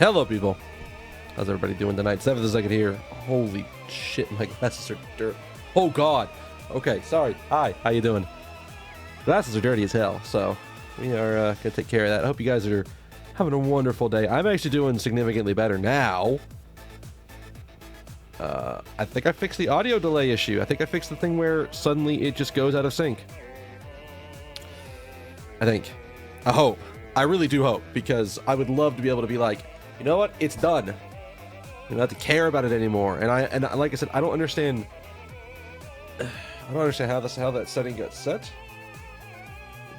Hello, people. How's everybody doing tonight? 7th second here. Holy shit, my glasses are dirt. Oh, God. Okay, sorry. Hi, how you doing? Glasses are dirty as hell, so we are going to take care of that. I hope you guys are having a wonderful day. I'm actually doing significantly better now. I think I fixed the audio delay issue. I think I fixed the thing where suddenly it just goes out of sync. I think. I hope. I really do hope, because I would love to be able to be like, you know what? It's done. You don't have to care about it anymore. And like I said, I don't understand. I don't understand how that setting got set.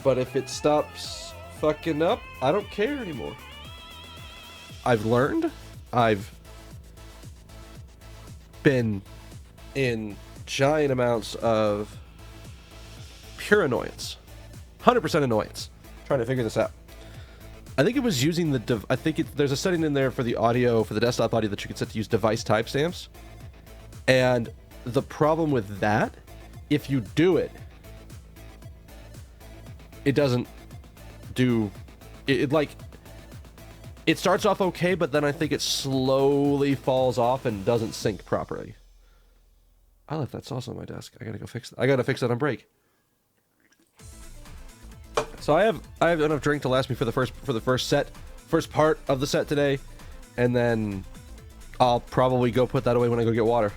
But if it stops fucking up, I don't care anymore. I've learned. I've been in giant amounts of pure annoyance. 100% annoyance. Trying to figure this out. I think it was using the there's a setting in there for the audio, for the desktop audio, that you can set to use device timestamps. And the problem with that, if you do it, it doesn't do it like it starts off okay, but then I think it slowly falls off and doesn't sync properly. I left that sauce on my desk. I gotta go fix that. I gotta fix that on break. So I have enough drink to last me for the first part of the set today, and then I'll probably go put that away when I go get water.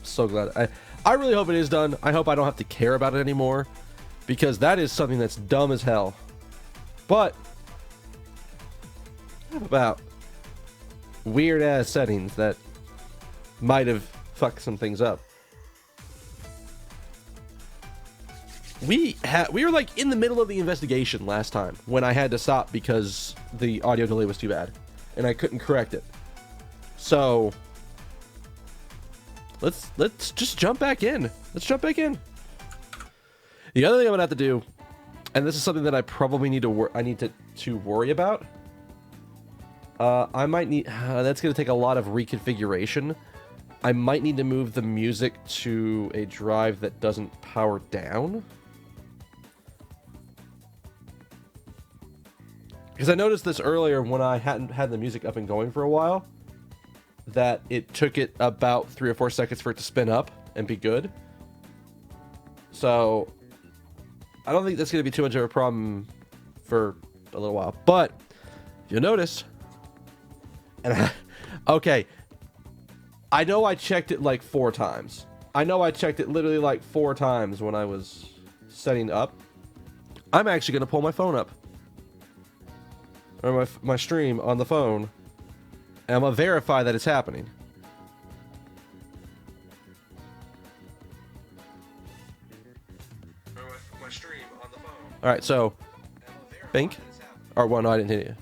So glad. I really hope it is done. I hope I don't have to care about it anymore, because that is something that's dumb as hell. But about weird ass settings that might have fucked some things up. We were like in the middle of the investigation last time when I had to stop because the audio delay was too bad and I couldn't correct it. So let's just jump back in. Let's jump back in. The other thing I'm gonna have to do, and this is something that I probably need to worry about. I might need. That's gonna take a lot of reconfiguration. I might need to move the music to a drive that doesn't power down. Because I noticed this earlier when I hadn't had the music up and going for a while, that it took it about 3 or 4 seconds for it to spin up and be good. So I don't think that's going to be too much of a problem for a little while. But you'll notice, and okay, I know I checked it like 4 times. I know I checked it literally like 4 times when I was setting up. I'm actually going to pull my phone up. Or my stream on the phone. And I'm going to verify that it's happening. My stream on the phone. Alright, so Bink. Or well, no, I didn't hit you.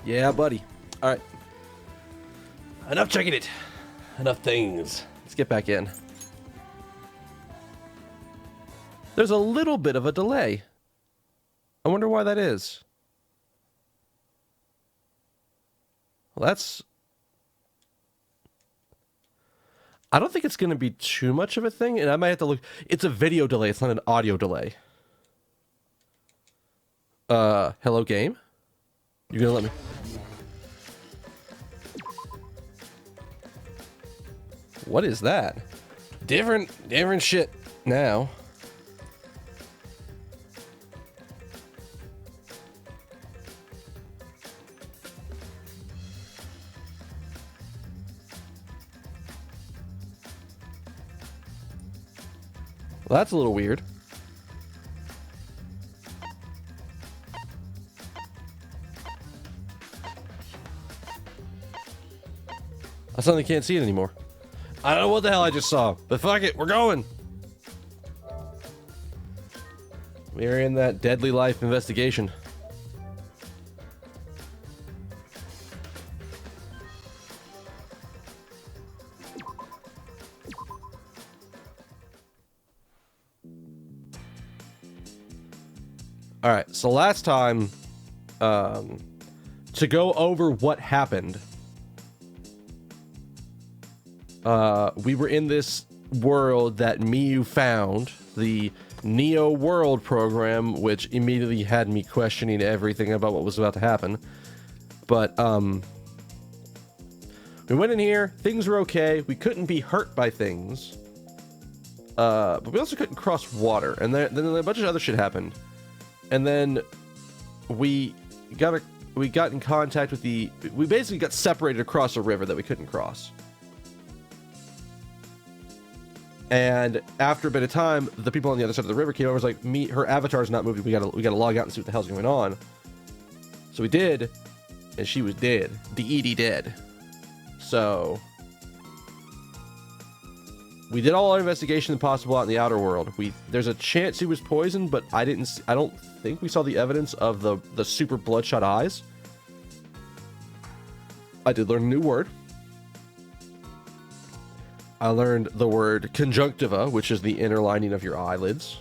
Yeah, buddy. All right. Enough checking it. Enough things. Let's get back in. There's a little bit of a delay. I wonder why that is. Well, that's... I don't think it's going to be too much of a thing, and I might have to look... It's a video delay. It's not an audio delay. Hello, game? You gonna let me... What is that? Different shit now. Well, that's a little weird. I suddenly can't see it anymore. I don't know what the hell I just saw, but fuck it, we're going. We're in that deadly life investigation. All right, so last time, to go over what happened. We were in this world that Miyu found, the Neo World program, which immediately had me questioning everything about what was about to happen. But we went in here, things were okay, we couldn't be hurt by things, but we also couldn't cross water, and then a bunch of other shit happened, and then we got in contact with we basically got separated across a river that we couldn't cross. And after a bit of time, the people on the other side of the river came over and was like, her avatar's not moving, we gotta log out and see what the hell's going on. So we did, and she was dead. dead. So we did all our investigation possible out in the outer world. There's a chance he was poisoned, but I don't think we saw the evidence of the super bloodshot eyes. I did learn a new word. I learned the word conjunctiva, which is the inner lining of your eyelids,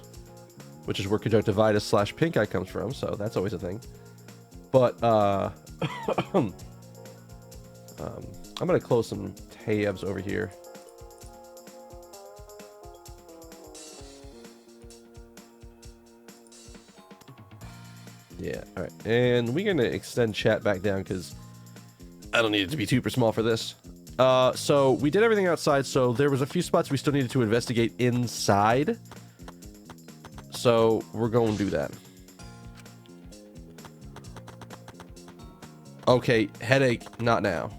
which is where conjunctivitis / pink eye comes from. So that's always a thing. But I'm gonna close some tabs over here. Yeah, all right, and we're gonna extend chat back down because I don't need it to be super small for this. So we did everything outside, so there was a few spots we still needed to investigate inside. So we're going to do that. Okay, headache, not now.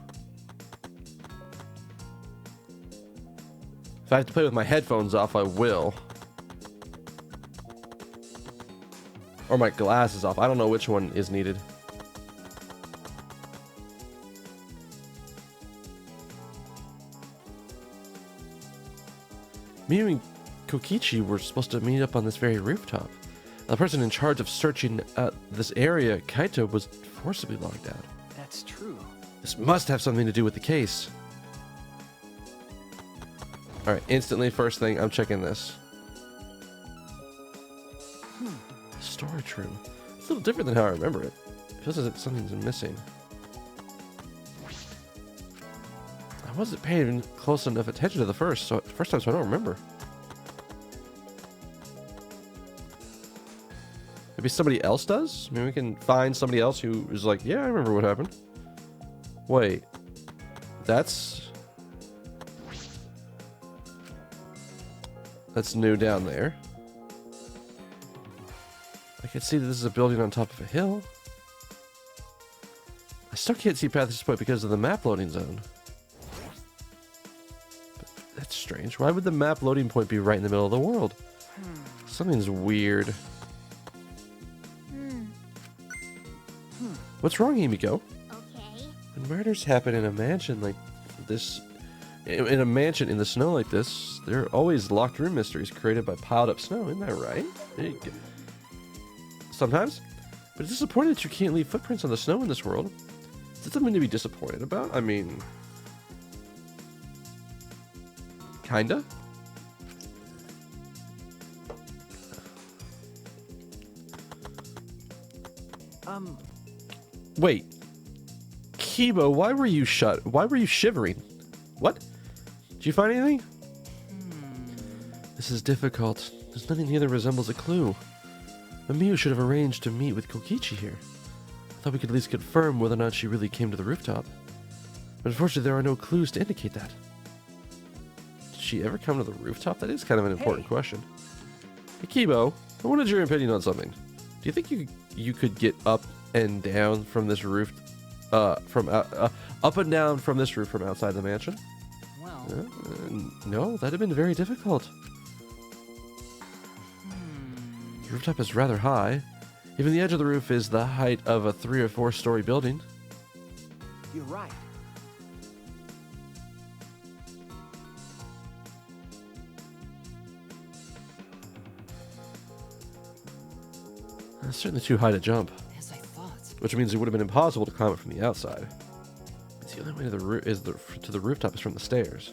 If I have to play with my headphones off, I will. Or my glasses off. I don't know which one is needed. Miyu and Kokichi were supposed to meet up on this very rooftop. The person in charge of searching this area, Kaito, was forcibly locked out. That's true. This must have something to do with the case. Alright, instantly, first thing, I'm checking this. Storage room. It's a little different than how I remember it. It feels as if something's missing. I wasn't paying close enough attention to the first time, so I don't remember. Maybe somebody else does? Maybe we can find somebody else who is like, yeah, I remember what happened. Wait. That's new down there. I can see that this is a building on top of a hill. I still can't see past this point because of the map loading zone. But that's strange. Why would the map loading point be right in the middle of the world? Something's weird. What's wrong, Himiko? Okay. When murders happen in a mansion like this, in a mansion in the snow like this, there are always locked room mysteries created by piled up snow. Isn't that right? Sometimes. But it's disappointing that you can't leave footprints on the snow in this world. Is that something to be disappointed about? I mean, kinda. Wait. Kibo, why were you shivering? What? Did you find anything? This is difficult. There's nothing here that resembles a clue. Miyu should have arranged to meet with Kokichi here. I thought we could at least confirm whether or not she really came to the rooftop. But unfortunately, there are no clues to indicate that. Did she ever come to the rooftop? That is kind of an important question. Hey, Kibo, I wanted your opinion on something. Do you think you could get up and down from this roof, up and down from this roof from outside the mansion? Well, no, that'd have been very difficult. The rooftop is rather high. Even the edge of the roof is the height of a 3 or 4 story building. you're right. It's certainly too high to jump, As I thought. which means it would have been impossible to climb it from the outside. It's the only way to the rooftop is from the stairs.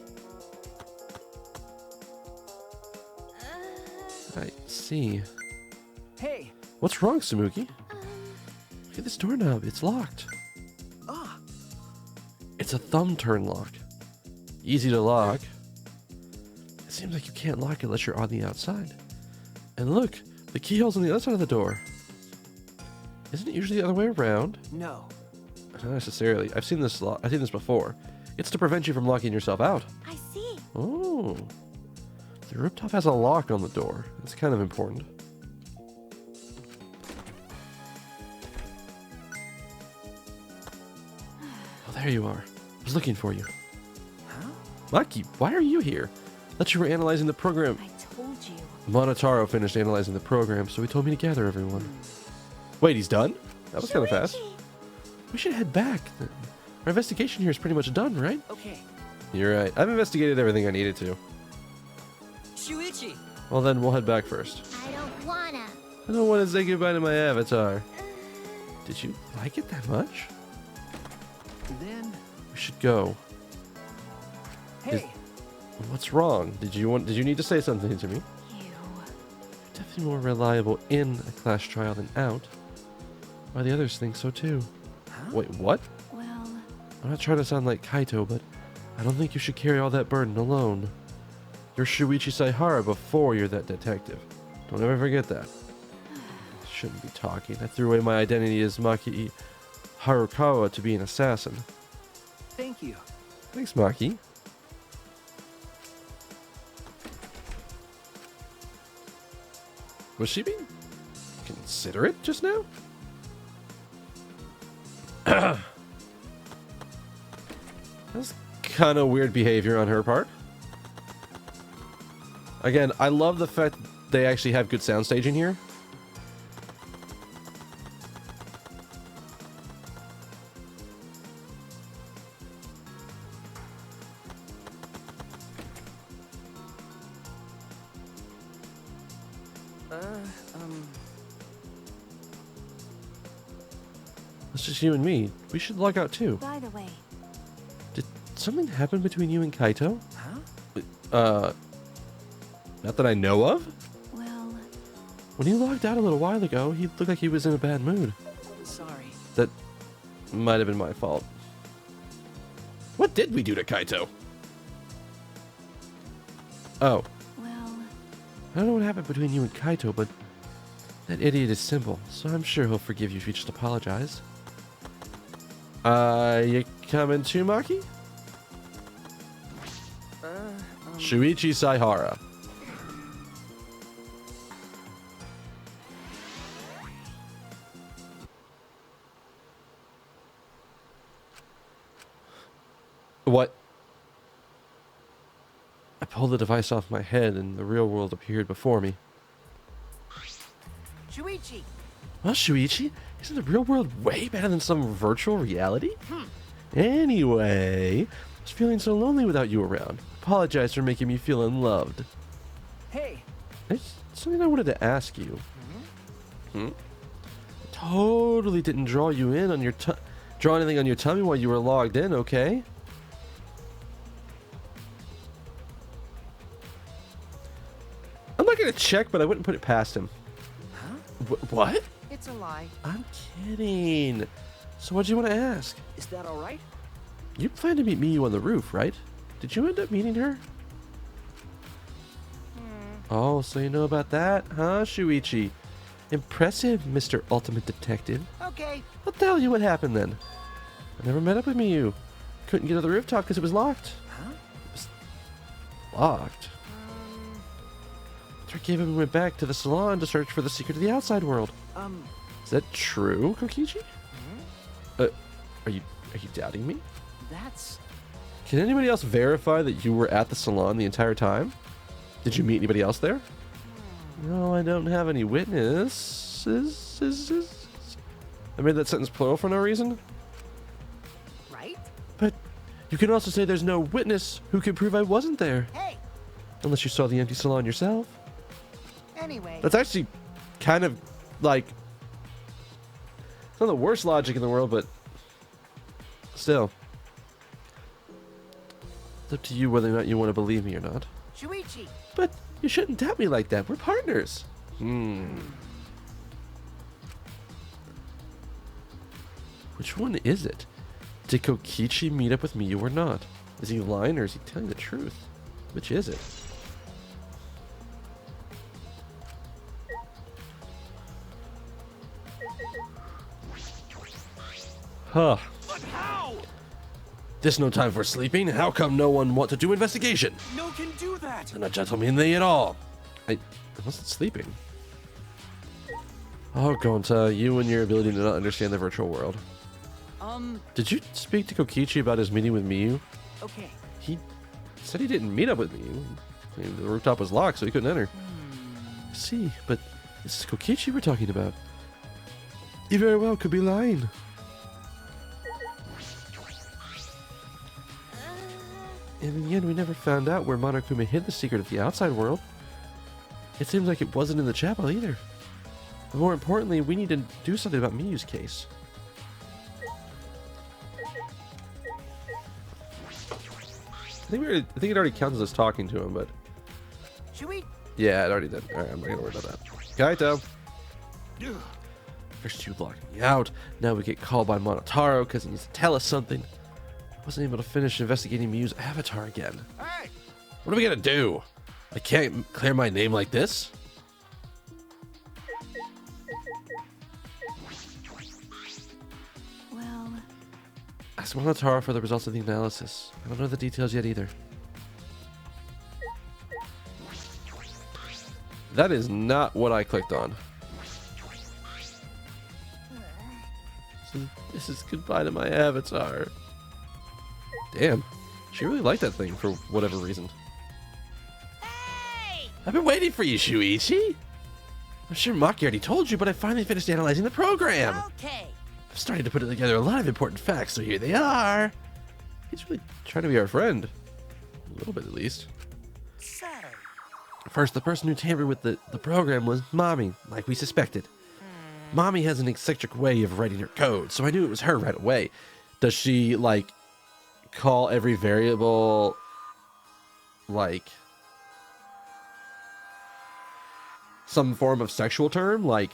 I see. Hey, What's wrong, Samuki? Look at this doorknob. It's locked. It's a thumb turn lock. Easy to lock. It seems like you can't lock it unless you're on the outside. And look, the keyhole's on the other side of the door. Isn't it usually the other way around? No. Not necessarily. I've seen this before. It's to prevent you from locking yourself out. I see. Oh. The rooftop has a lock on the door. That's kind of important. Oh, there you are. I was looking for you. Huh? Maki, why are you here? Thought you were analyzing the program. I told you. Monotaro finished analyzing the program, so he told me to gather everyone. Wait, he's done? That was kind of fast. Shuichi! We should head back. Our investigation here is pretty much done, right? Okay. You're right. I've investigated everything I needed to. Shuichi! Well, then we'll head back first. I don't wanna. I don't want to say goodbye to my avatar. Did you like it that much? Then... We should go. Hey! What's wrong? Did you need to say something to me? You. Definitely more reliable in a class trial than out. Why the others think so too. Huh? Wait, what? Well, I'm not trying to sound like Kaito, but I don't think you should carry all that burden alone. You're Shuichi Saihara before you're that detective. Don't ever forget that. Shouldn't be talking. I threw away my identity as Maki Harukawa to be an assassin. Thank you. Thanks, Maki. Was she being considerate just now? That's kind of weird behavior on her part. Again, I love the fact they actually have good sound staging here. It's just you and me. We should log out too. by the way, Did something happen between you and Kaito? Huh? Not that I know of? well, When he logged out a little while ago, he looked like he was in a bad mood. Sorry. That might have been my fault. What did we do to Kaito? Oh, well, I don't know what happened between you and Kaito, but that idiot is simple, so I'm sure he'll forgive you if you just apologize. You coming too, Maki? Shuichi Saihara. What? I pulled the device off my head and the real world appeared before me. Shuichi! Well, Shuichi, isn't the real world way better than some virtual reality? Anyway, I was feeling so lonely without you around. Apologize for making me feel unloved. Hey! There's something I wanted to ask you. Totally didn't draw you in on your draw anything on your tummy while you were logged in, okay? I'm not gonna check, but I wouldn't put it past him. Huh? What? It's a lie. I'm kidding. So what do you want to ask? Is that alright? You planned to meet Miyu on the roof, right? Did you end up meeting her? Oh, so you know about that, huh, Shuichi? Impressive, Mr. Ultimate Detective. Okay. I'll tell you what happened then. I never met up with Miyu. Couldn't get to the rooftop because it was locked. Huh? It was locked. So I gave him and went back to the salon to search for the secret of the outside world. Is that true, Kokichi? Are you doubting me? That's... Can anybody else verify that you were at the salon the entire time? Did you meet anybody else there? No, I don't have any witnesses. I made that sentence plural for no reason. right? But you can also say there's no witness who can prove I wasn't there. Hey! Unless you saw the empty salon yourself. Anyway... That's actually kind of like... It's not the worst logic in the world, but... Still. It's up to you whether or not you want to believe me or not. Shuichi! But you shouldn't doubt me like that. We're partners. Which one is it? Did Kokichi meet up with Miyu or not? Is he lying or is he telling the truth? Which is it? Huh. But how? This no time for sleeping. How come no one want to do investigation? No can do that. They're not gentlemanly at all. I wasn't sleeping. Oh, Gonta, you and your ability to not understand the virtual world. Did you speak to Kokichi about his meeting with Miyu? Okay. He said he didn't meet up with Miyu. I mean, the rooftop was locked, so he couldn't enter. I see, but this is Kokichi we're talking about. He very well could be lying. And in the end, we never found out where Monokuma hid the secret of the outside world. It seems like it wasn't in the chapel either. But more importantly, we need to do something about Miyu's case. I think it already counts as us talking to him, but Should we? yeah, it already did. All right, I'm not gonna worry about that. Kaito, Ugh. first you locked me out. Now we get called by Monotaro because he needs to tell us something. I wasn't able to finish investigating Miyu's avatar again. Hey, What are we gonna do? I can't clear my name like this. Well, Ask Monotaro for the results of the analysis. I don't know the details yet either. That is not what I clicked on. So this is goodbye to my avatar. Damn. She really liked that thing for whatever reason. Hey! I've been waiting for you, Shuichi. I'm sure Maki already told you, but I finally finished analyzing the program. Okay. I've started to put together a lot of important facts, so here they are. He's really trying to be our friend. A little bit, at least. So, First, the person who tampered with the program was Mommy, like we suspected. Mommy has an eccentric way of writing her code, so I knew it was her right away. Does she, like, call every variable, like, some form of sexual term? Like,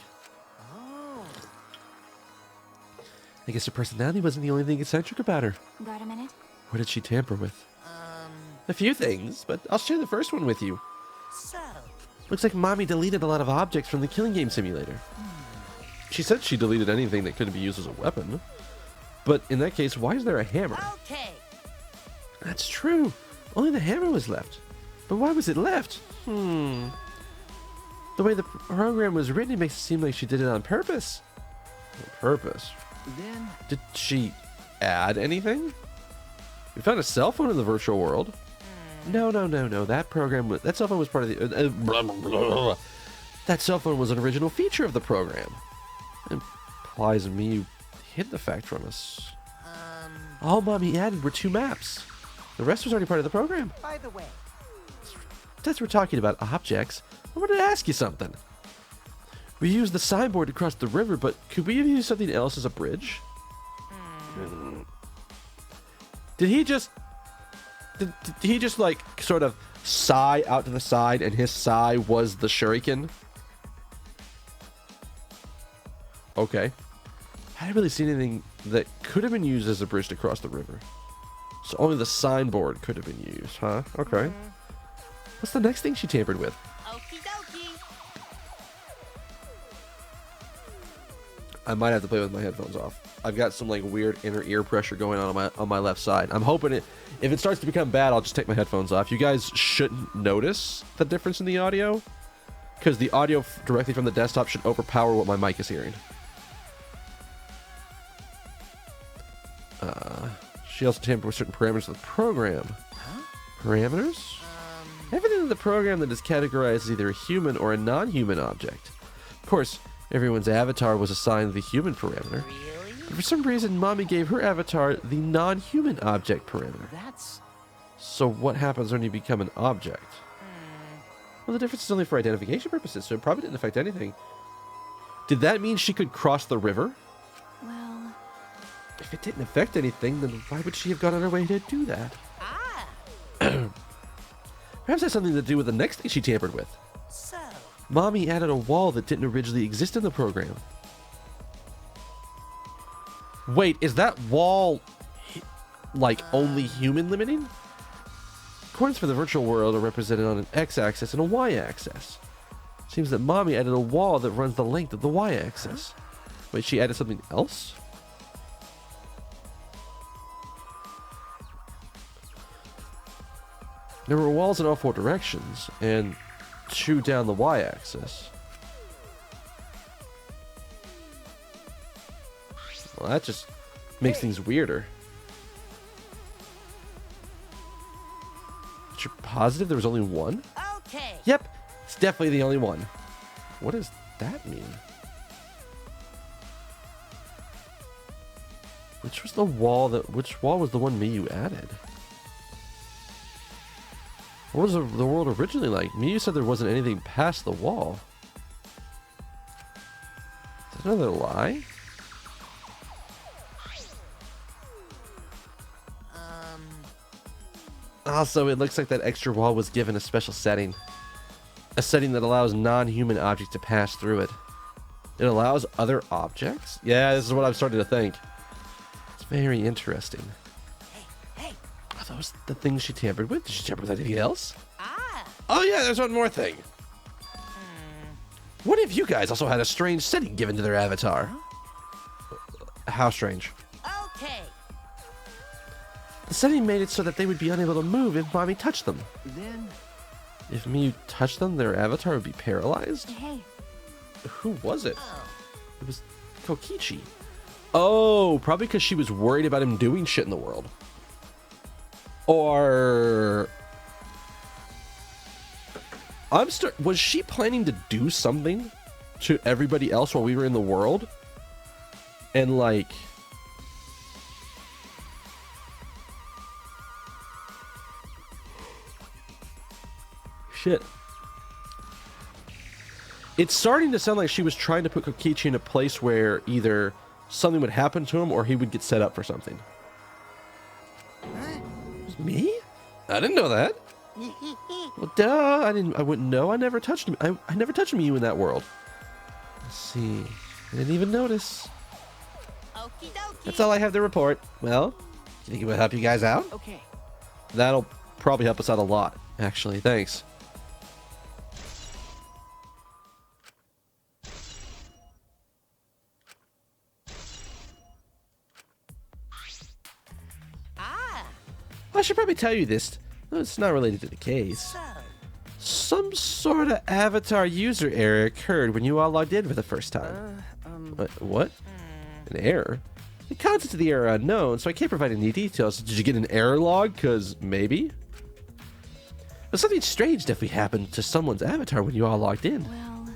I guess her personality wasn't the only thing eccentric about her. got a minute? What did she tamper with? A few things, but I'll share the first one with you. so, Looks like Mommy deleted a lot of objects from the killing game simulator. She said she deleted anything that couldn't be used as a weapon. But in that case, why is there a hammer? okay. That's true. Only the hammer was left. But why was it left? The way the program was written, it makes it seem like she did it on purpose. On purpose? Then, Did she add anything? We found a cell phone in the virtual world. No. That cell phone was part of the... That cell phone was an original feature of the program. It implies me hid the fact from us. All Mommy added were 2 maps. The rest was already part of the program. by the way, Since we're talking about objects, I wanted to ask you something. We used the signboard to cross the river, but could we have used something else as a bridge? Did he just like sort of sigh out to the side and his sigh was the shuriken? Okay. I hadn't really seen anything that could have been used as a bridge to cross the river. So only the signboard could have been used, huh? Okay. What's the next thing she tampered with? okie dokie. I might have to play with my headphones off. I've got some like weird inner ear pressure going on my left side. I'm hoping if it starts to become bad, I'll just take my headphones off. You guys shouldn't notice the difference in the audio because the audio directly from the desktop should overpower what my mic is hearing. She also tampered with certain parameters of the program. Parameters? Everything in the program that is categorized as either a human or a non-human object. Of course, everyone's avatar was assigned the human parameter. Really? But for some reason, Mommy gave her avatar the non-human object parameter. That's So what happens when you become an object? Well, the difference is only for identification purposes, so it probably didn't affect anything. Did that mean she could cross the river? Well, If it didn't affect anything, then why would she have gone on her way to do that? Perhaps that's something to do with the next thing she tampered with. so. Mommy added a wall that didn't originally exist in the program. Wait, is that wall like only human limiting? Coins for the virtual world are represented on an x-axis and a y-axis. Seems that Mommy added a wall that runs the length of the y-axis. Wait, she added something else? There were walls in all 4 directions, and 2 down the y-axis. Well, that just makes things weirder. But you're positive there was only one? Okay. Yep, it's definitely the only one. What does that mean? Which was the wall was the one Miyu added? What was the world originally like? Miyu said there wasn't anything past the wall. Is that another lie? Also, it looks like that extra wall was given a special setting. A setting that allows non-human objects to pass through it. It allows other objects? Yeah, this is what I'm starting to think. It's very interesting. Hey. Are those the things she tampered with? Did she tamper with anything else? Ah. Oh yeah, there's one more thing. What if you guys also had a strange setting given to their avatar? How strange? Okay. The setting made it so that they would be unable to move if Mommy touched them. Then If Miyu touched them, their avatar would be paralyzed? Hey, Who was it? Oh. It was Kokichi. Oh, probably because she was worried about him doing shit in the world. Or... Was she planning to do something to everybody else while we were in the world? And like... Shit. It's starting to sound like she was trying to put Kokichi in a place where either something would happen to him or he would get set up for something. Me? I didn't know that. Well, duh. I wouldn't know. I never touched him. I never touched you in that world. Let's see. I didn't even notice. Okie dokie. That's all I have to report. Well, do you think it would help you guys out? Okay. That'll probably help us out a lot, actually. Thanks. Ah. I should probably tell you this. It's not related to the case. So. Some sort of avatar user error occurred when you all logged in for the first time. What? An error? The contents of the error are unknown, so I can't provide any details. Did you get an error log? Because maybe. But something strange definitely happened to someone's avatar when you all logged in. well,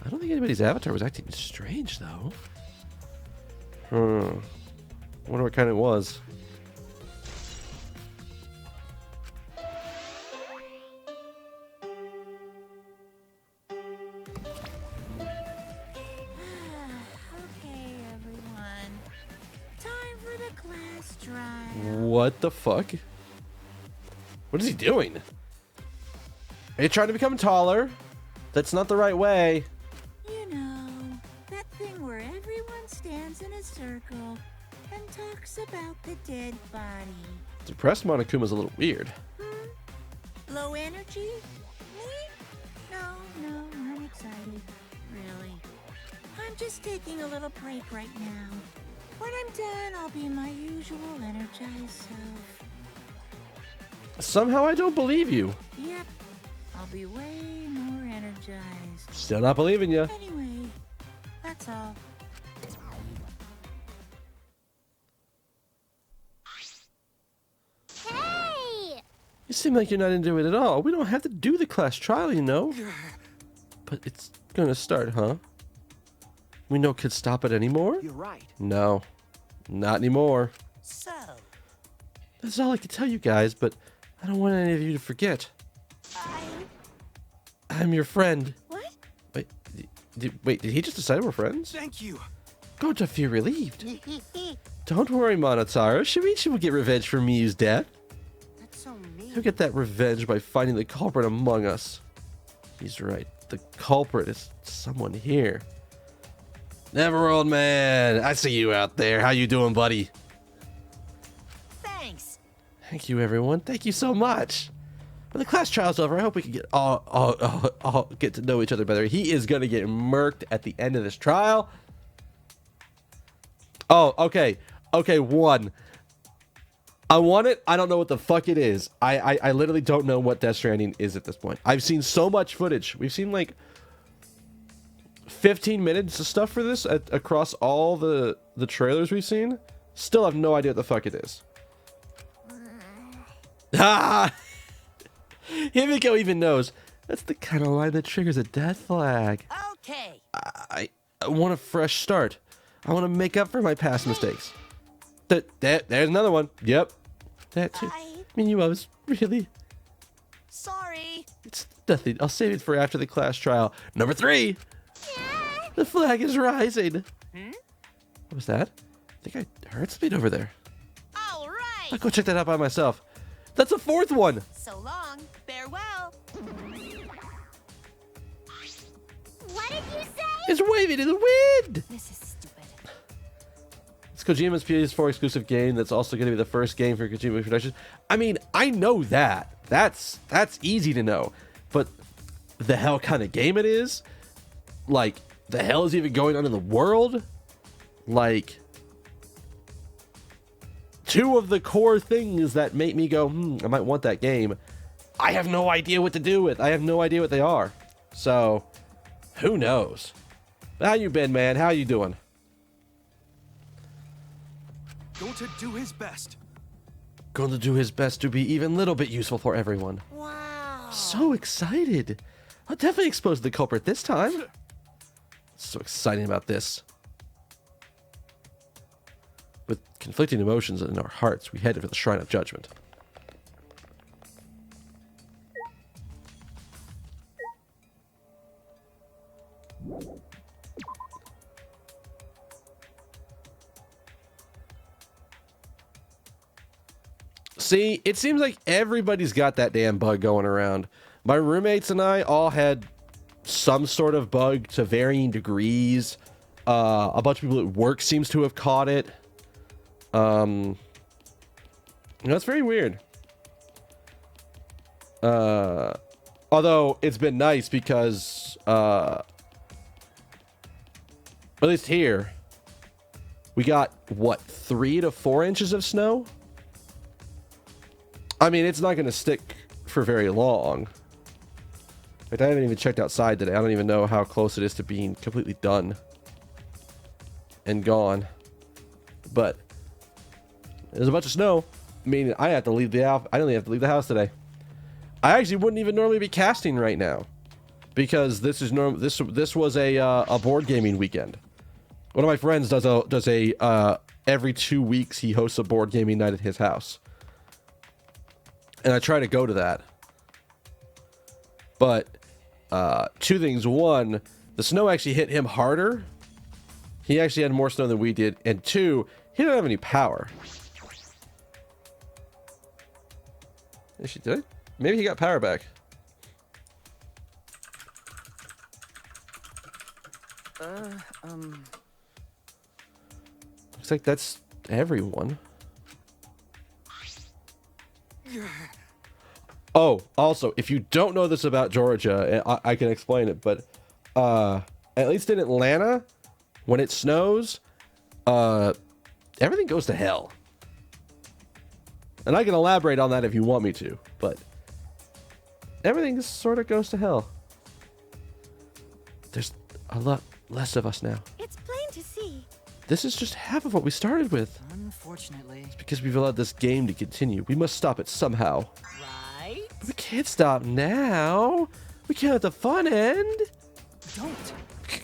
I don't think anybody's avatar was acting strange, though. Wonder what kind it was. okay, everyone. Time for the class trial. What the fuck? What is he doing? Are you trying to become taller? That's not the right way. You know, that thing where everyone stands in a circle and talks about the dead body. Depressed Monokuma's a little weird. Low energy? Me? No, I'm excited. Really. I'm just taking a little break right now. When I'm done, I'll be my usual energized self. Somehow I don't believe you. Yep, I'll be way more energized. Still not believing you. Anyway, that's all. Hey! You seem like you're not into it at all. We don't have to do the class trial, you know. But it's gonna start, huh? We no kids stop it anymore? you're right. No, not anymore. So. That's all I can tell you guys, but I don't want any of you to forget. I'm your friend. What? Wait, did he just decide we're friends? Thank you. Don't you feel relieved? Don't worry, Monotaro. Shinichi will get revenge for Miyu's death. That's so mean. He'll get that revenge by finding the culprit among us. He's right. The culprit is someone here. Never, old man. I see you out there. How you doing, buddy? Thanks. Thank you, everyone. Thank you so much. When the class trial's over, I hope we can get all get to know each other better. He is gonna get murked at the end of this trial. Oh, okay. Okay, one. I want it. I don't know what the fuck it is. I literally don't know what Death Stranding is at this point. I've seen so much footage. We've seen like 15 minutes of stuff for this across all the trailers we've seen. Still have no idea what the fuck it is. Ah! Himiko even knows. That's the kind of line that triggers a death flag. Okay. I want a fresh start. I want to make up for my past mistakes. There's another one. Yep. That too. I mean, I was really... Sorry. It's nothing. I'll save it for after the class trial. Number 3. Yeah. The flag is rising. What was that? I think I heard something over there. All right. I'll go check that out by myself. That's the 4th one. So long. Farewell. What did you say? It's waving in the wind. This is stupid. It's Kojima's PS4 exclusive game that's also going to be the first game for Kojima Productions. I mean, I know that. That's easy to know. But the hell kind of game it is? Like, the hell is even going on in the world? Like, 2 of the core things that make me go, I might want that game. I have no idea what to do with. I have no idea what they are. So, who knows? How you been, man? How you doing? Going to do his best. Going to do his best to be even a little bit useful for everyone. Wow. So excited. I'll definitely expose the culprit this time. So exciting about this. With conflicting emotions in our hearts, we headed for the Shrine of Judgment. See, it seems like everybody's got that damn bug going around. My roommates and I all had some sort of bug to varying degrees. A bunch of people at work seems to have caught it. You know, it's very weird. Although it's been nice because, at least here, we got, what, 3 to 4 inches of snow? I mean, it's not going to stick for very long. In fact, I haven't even checked outside today. I don't even know how close it is to being completely done and gone. But there's a bunch of snow. I mean, I have to leave the house. I only have to leave the house today. I actually wouldn't even normally be casting right now because this is this was a board gaming weekend. One of my friends does a every 2 weeks he hosts a board gaming night at his house. And I try to go to that. But 2 things. 1, the snow actually hit him harder. He actually had more snow than we did. And 2, he didn't have any power. Is she did? Maybe he got power back. Looks like that's everyone. Oh, also, if you don't know this about Georgia, I can explain it, but at least in Atlanta, when it snows, everything goes to hell. And I can elaborate on that if you want me to, but everything sort of goes to hell. There's a lot less of us now. It's plain to see. This is just half of what we started with. Unfortunately. It's because we've allowed this game to continue. We must stop it somehow. Right? But we can't stop now. We can't let the fun end. Don't.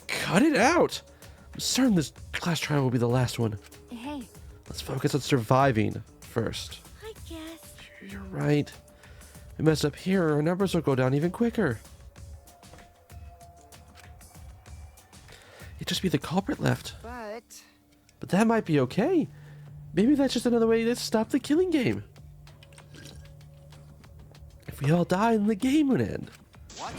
Cut it out. I'm certain this class trial will be the last one. Hey, Let's focus on surviving first. I guess. You're right. We mess up here, our numbers will go down even quicker. It'd just be the culprit left. But that might be okay. Maybe that's just another way to stop the killing game. If we all die, then the game would end. What?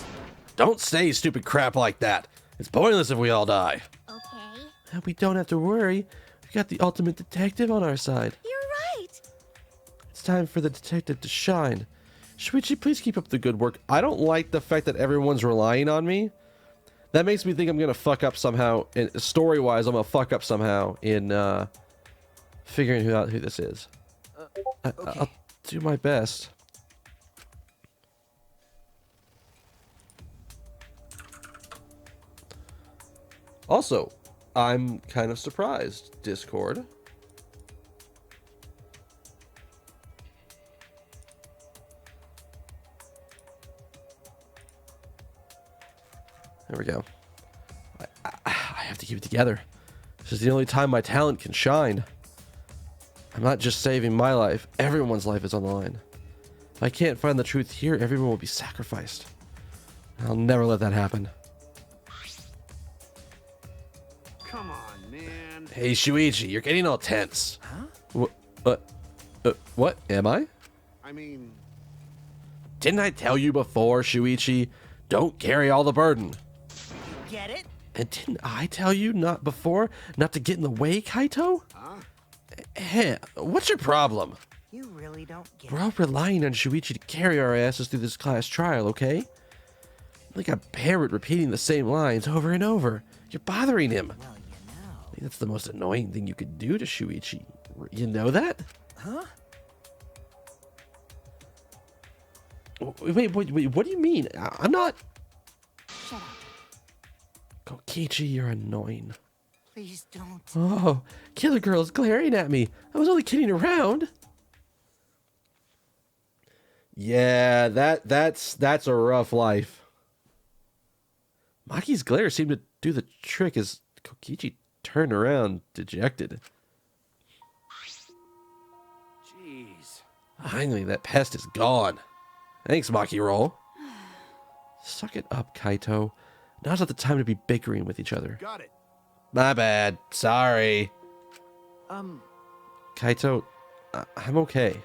Don't say stupid crap like that. It's pointless if we all die. Okay. And we don't have to worry. We got the ultimate detective on our side. You're right. It's time for the detective to shine. Shuichi, please keep up the good work. I don't like the fact that everyone's relying on me. That makes me think I'm gonna fuck up somehow. Story-wise, I'm gonna fuck up somehow in figuring out who this is. Okay. I'll do my best. Also, I'm kind of surprised, Discord. There we go. I have to keep it together. This is the only time my talent can shine. I'm not just saving my life. Everyone's life is on the line. If I can't find the truth here, everyone will be sacrificed. I'll never let that happen. Come on, man. Hey, Shuichi, you're getting all tense. Huh? What? Am I? I mean, Didn't I tell you before, Shuichi? Don't carry all the burden. Get it? And didn't I tell you not before not to get in the way, Kaito? huh? Hey, what's your problem? You really don't get We're all relying on Shuichi to carry our asses through this class trial, okay? Like a parrot repeating the same lines over and over. You're bothering him. Well, you know. I think that's the most annoying thing you could do to Shuichi. You know that? Huh? Wait, what do you mean? I'm not... Shut up. Kokichi, you're annoying. Please don't. Oh, Killer Girl's glaring at me. I was only kidding around. Yeah, that's a rough life. Maki's glare seemed to do the trick as Kokichi turned around, dejected. Jeez. Finally, that pest is gone. Thanks, Maki Roll. Suck it up, Kaito. Now's not the time to be bickering with each other. Got it. My bad. Sorry. Kaito, I'm okay.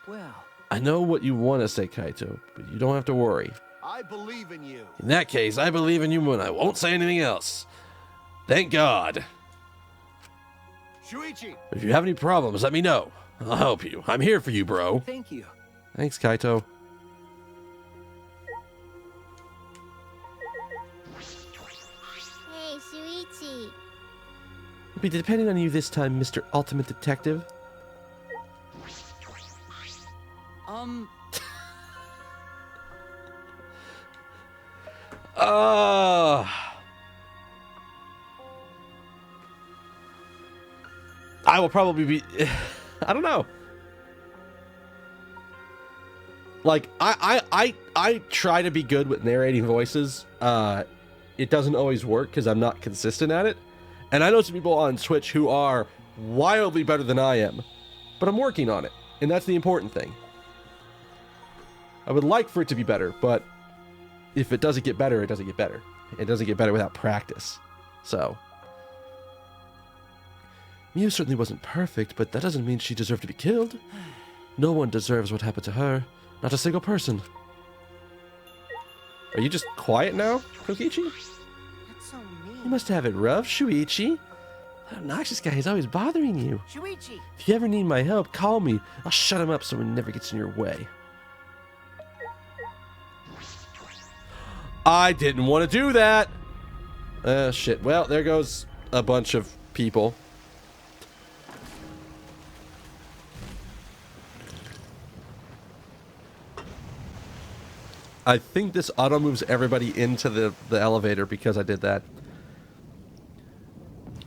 well, I know what you want to say, Kaito, but you don't have to worry. I believe in you. In that case, I believe in you and I won't say anything else. Thank God. Shuichi. If you have any problems, let me know. I'll help you. I'm here for you, bro. thank you. Thanks, Kaito. Hey, Shuichi. I'll be depending on you this time, Mr. Ultimate Detective. I will probably be... I don't know. Like, I try to be good with narrating voices. It doesn't always work because I'm not consistent at it. And I know some people on Twitch who are wildly better than I am. But I'm working on it. And that's the important thing. I would like for it to be better, but if it doesn't get better, it doesn't get better. It doesn't get better without practice. So... Mew certainly wasn't perfect, but that doesn't mean she deserved to be killed. No one deserves what happened to her. Not a single person. Are you just quiet now, Kokichi? That's so You mean. must have it rough, Shuichi. That obnoxious guy is always bothering you. Shuichi! If you ever need my help, call me. I'll shut him up so he never gets in your way. I didn't want to do that. Shit. Well, there goes a bunch of people. I think this auto moves everybody into the elevator because I did that.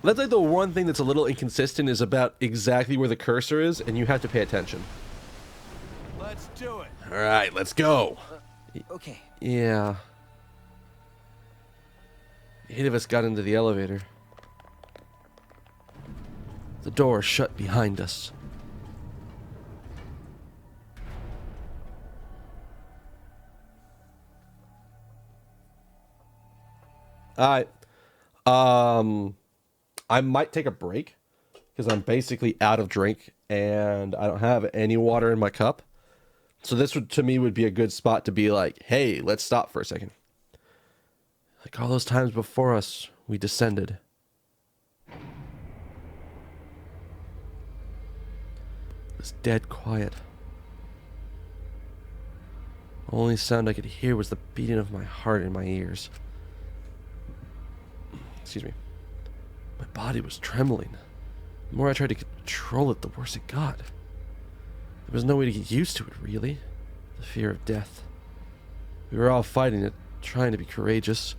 That's like the one thing that's a little inconsistent is about exactly where the cursor is, and you have to pay attention. Let's do it. All right, let's go. Okay. Yeah. 8 of us got into the elevator. The door shut behind us. Alright. I might take a break because I'm basically out of drink and I don't have any water in my cup. So this would, to me, would be a good spot to be like, hey, let's stop for a second. Like all those times before us, we descended. The was dead quiet. The only sound I could hear was the beating of my heart in my ears. Excuse me. My body was trembling. The more I tried to control it, the worse it got. There was no way to get used to it, really. The fear of death. We were all fighting it, trying to be courageous.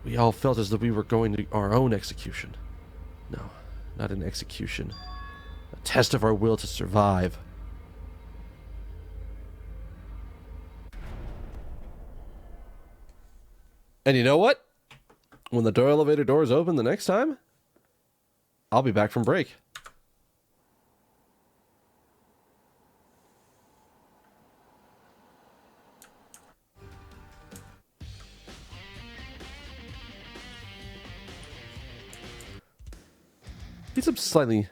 We all felt as though we were going to our own execution. No, not an execution. A test of our will to survive. And you know what? When the elevator doors open the next time, I'll be back from break. Need some slightly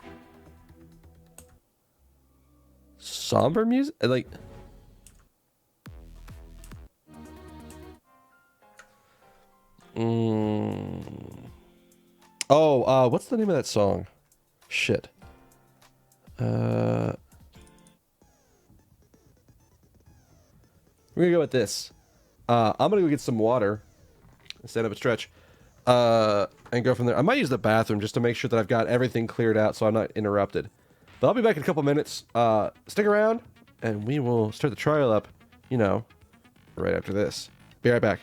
somber music, like. Oh, what's the name of that song? Shit. We're gonna go with this. I'm gonna go get some water, stand up a stretch, and go from there. I might use the bathroom just to make sure that I've got everything cleared out so I'm not interrupted. But I'll be back in a couple minutes. Stick around, and we will start the trial up, you know, right after this. Be right back.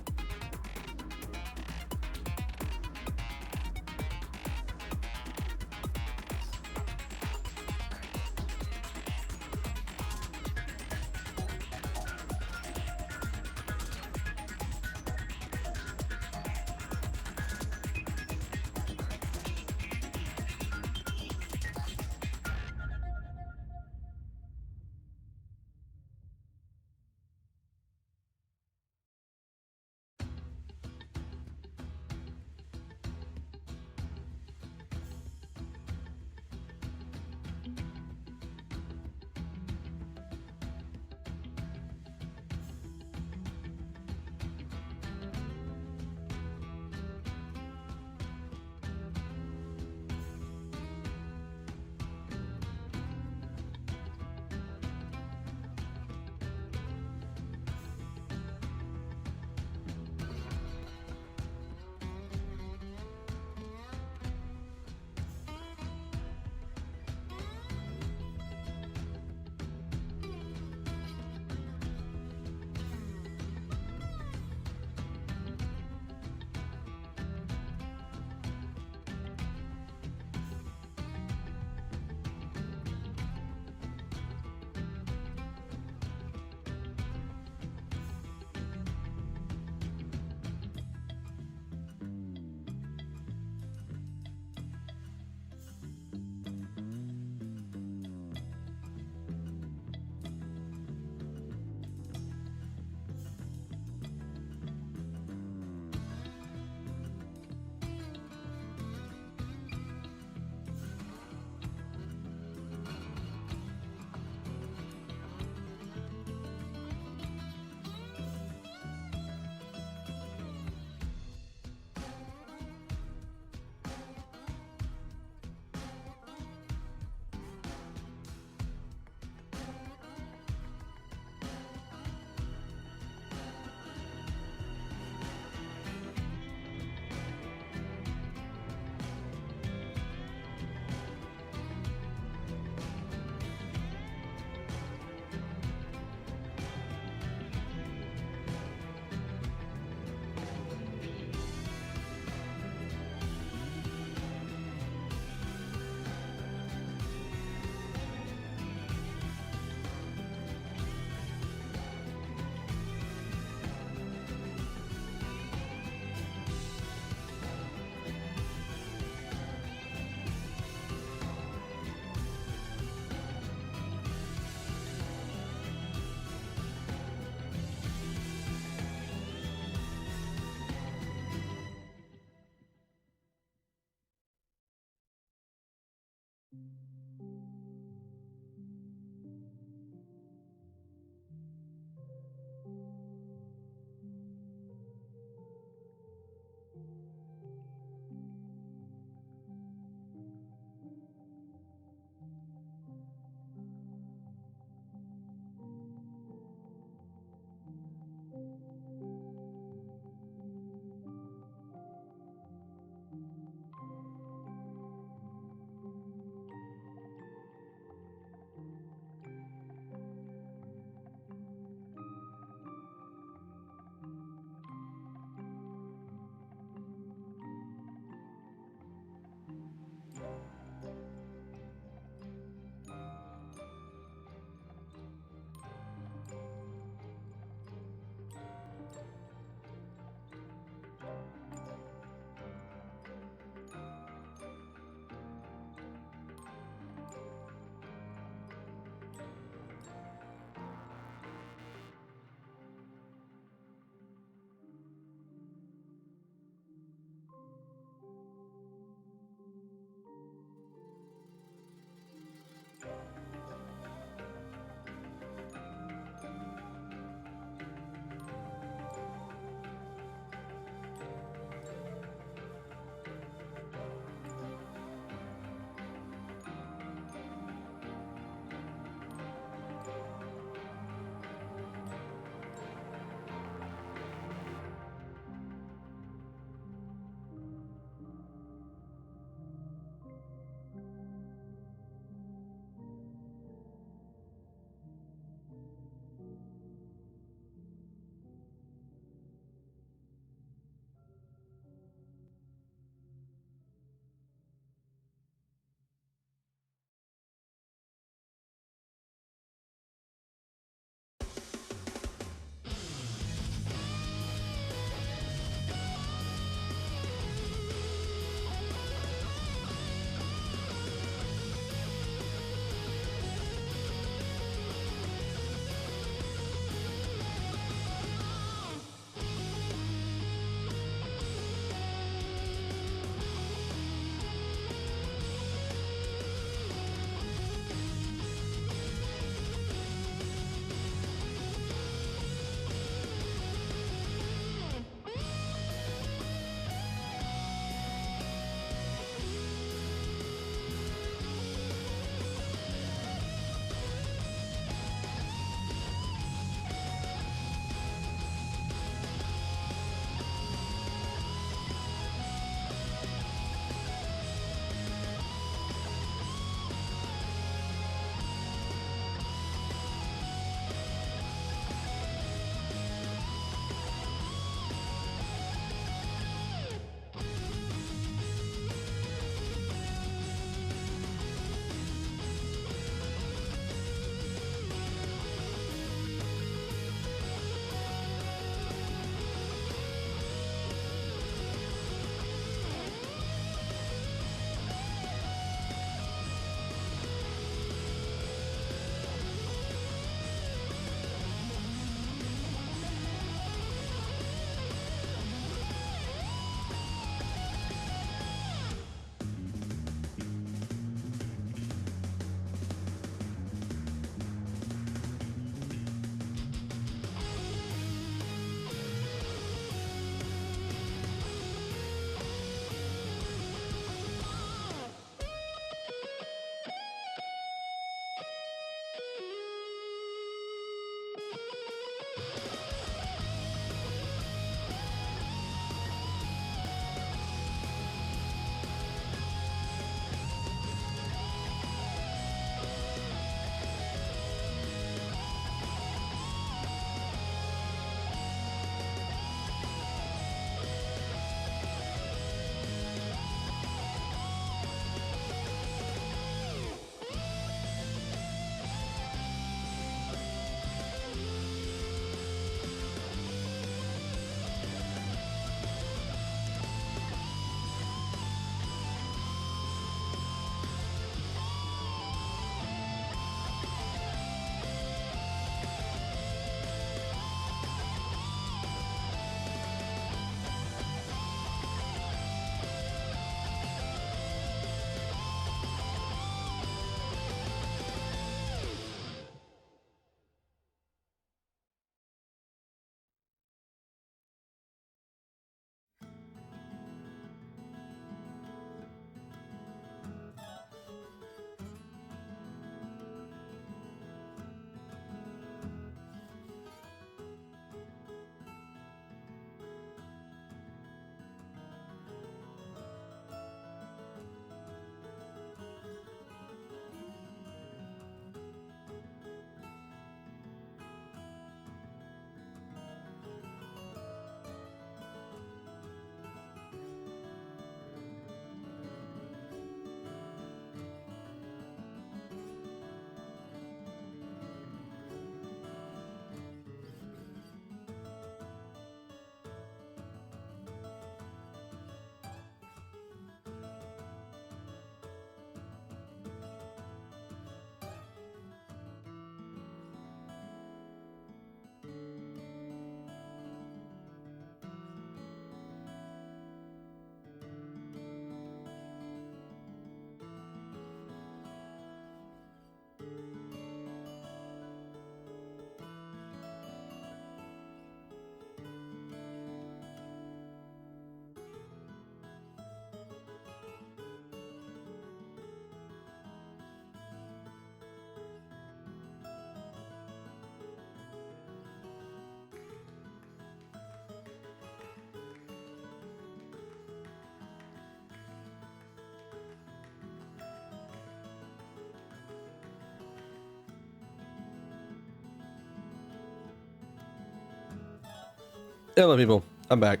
Hello, people. I'm back.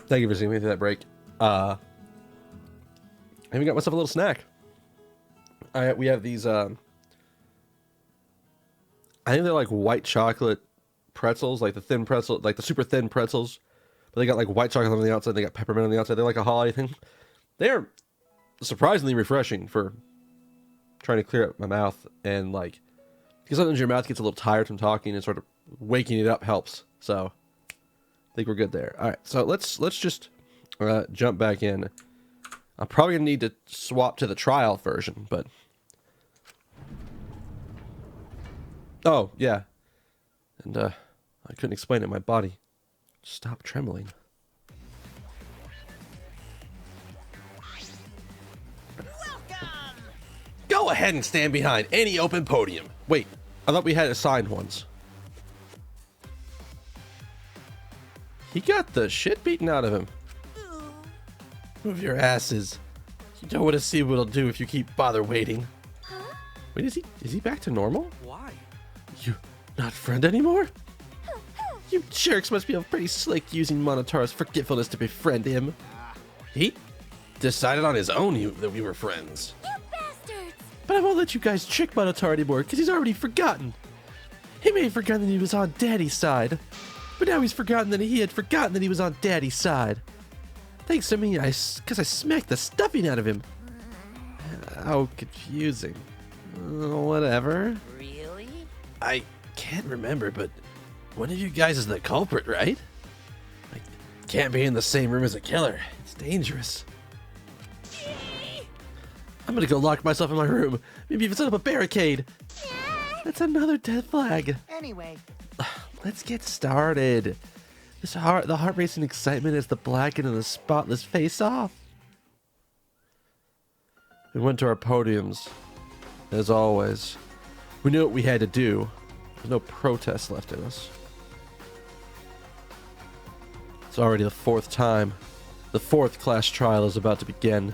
Thank you for seeing me through that break. I even got myself a little snack. We have these. I think they're like white chocolate pretzels, like the thin pretzel, like the super thin pretzels. But they got like white chocolate on the outside. They got peppermint on the outside. They're like a holiday thing. They are surprisingly refreshing for trying to clear up my mouth, and like because sometimes your mouth gets a little tired from talking, and sort of waking it up helps. So I think we're good there. All right, so let's just jump back in. I'm probably gonna need to swap to the trial version, but oh yeah, and I couldn't explain it. My body stopped trembling. Go ahead and stand behind any open podium. Wait, I thought we had assigned ones. He got the shit beaten out of him. Move your asses. You don't want to see what it'll do if you keep bother waiting. Huh? Wait, is he back to normal? Why? You not friend anymore? You jerks must be pretty slick using Monotaro's forgetfulness to befriend him. He decided on his own that we were friends. You bastards! But I won't let you guys trick Monotaro anymore, because he's already forgotten. He may have forgotten that he was on Daddy's side, but now he's forgotten that he had forgotten that he was on Daddy's side. Thanks to me, because I smacked the stuffing out of him. How confusing. Whatever. Really? I can't remember, but one of you guys is the culprit, right? I can't be in the same room as a killer. It's dangerous. I'm gonna go lock myself in my room. Maybe even set up a barricade. That's another dead flag. Anyway, Let's get started. The heart racing excitement as the blackened and the spotless face off. We went to our podiums. As always, we knew what we had to do. There's no protest left in us. It's already the fourth time. The fourth class trial is about to begin.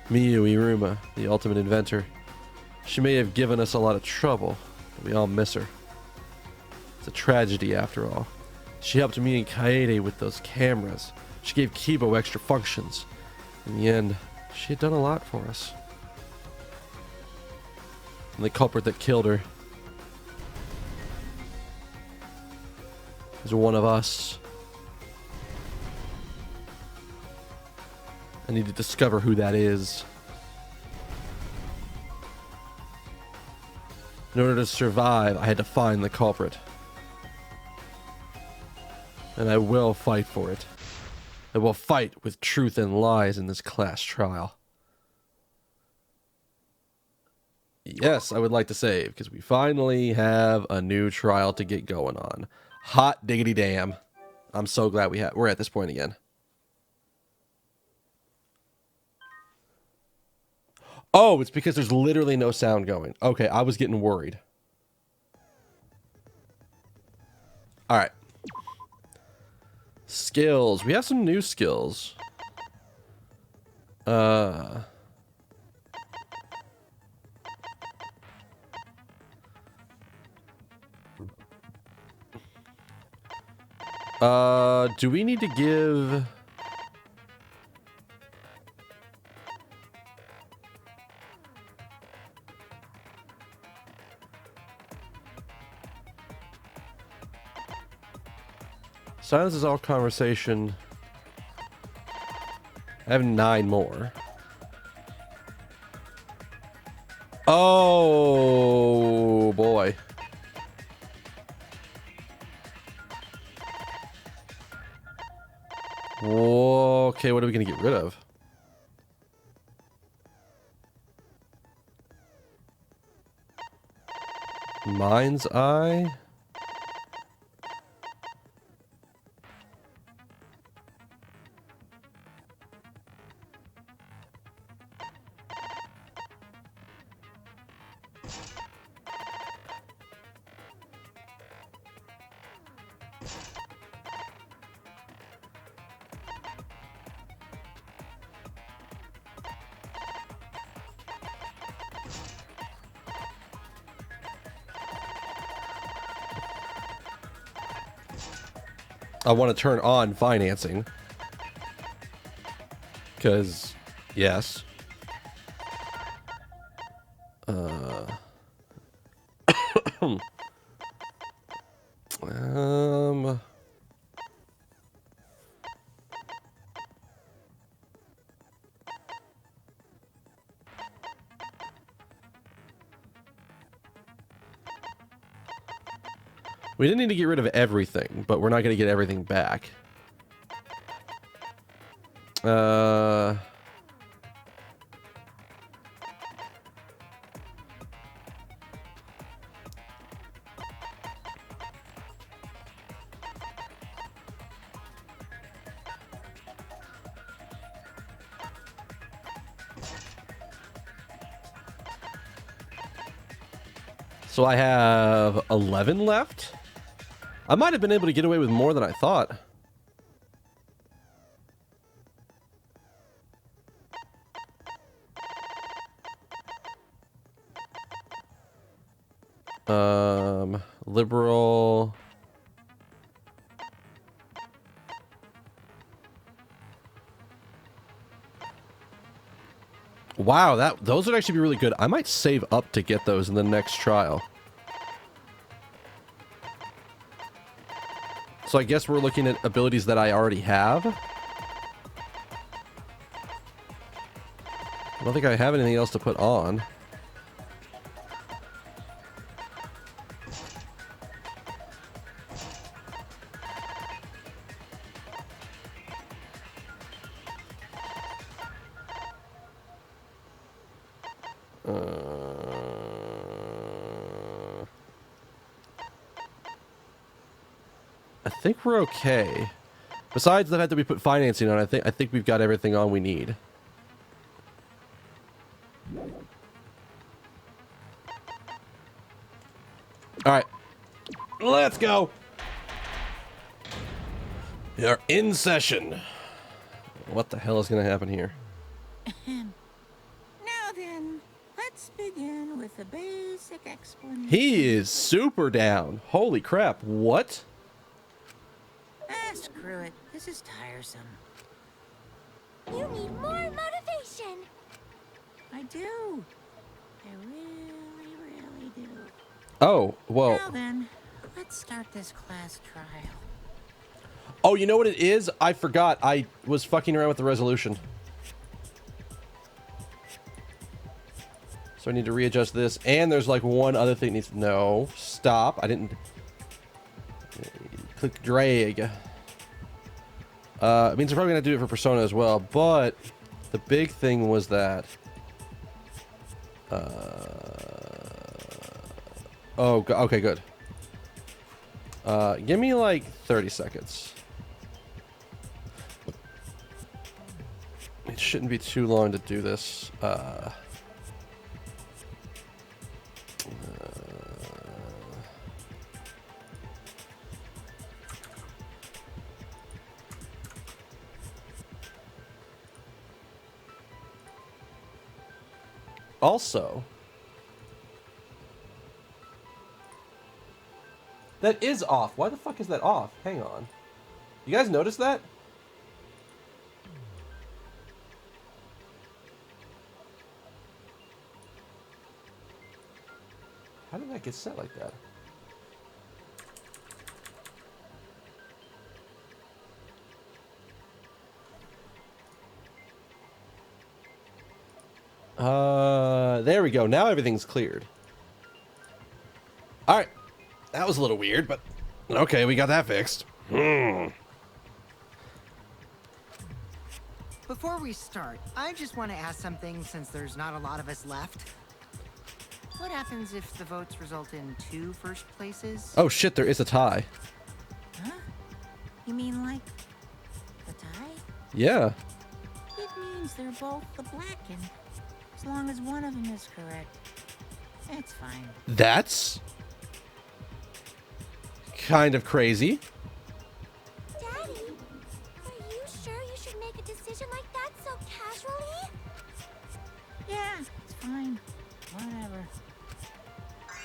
Miyu Iruma, the ultimate inventor. She may have given us a lot of trouble, but we all miss her. It's a tragedy after all. She helped me and Kaede with those cameras. She gave Kibo extra functions. In the end, she had done a lot for us. And the culprit that killed her is one of us. I need to discover who that is. In order to survive, I had to find the culprit. And I will fight for it. I will fight with truth and lies in this class trial. Yes, I would like to save, because we finally have a new trial to get going on. Hot diggity damn. I'm so glad we're at this point again. Oh, it's because there's literally no sound going. Okay, I was getting worried. Alright. Skills. We have some new skills. Do we need to give... Silence is all conversation. I have 9 more. Oh boy. Okay, what are we gonna get rid of? Mind's Eye? I want to turn on financing. Because, yes. We didn't need to get rid of everything, but we're not going to get everything back. So I have 11 left. I might have been able to get away with more than I thought. Liberal. Wow, those would actually be really good. I might save up to get those in the next trial. So I guess we're looking at abilities that I already have. I don't think I have anything else to put on. I think we're okay. Besides the fact that we put financing on, I think we've got everything on we need. All right, let's go. We are in session. What the hell is going to happen here? Now then, let's begin with a basic explanation. He is super down. Holy crap! What? Ah, screw it. This is tiresome. You need more motivation. I do. I really, really do. Oh, well. Now then, let's start this class trial. Oh, you know what it is? I forgot. I was fucking around with the resolution. So I need to readjust this. And there's like one other thing needs... No. Stop. I didn't... Click drag. It means I'm probably going to do it for Persona as well. But the big thing was that... Oh, okay, good. Give me like 30 seconds. It shouldn't be too long to do this. Also, that is off. Why the fuck is that off? Hang on. You guys notice that? How did that get set like that? There we go. Now everything's cleared. All right. That was a little weird, but okay, we got that fixed. Before we start, I just want to ask something since there's not a lot of us left. What happens if the votes result in 2 first places? Oh shit, there is a tie. Huh? You mean like the tie? Yeah. It means they're both the blackened. As long as one of them is correct. It's fine. That's kind of crazy. Daddy, are you sure you should make a decision like that so casually? Yeah, it's fine. Whatever.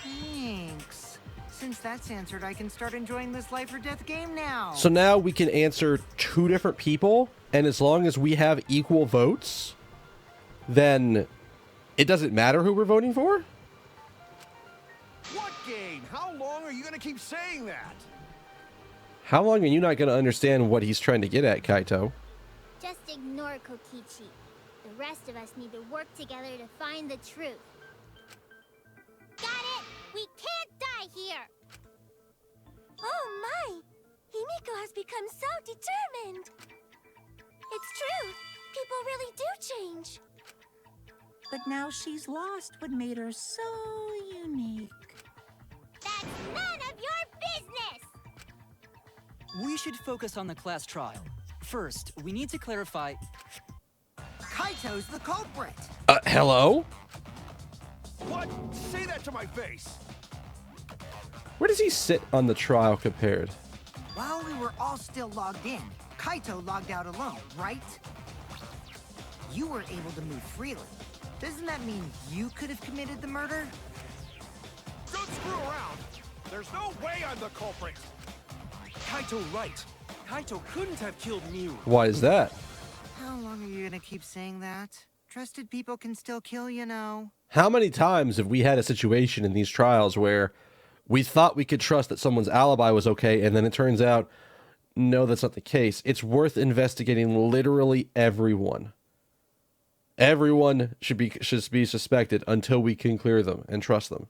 Thanks. since that's answered, I can start enjoying this life or death game now. So now we can answer 2 different people, and as long as we have equal votes, then it doesn't matter who we're voting for? What game? How long are you gonna keep saying that? How long are you not going to understand what he's trying to get at, Kaito? Just ignore Kokichi. The rest of us need to work together to find the truth. Got it? We can't die here! Oh my! Himiko has become so determined! It's true! People really do change! But now she's lost what made her so unique. That's none of your business! We should focus on the class trial. First, we need to clarify... Kaito's the culprit. Hello? What? Say that to my face! Where does he sit on the trial compared? While we were all still logged in, Kaito logged out alone, right? You were able to move freely. Doesn't that mean you could have committed the murder? Don't screw around! There's no way I'm the culprit! Kaito right. Kaito couldn't have killed Miu. Why is that? How long are you gonna keep saying that? Trusted people can still kill, you know. How many times have we had a situation in these trials where we thought we could trust that someone's alibi was okay, and then it turns out, no, that's not the case. It's worth investigating literally everyone. Everyone should be suspected until we can clear them and trust them.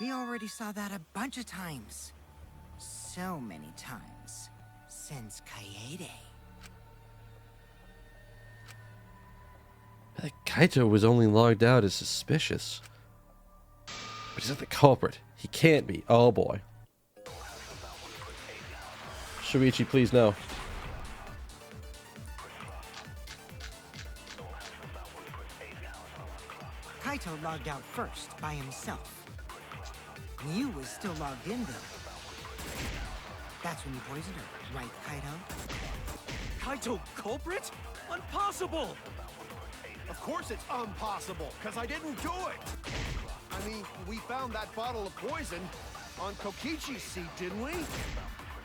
We already saw that a bunch of times. So many times. Since Kaede. Kaito was only logged out as suspicious. But he's not the culprit. He can't be. Oh boy. Shuichi, please no. Kaito logged out first, by himself. Miu was still logged in, though. That's when you poisoned her, right, Kaito? Kaito culprit? Impossible! Of course it's impossible, because I didn't do it! I mean, we found that bottle of poison on Kokichi's seat, didn't we?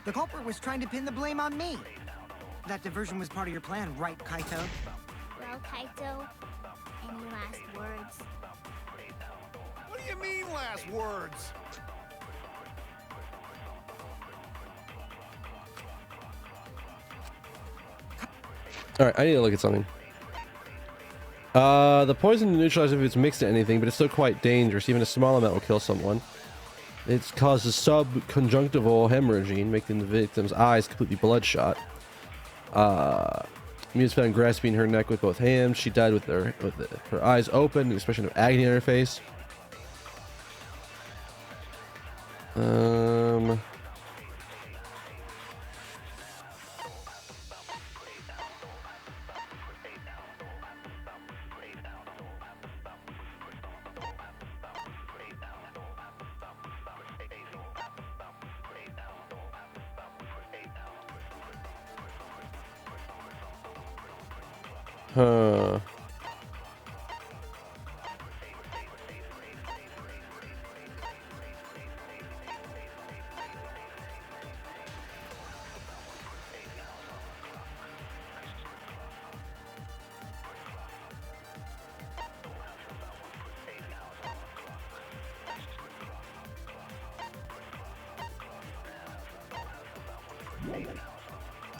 The culprit was trying to pin the blame on me. That diversion was part of your plan, right, Kaito? Well, Kaito, any last words? What do you mean, last words? Alright, I need to look at something. The poison neutralizes if it's mixed to anything, but it's still quite dangerous. Even a small amount will kill someone. It causes subconjunctival hemorrhaging, making the victim's eyes completely bloodshot. Miu's found grasping her neck with both hands. She died with her eyes open, an expression of agony on her face. Huh.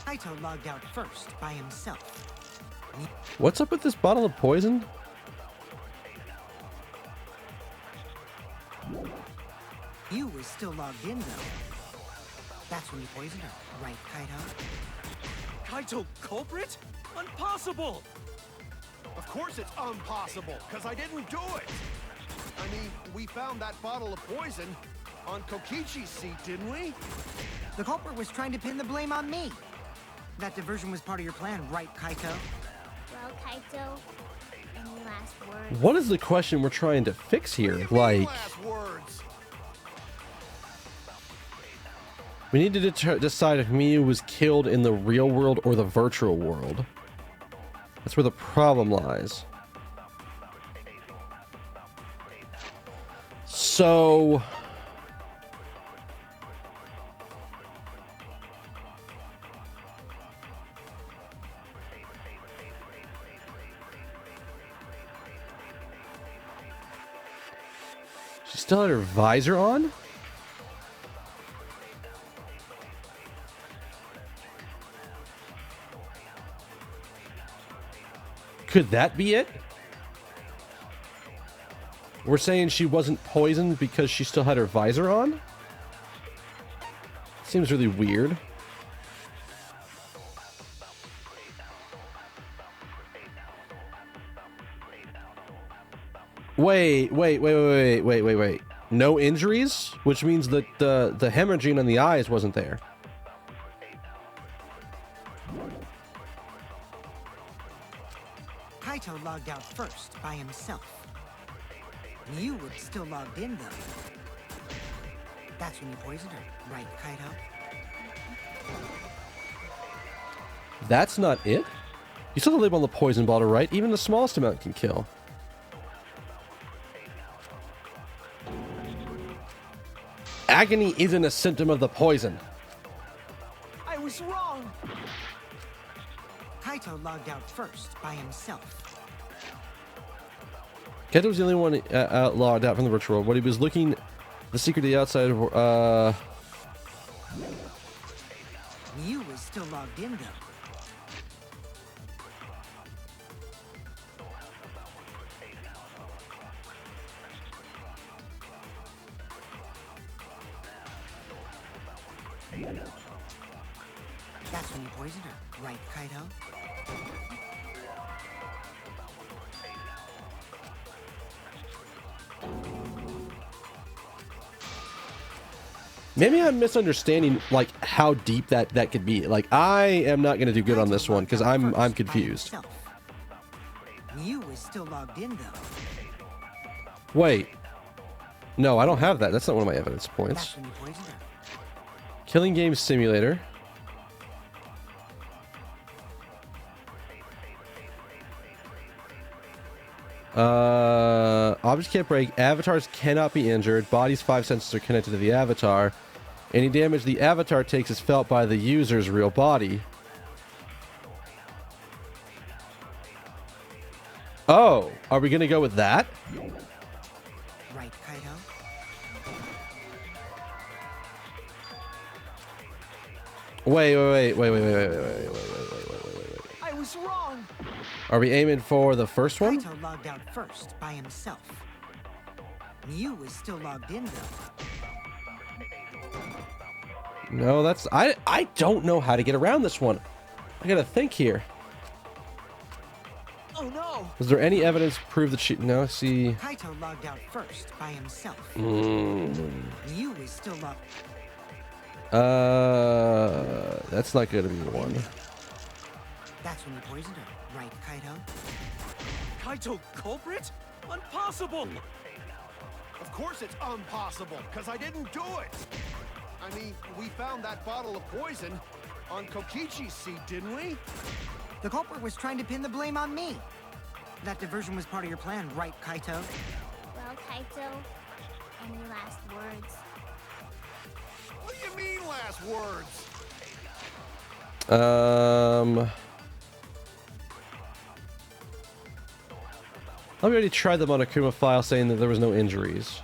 Kaito logged out first, by himself. What's up with this bottle of poison? Miu was still logged in, though. That's when you poisoned her, right, Kaito? Kaito culprit? Impossible! Of course it's impossible, because I didn't do it! I mean, we found that bottle of poison on Kokichi's seat, didn't we? The culprit was trying to pin the blame on me. That diversion was part of your plan, right, Kaito? Well, Kaito, any last words? What is the question we're trying to fix here? What do you mean, Like, last words? we need to decide if Miu was killed in the real world or the virtual world. That's where the problem lies. So, She still had her visor on? Could that be it? We're saying she wasn't poisoned because she still had her visor on? Seems really weird. Wait. No injuries? Which means that the hemorrhaging on the eyes wasn't there. Kaito logged out first by himself. You were still logged in, though. That's when you poisoned her, right, Kaito? That's not it? You saw the label on the poison bottle, right? Even the smallest amount can kill. Agony isn't a symptom of the poison. I was wrong. Kaito logged out first by himself. Kaito was the only one logged out from the virtual world. What he was looking, the secret to the outside. You was still logged in, though. That's when you poisoned her, right, Kaito? Maybe I'm misunderstanding like how deep that could be. Like I am not going to do good on this one because I'm confused. You was still logged in, though. Wait. No, I don't have that. That's not one of my evidence points. That's when you poisoned her. Killing Game Simulator. Objects can't break. Avatars cannot be injured. Body's 5 senses are connected to the avatar. Any damage the avatar takes is felt by the user's real body. Oh, are we gonna go with that? Right, Kaito? Wait. I was wrong. Are we aiming for the first one? Kaito logged out first by himself. You was still logged in, though. No, that's I don't know how to get around this one. I gotta think here. Oh no. Is there any evidence to prove that she... No, see... Kaito logged out first by himself. Mm. You was still logged... That's not gonna be one. That's when you poisoned her, right, Kaito? Kaito culprit? Impossible. Of course it's impossible, because I didn't do it. I mean, we found that bottle of poison on Kokichi's seat, didn't we? The culprit was trying to pin the blame on me. That diversion was part of your plan, right, Kaito? Well, Kaito, any last words? What do you mean, last words? I already tried them on a Akuma file saying that there was no injuries.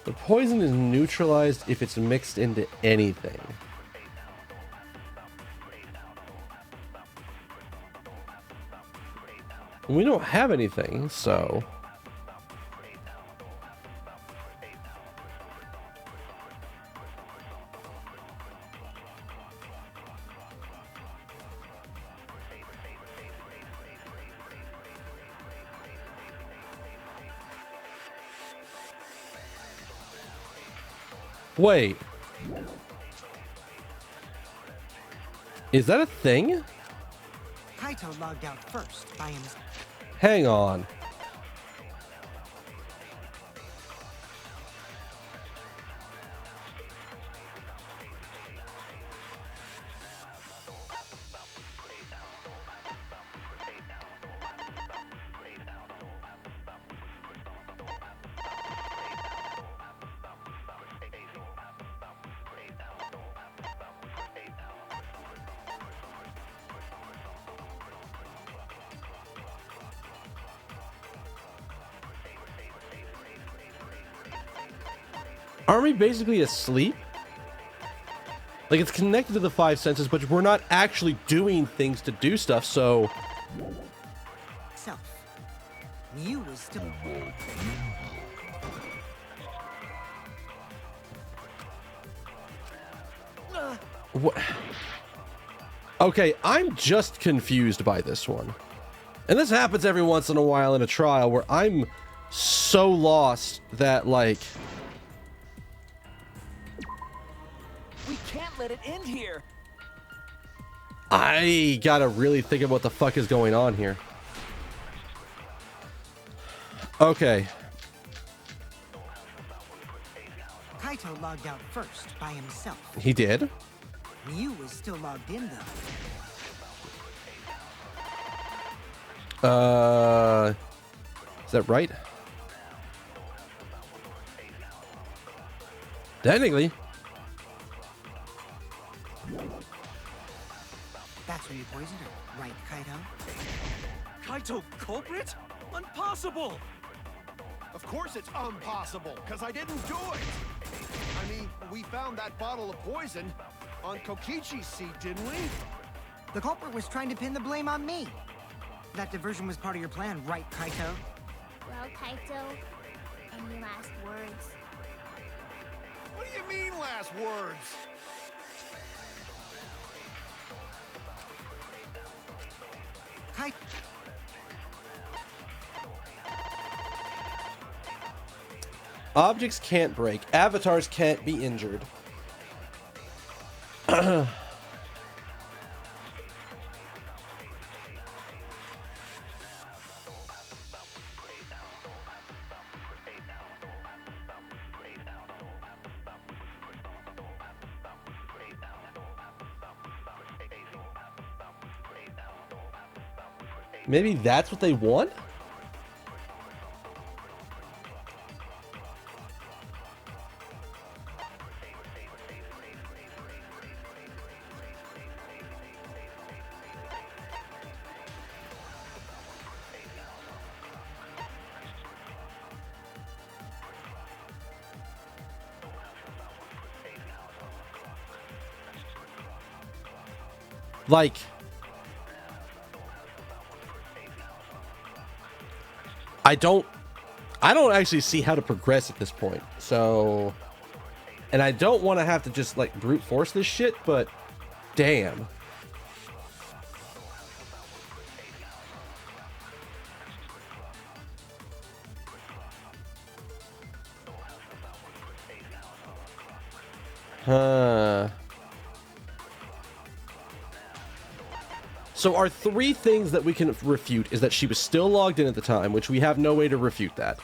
The poison is neutralized if it's mixed into anything. We don't have anything, so... Wait. Is that a thing? Kaito logged out first by himself. Hang on. Aren't we basically asleep? Like, it's connected to the five senses, but we're not actually doing things to do stuff, so... Self. You was still. What? Okay, I'm just confused by this one. And this happens every once in a while in a trial where I'm so lost that, like... We can't let it end here. I gotta really think of what the fuck is going on here. Okay. Kaito logged out first by himself. He did? You was still logged in though. Is that right? Technically. That's when you poisoned her, right, Kaito? Kaito culprit? Impossible! Of course it's impossible, because I didn't do it! I mean, we found that bottle of poison on Kokichi's seat, didn't we? The culprit was trying to pin the blame on me. That diversion was part of your plan, right, Kaito? Well, Kaito, any last words? What do you mean, last words? Kaito. Objects can't break. Avatars can't be injured. Maybe that's what they want? Like, I don't actually see how to progress at this point. So, and I don't want to have to just like brute force this shit, but damn. Huh. So our three things that we can refute is that she was still logged in at the time, which we have no way to refute that.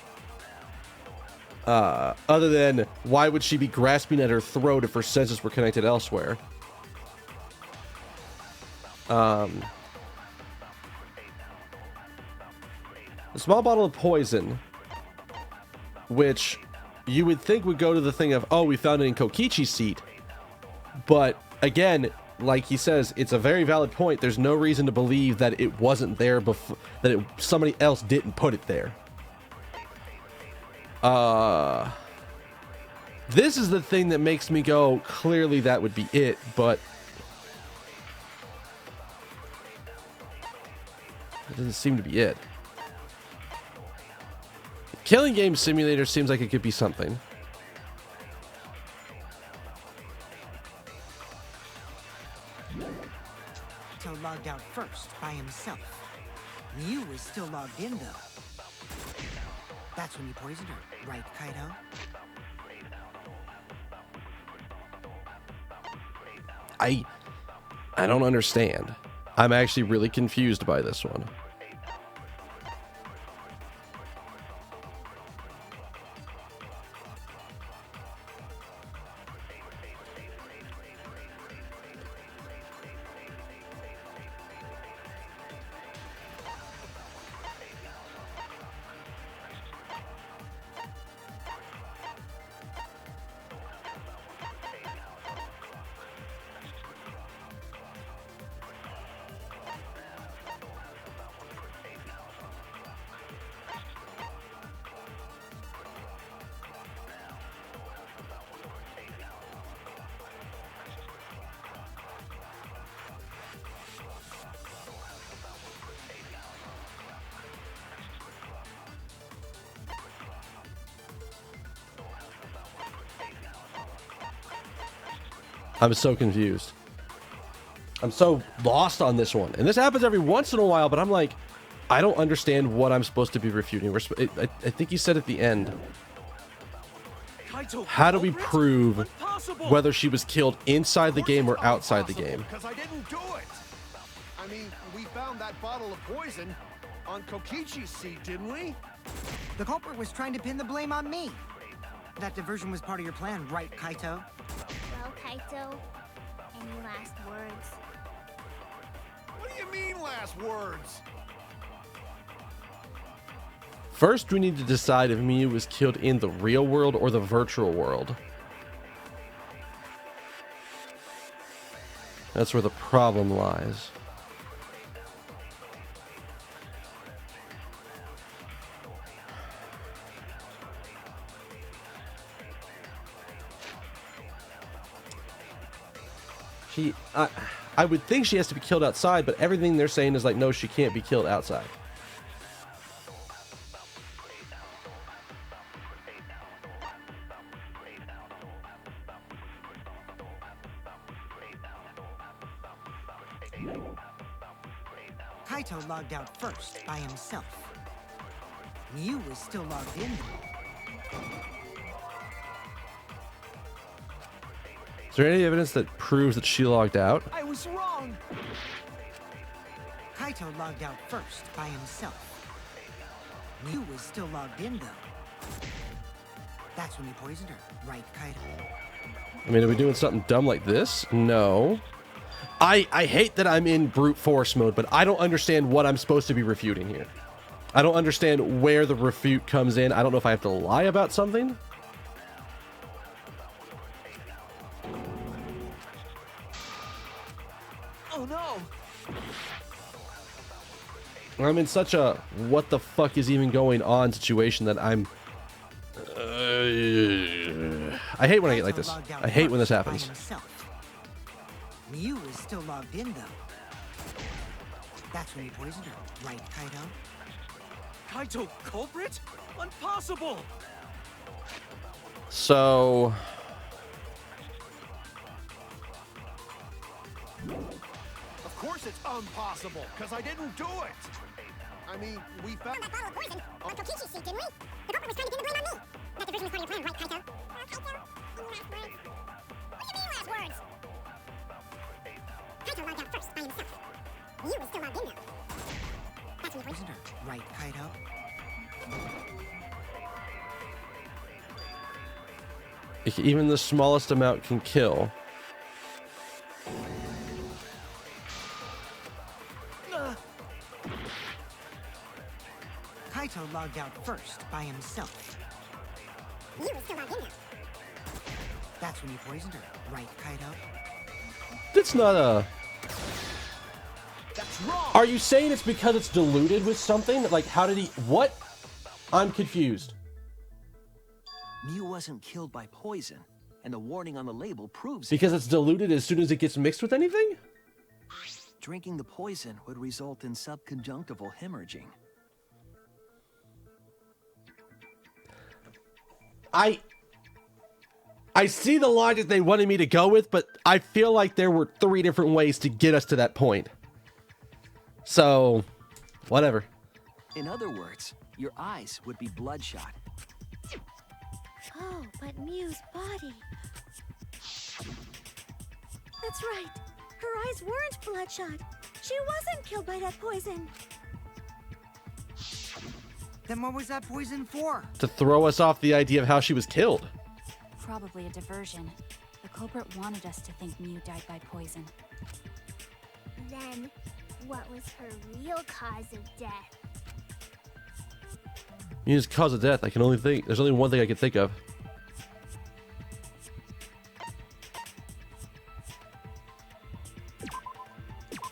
Other than, why would she be grasping at her throat if her senses were connected elsewhere? The small bottle of poison, which you would think would go to the thing of, oh, we found it in Kokichi's seat. But again, like he says, it's a very valid point. There's no reason to believe that it wasn't there before, that somebody else didn't put it there. This is the thing that makes me go, clearly that would be it, but it doesn't seem to be it. Killing Game Simulator seems like it could be something. Logged out first by himself. You was still logged in though. That's when you poisoned her, right, Kaito? I don't understand. I'm actually really confused by this one. I'm so confused. I'm so lost on this one. And this happens every once in a while, but I'm like, I don't understand what I'm supposed to be refuting. I think you said at the end, Kaito, how do we culprit? prove Impossible. whether she was killed inside the game or outside the game? Because I didn't do it. I mean, we found that bottle of poison on Kokichi's seat, didn't we? The culprit was trying to pin the blame on me. That diversion was part of your plan, right, Kaito? Well, Kaito, any last words? What do you mean, last words? First, we need to decide if Miu was killed in the real world or the virtual world. That's where the problem lies. I would think she has to be killed outside, but everything they're saying is like, no, she can't be killed outside. Kaito logged out first by himself. Miu was still logged in. Is there any evidence that proves that she logged out? I was wrong. Kaito logged out first by himself. Miu was still logged in, though. That's when you poisoned her, right, Kaito? I mean, are we doing something dumb like this? No. I hate that I'm in brute force mode, but I don't understand what I'm supposed to be refuting here. I don't understand where the refute comes in. I don't know if I have to lie about something. Oh no. I'm in such a what the fuck is even going on situation that I'm... I hate when I get like this. I hate when this happens. Miu was still logged in, though. That's when you poisoned her, right, Kaito? Kaito, culprit? Impossible. So... Of course it's impossible, because I didn't do it. I mean, we found that bottle of poison on Kokichi's seat, didn't we? The culprit was trying to pin the blame on me. That diversion was part of your plan, right, Kaito? Kaito, any last words? What do you mean, last words? Kaito logged out first by himself. Miu was still logged in, though. That's when you Poisoned her, right, Kaito? Even the smallest amount can kill. Kaito logged out first by himself. Miu was still logged in, though. That's when you poisoned her, right, Kaito? That's not a... That's wrong. Are you saying it's because it's diluted with something? Like, how did he... What? I'm confused. Miu wasn't killed by poison, and the warning on the label proves it. Because it's diluted as soon as it gets mixed with anything? Drinking the poison would result in subconjunctival hemorrhaging. I see the logic they wanted me to go with, but I feel like there were 3 different ways to get us to that point. So, whatever. In other words, your eyes would be bloodshot. Oh, but Miu's body. That's right. Her eyes weren't bloodshot. She wasn't killed by that poison. Then what was that poison for? To throw us off the idea of how she was killed. Probably a diversion. The culprit wanted us to think Miu died by poison. Then, what was her real cause of death? Miu's cause of death, I can only think... There's only one thing I can think of.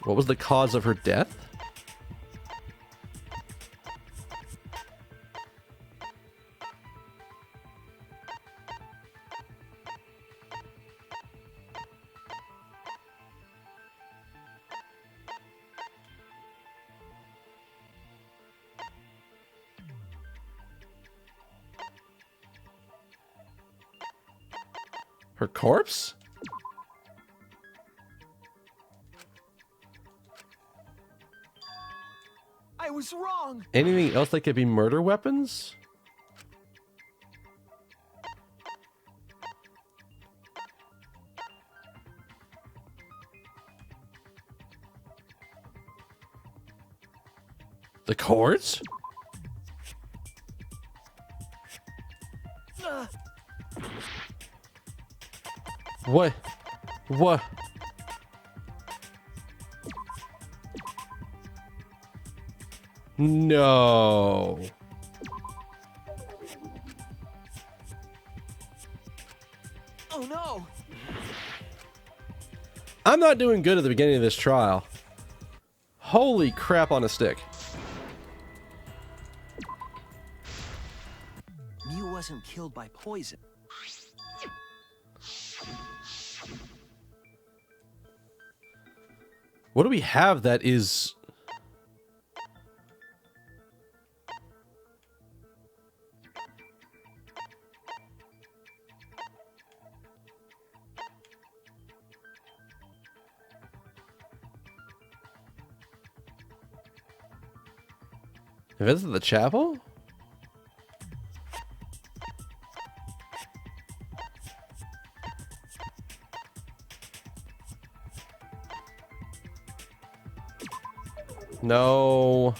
What was the cause of her death? Her corpse? I was wrong. Anything else that could be murder weapons? The cords? What? What? No. Oh no! I'm not doing good at the beginning of this trial. Holy crap on a stick. Mew wasn't killed by poison. What do we have that is... Visit the chapel? No.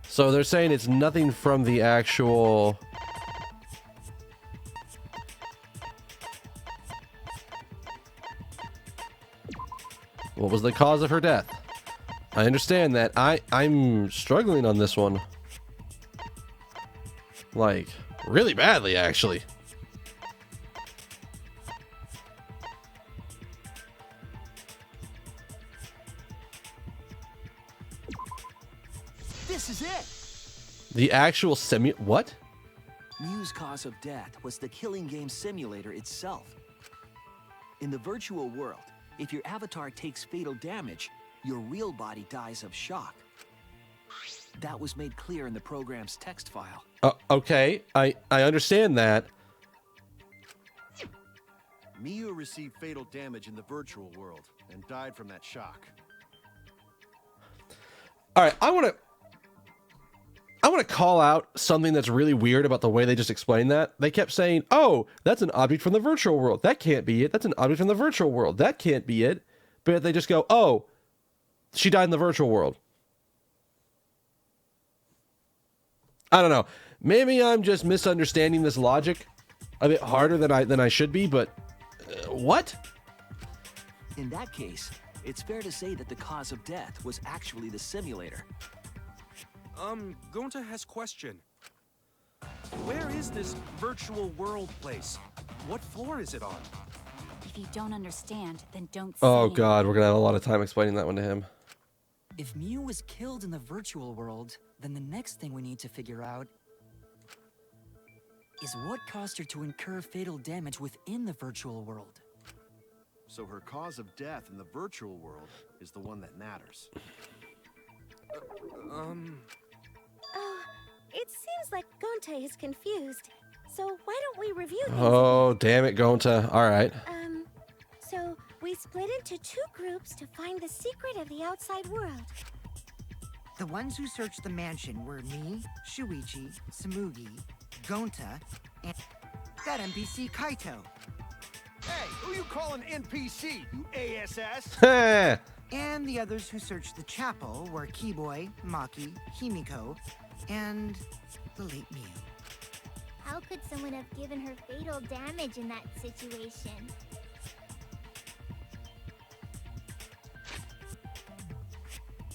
So they're saying it's nothing from the actual... What was the cause of her death? I understand that. I'm struggling on this one. Like, really badly, actually. This is it! The actual what? Mew's cause of death was the killing game simulator itself. In the virtual world, if your avatar takes fatal damage, your real body dies of shock. That was made clear in the program's text file. Okay, I understand that. Miu received fatal damage in the virtual world and died from that shock. All right, I want to call out something that's really weird about the way they just explained that. They kept saying, "Oh, that's an object from the virtual world. That can't be it. That's an object from the virtual world. That can't be it." But they just go, "Oh, she died in the virtual world." I don't know. Maybe I'm just misunderstanding this logic a bit harder than I should be, but what? In that case, it's fair to say that the cause of death was actually the simulator. Gonta has question. Where is this virtual world place? What floor is it on? If you don't understand, then don't say. Oh god, we're gonna have a lot of time explaining that one to him. If Mew was killed in the virtual world, then the next thing we need to figure out is what caused her to incur fatal damage within the virtual world. So her cause of death in the virtual world is the one that matters. Oh, it seems like Gonta is confused. So why don't we review these? Oh, damn it, Gonta. All right. So we split into two groups to find the secret of the outside world. The ones who searched the mansion were me, Shuichi, Samugi, Gonta, and that NPC Kaito. Hey, who you calling NPC, you ASS? And the others who searched the chapel were Keyboy, Maki, Himiko, and the late Mew. How could someone have given her fatal damage in that situation?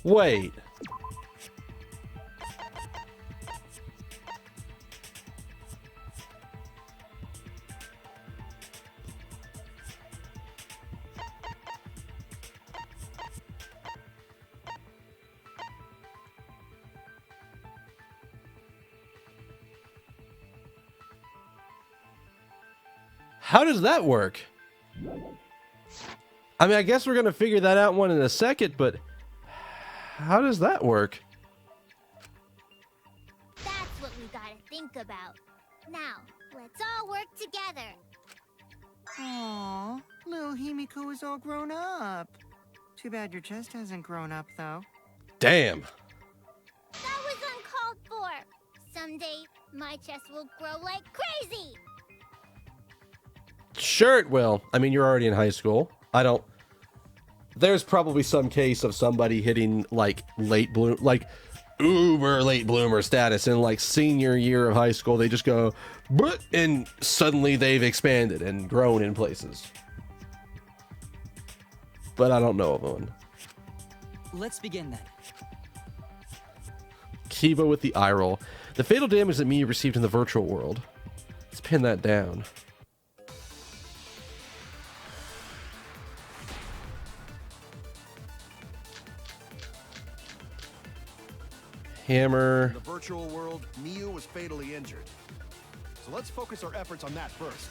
Wait. How does that work? I mean, I guess we're gonna figure that out one in a second, but how does that work? That's what we gotta think about. Now, let's all work together. Aww, little Himiko is all grown up. Too bad your chest hasn't grown up, though. Damn. That was uncalled for. Someday, my chest will grow like crazy. Sure it will. I mean, you're already in high school. There's probably some case of somebody hitting like uber late bloomer status in like senior year of high school. They just go, "Bleh," and suddenly they've expanded and grown in places. But I don't know of one. Let's begin then. Kiva with the eye roll. The fatal damage that Miyu received in the virtual world. Let's pin that down. Hammer. In the virtual world, Miyu was fatally injured. So let's focus our efforts on that first.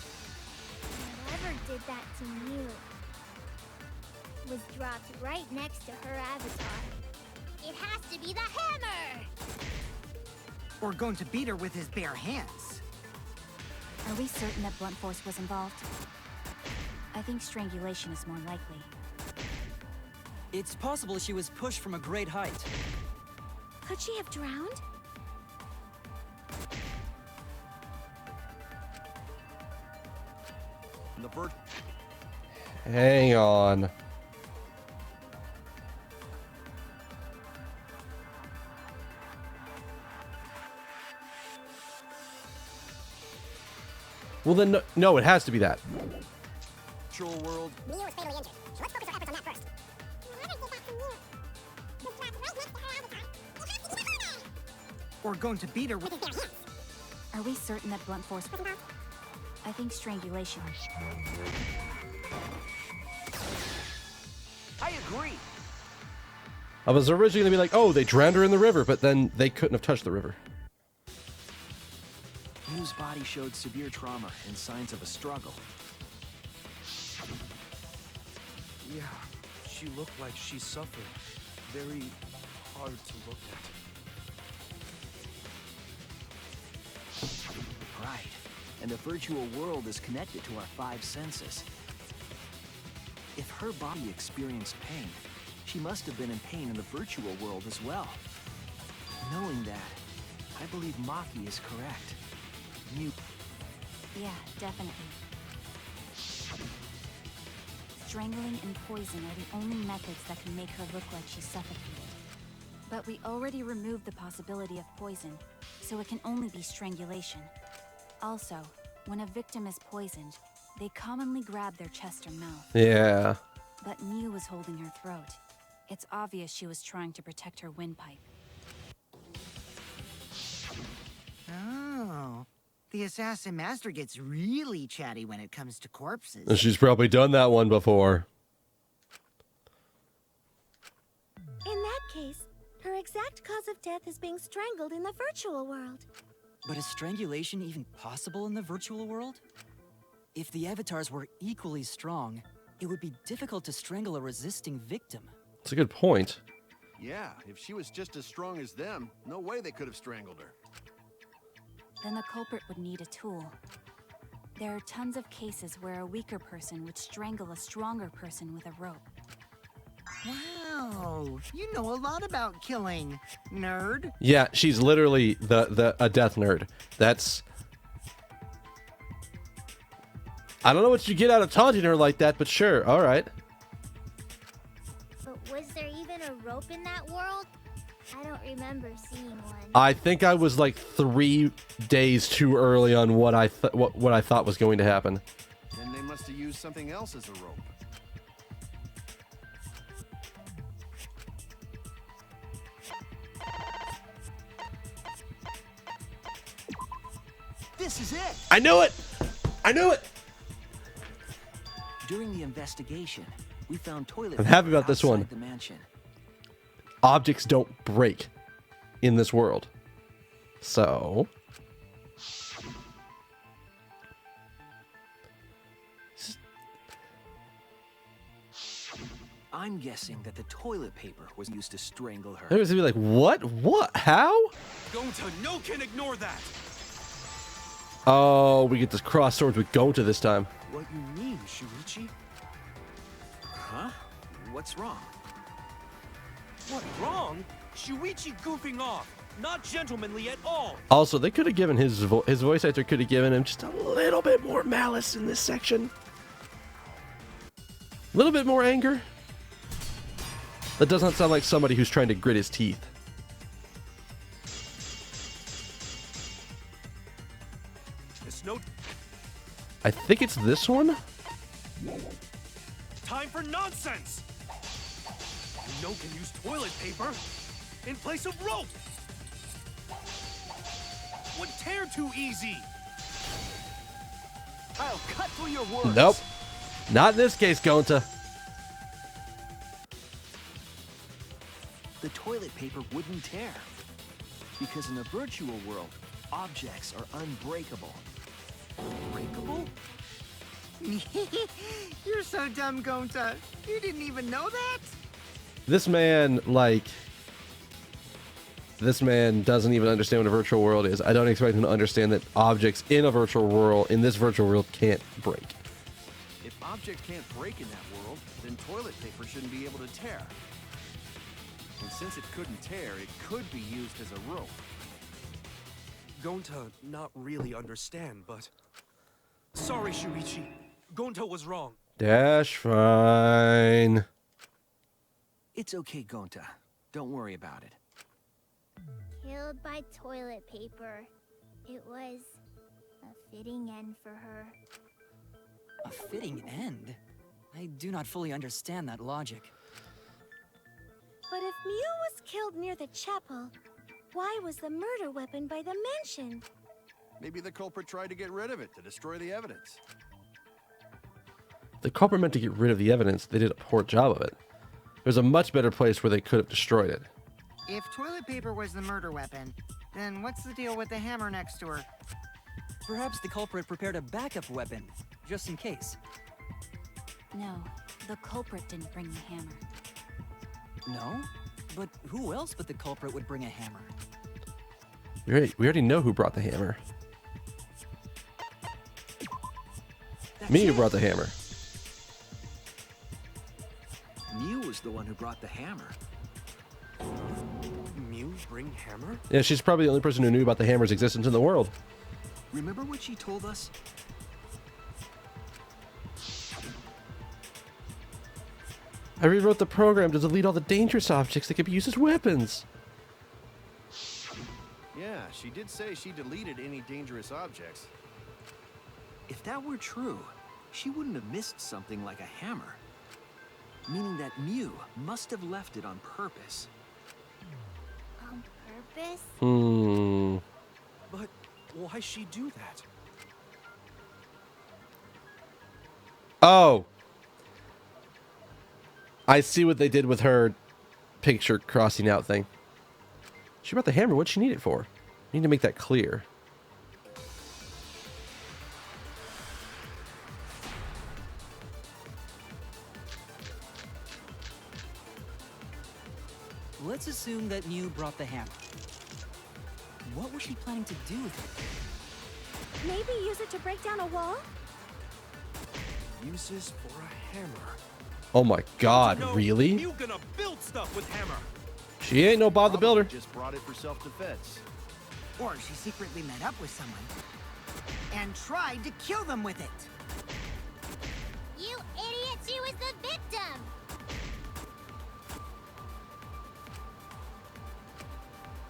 Whoever did that to Mew was dropped right next to her avatar. It has to be the hammer! Or going to beat her with his bare hands. Are we certain that blunt force was involved? I think strangulation is more likely. It's possible she was pushed from a great height. Could she have drowned? In the virtual Hang on. Well then, no, it has to be that. world, Mew was fatally injured. So let's focus our efforts on that first. Or going to beat her with... Are we certain that blunt force was involved? I think strangulation. I agree. I was originally gonna be like, oh, they drowned her in the river, but then they couldn't have touched the river. Mew's body showed severe trauma and signs of a struggle. Yeah, she looked like she suffered. Very hard to look at. Right. And the virtual world is connected to our 5 senses. If her body experienced pain, she must have been in pain in the virtual world as well. Knowing that, I believe Maki is correct. Mew. Yeah, definitely. Strangling and poison are the only methods that can make her look like she's suffocated. But we already removed the possibility of poison, so it can only be strangulation. Also, when a victim is poisoned, they commonly grab their chest or mouth. Yeah. But Mew was holding her throat. It's obvious she was trying to protect her windpipe. Oh. The Assassin Master gets really chatty when it comes to corpses. And she's probably done that one before. In that case, her exact cause of death is being strangled in the virtual world. But is strangulation even possible in the virtual world? If the avatars were equally strong, it would be difficult to strangle a resisting victim. That's a good point. yeah, if she was just as strong as them, no way they could have strangled her. Then the culprit would need a tool. There are tons of cases where a weaker person would strangle a stronger person with a rope. Wow, you know a lot about killing, nerd. Yeah, she's literally a death nerd. That's... I don't know what you get out of taunting her like that, but sure, alright. But was there even a rope in that world? I don't remember seeing one. I think I was like 3 days too early on what I thought was going to happen. Then they must have used something else as a rope. This is it! I knew it! I knew it! During the investigation, we found toilet I'm happy paper about this outside one. the mansion. Objects don't break in this world. So... I'm guessing that the toilet paper was used to strangle her. They're gonna be like, what? What? How? Gonta, no can ignore that! Oh, we get this cross swords with Gonta this time. What you mean, Shuichi? Huh? What's wrong? What, wrong? Shuichi goofing off. Not gentlemanly at all. Also, they could have given his voice actor could have given him just a little bit more malice in this section. A little bit more anger. That does not sound like somebody who's trying to grit his teeth. It's no I think it's this one. time for nonsense. You know can use toilet paper in place of rope. Would tear too easy. I'll cut through your words. Nope. Not in this case, Gonta. The toilet paper wouldn't tear. Because in the virtual world, objects are unbreakable. Breakable? You're so dumb, Gonta. You didn't even know that? This man, like... This man doesn't even understand what a virtual world is. I don't expect him to understand that objects in a virtual world, in this virtual world, can't break. If objects can't break in that world, then toilet paper shouldn't be able to tear. And since it couldn't tear, it could be used as a rope. Gonta not really understand, but... Sorry, Shuichi. Gonta was wrong. Dash fine. It's okay, Gonta. Don't worry about it. Killed by toilet paper. It was a fitting end for her. A fitting end? I do not fully understand that logic. But if Mew was killed near the chapel, why was the murder weapon by the mansion? Maybe the culprit tried to get rid of it to destroy the evidence. The culprit meant to get rid of the evidence. They did a poor job of it. There's a much better place where they could have destroyed it. If toilet paper was the murder weapon, then what's the deal with the hammer next to her? Perhaps the culprit prepared a backup weapon, just in case. No, the culprit didn't bring the hammer. No? But who else but the culprit would bring a hammer? We already know who brought the hammer. Mew brought the hammer. Mew was the one who brought the hammer. Mew bring hammer? Yeah, she's probably the only person who knew about the hammer's existence in the world. Remember what she told us? I rewrote the program to delete all the dangerous objects that could be used as weapons. Yeah, she did say she deleted any dangerous objects. If that were true, she wouldn't have missed something like a hammer. Meaning that Mew must have left it on purpose. On purpose? But why she do that? Oh. I see what they did with her picture crossing out thing. She brought the hammer. What'd she need it for? I need to make that clear. Let's assume that Mew brought the hammer. What was she planning to do with it? Maybe use it to break down a wall? Uses for a hammer. Oh my god, No, really? Mew gonna build stuff with hammer. She ain't no Bob the Builder. Just brought it for self-defense. Or she secretly met up with someone and tried to kill them with it. You idiot! She was the victim!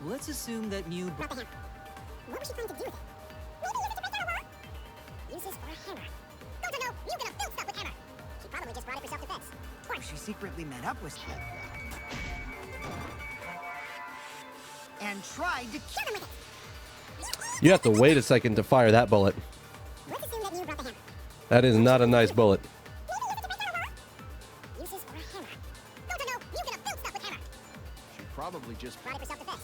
Let's assume that Mew What was she trying to do with it? Maybe use it to break down a wall? Uses for a hammer. Don't you know? Mew gonna build stuff with hammer. She probably just brought it for self-defense. Or she secretly met up with someone and tried to kill them with it. You have to wait a second to fire that bullet. Let's assume that Mew brought the hammer. That is not a nice bullet. Maybe use it to break down a wall? Uses for a hammer. Don't you know? Mew gonna build stuff with hammer. She probably just Brought it for self-defense.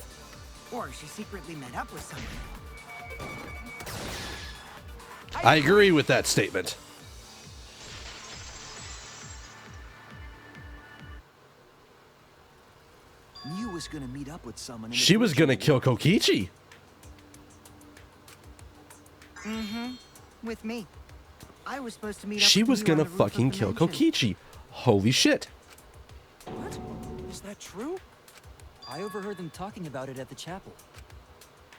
Or she secretly met up with someone. I agree with that statement. Mew was gonna meet up with someone. In the She was gonna virtual kill world. Kokichi. With me. I was supposed to meet up She with was you on gonna the roof of fucking the kill mansion. Kokichi. Holy shit. What? Is that true? I overheard them talking about it at the chapel.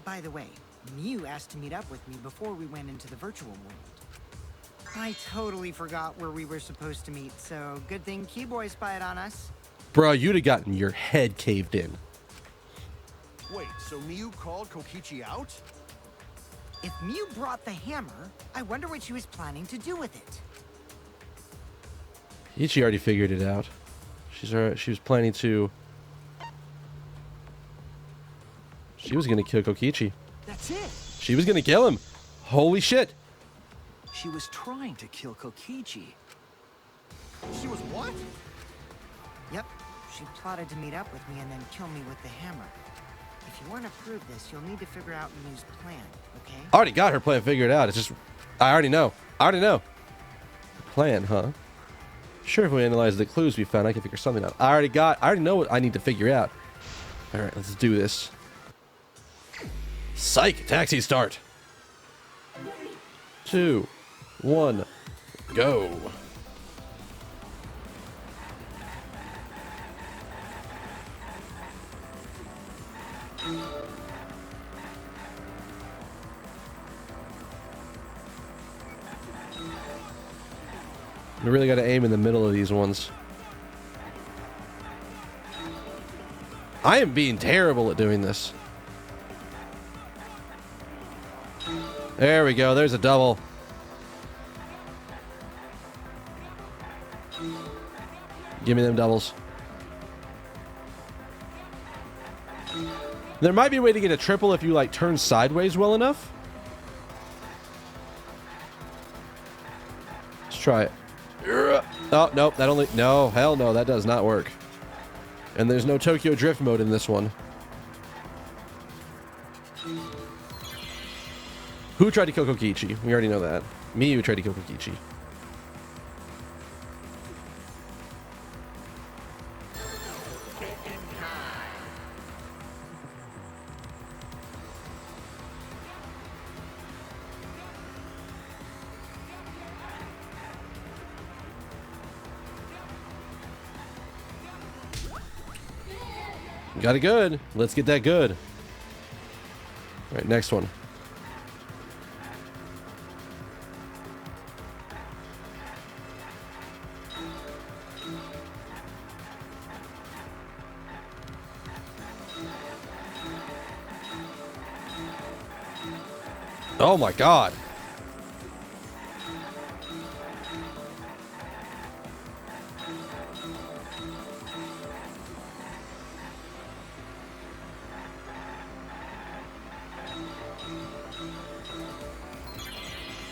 By the way, Mew asked to meet up with me before we went into the virtual world. I totally forgot where we were supposed to meet, so good thing Keyboy spied on us. Bro, you'd have gotten your head caved in. Wait, so Miu called Kokichi out? If Mew brought the hammer, I wonder what she was planning to do with it. Ichi already figured it out. She was planning to... She was going to kill Kokichi. That's it. She was going to kill him. Holy shit. She was trying to kill Kokichi. She was what? Yep, she plotted to meet up with me and then kill me with the hammer. If you want to prove this, you'll need to figure out Mew's plan, okay? I already got her plan figured out. It's just... I already know. The plan, huh? Sure, if we analyze the clues we found, I can figure something out. I already know what I need to figure out. Alright, let's do this. Psych! Taxi start! 2, 1, go! We really got to aim in the middle of these ones. I am being terrible at doing this. There we go. There's a double. Give me them doubles. There might be a way to get a triple if you like turn sideways well enough. Let's try it. Oh, nope, that only... No, hell no, that does not work. And there's no Tokyo Drift mode in this one. Who tried to kill Kokichi? We already know that. Miu tried to kill Kokichi. Got it good. Let's get that good. All right, next one. Oh my God.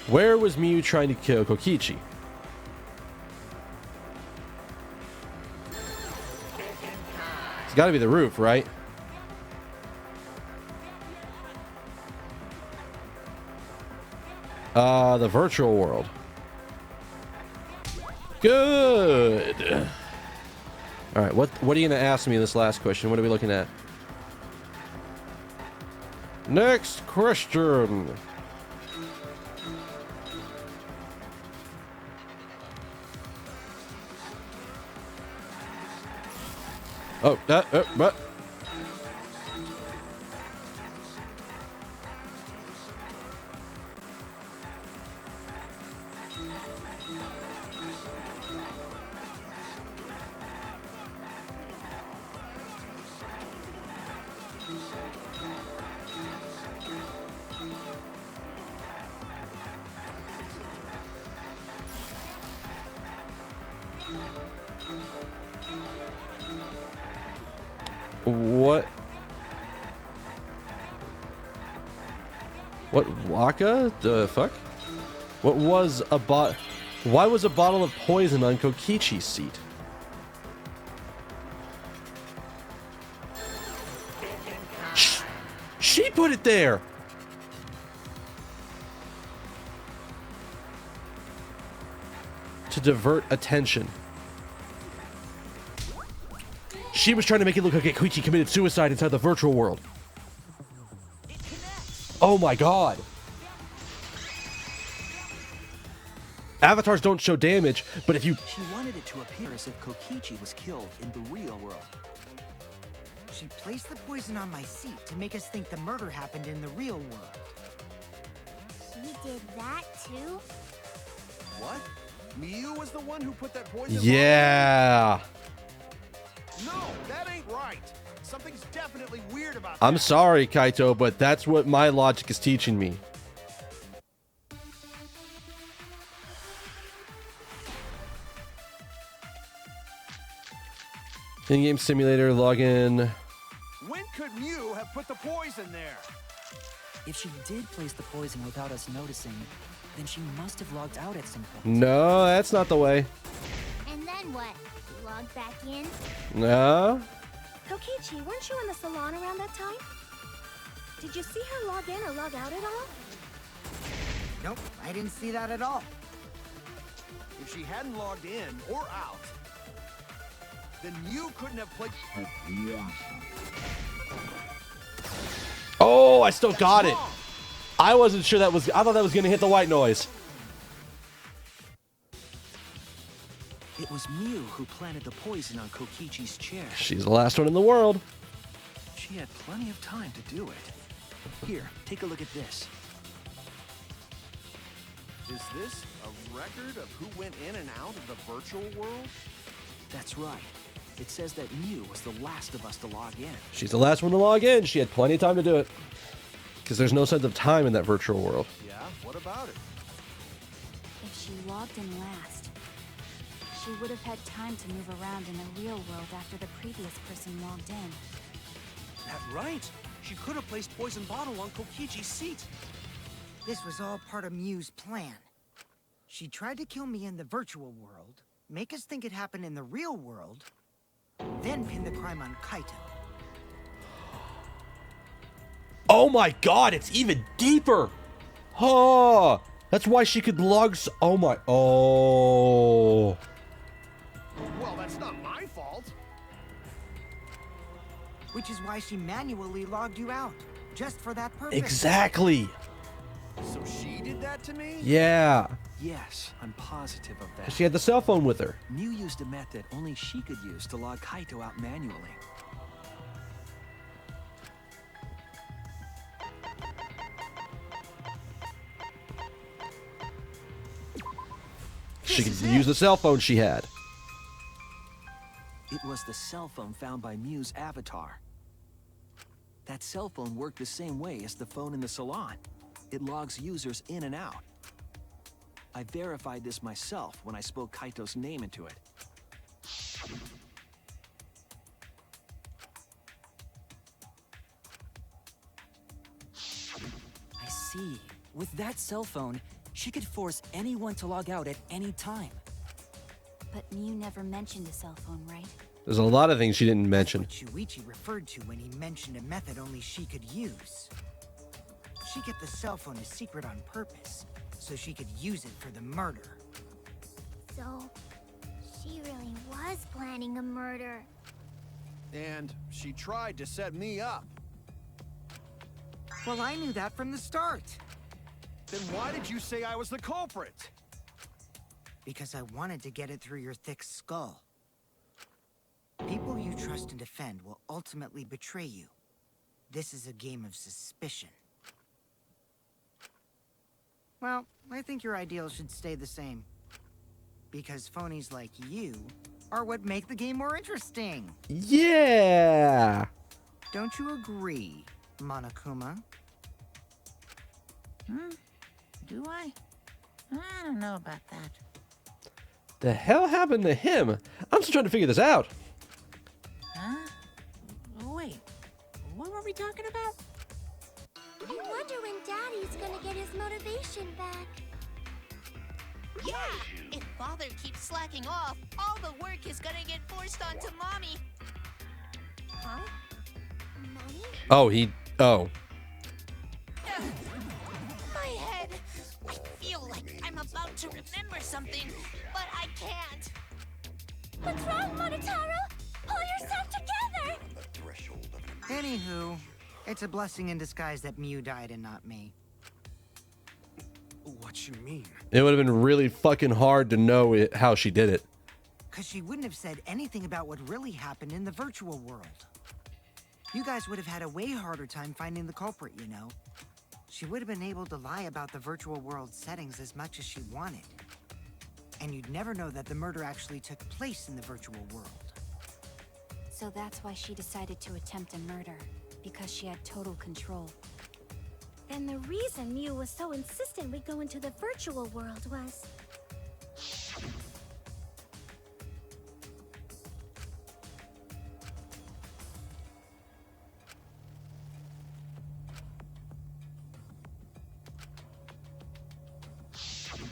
Where was Miu trying to kill Kokichi? It's got to be the roof, right? The virtual world. Good. All right, what are you going to ask me in this last question? What are we looking at? Next question. Oh, what? What Waka? The fuck? What was a Why was a bottle of poison on Kokichi's seat? She put it there! To divert attention. She was trying to make it look like Kokichi committed suicide inside the virtual world. Oh my God. Avatars don't show damage, but if you... She wanted it to appear as if Kokichi was killed in the real world. She placed the poison on my seat to make us think the murder happened in the real world. She did that too? What? Miu was the one who put that poison? Yeah. No, that ain't right. Something's definitely weird about I'm that. sorry, Kaito, but that's what my logic is teaching me. In-game simulator login. When could Miu have put the poison there? If she did place the poison without us noticing, then she must have logged out at some point. No, that's not the way. And then what? Log back in? No. Kokichi, weren't you in the salon around that time? Did you see her log in or log out at all? Nope, I didn't see that at all. If she hadn't logged in or out, then Miu couldn't have played. Oh, I still got it. I wasn't sure that was. I thought that was going to hit the white noise. It was Miu who planted the poison on Kokichi's chair. She's the last one in the world. She had plenty of time to do it. Here, take a look at this. Is this a record of who went in and out of the virtual world? That's right. It says that Miu was the last of us to log in. She's the last one to log in. She had plenty of time to do it. Because there's no sense of time in that virtual world. Yeah, what about it? If she logged in last, she would have had time to move around in the real world after the previous person logged in. That's right. She could have placed poison bottle on Kokichi's seat. This was all part of Miu's plan. She tried to kill me in the virtual world, make us think it happened in the real world, then pin the crime on Kaito. Oh my god, it's even deeper. Oh, that's why she could log. Oh my. Oh. Well, that's not my fault. Which is why she manually logged you out, just for that purpose. Exactly. So she did that to me? Yeah. Yes, I'm positive of that. She had the cell phone with her. Miu used a method only she could use to log Kaito out manually. She could use the cell phone she had. It was the cell phone found by Miu's avatar. That cell phone worked the same way as the phone in the salon. It logs users in and out. I verified this myself when I spoke Kaito's name into it. I see. With that cell phone, she could force anyone to log out at any time. But Miu never mentioned a cell phone, right? There's a lot of things she didn't mention. What Shuichi referred to when he mentioned a method only she could use. She kept the cell phone a secret on purpose, so she could use it for the murder. So, she really was planning a murder. And she tried to set me up. Well, I knew that from the start. Then why did you say I was the culprit? Because I wanted to get it through your thick skull. People you trust and defend will ultimately betray you. This is a game of suspicion. Well, I think your ideals should stay the same. Because phonies like you are what make the game more interesting. Yeah. Don't you agree, Monokuma? Do I? I don't know about that. The hell happened to him? I'm still trying to figure this out. Huh? Oh, wait. What were we talking about? I wonder when Daddy's gonna get his motivation back. Yeah! If Father keeps slacking off, all the work is gonna get forced onto Mommy. Huh? Mommy? Oh. My head! I feel like I'm about to remember something, but I can't. What's wrong, Monotaro? Pull yourself together! Anywho, it's a blessing in disguise that Miu died and not me. What you mean? It would have been really fucking hard to know how she did it. Because she wouldn't have said anything about what really happened in the virtual world. You guys would have had a way harder time finding the culprit, you know. She would have been able to lie about the virtual world settings as much as she wanted. And you'd never know that the murder actually took place in the virtual world. So that's why she decided to attempt a murder, because she had total control. And the reason Mew was so insistent we go into the virtual world was...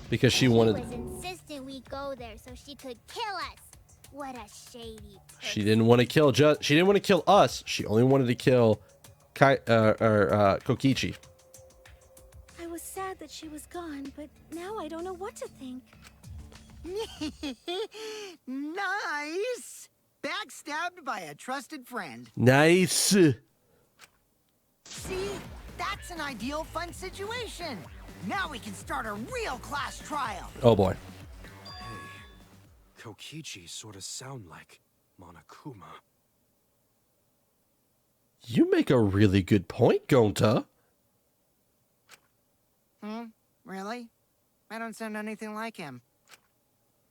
Because she wanted... She was insistent we go there so she could kill us. What a shady person. She didn't want to kill she didn't want to kill us. She only wanted to kill Kokichi. I was sad that she was gone, but now I don't know what to think. Nice! Backstabbed by a trusted friend. Nice. See? That's an ideal fun situation. Now we can start a real class trial. Oh boy. Hey, Kokichi sort of sound like Monokuma. You make a really good point, Gonta. Really? I don't sound anything like him.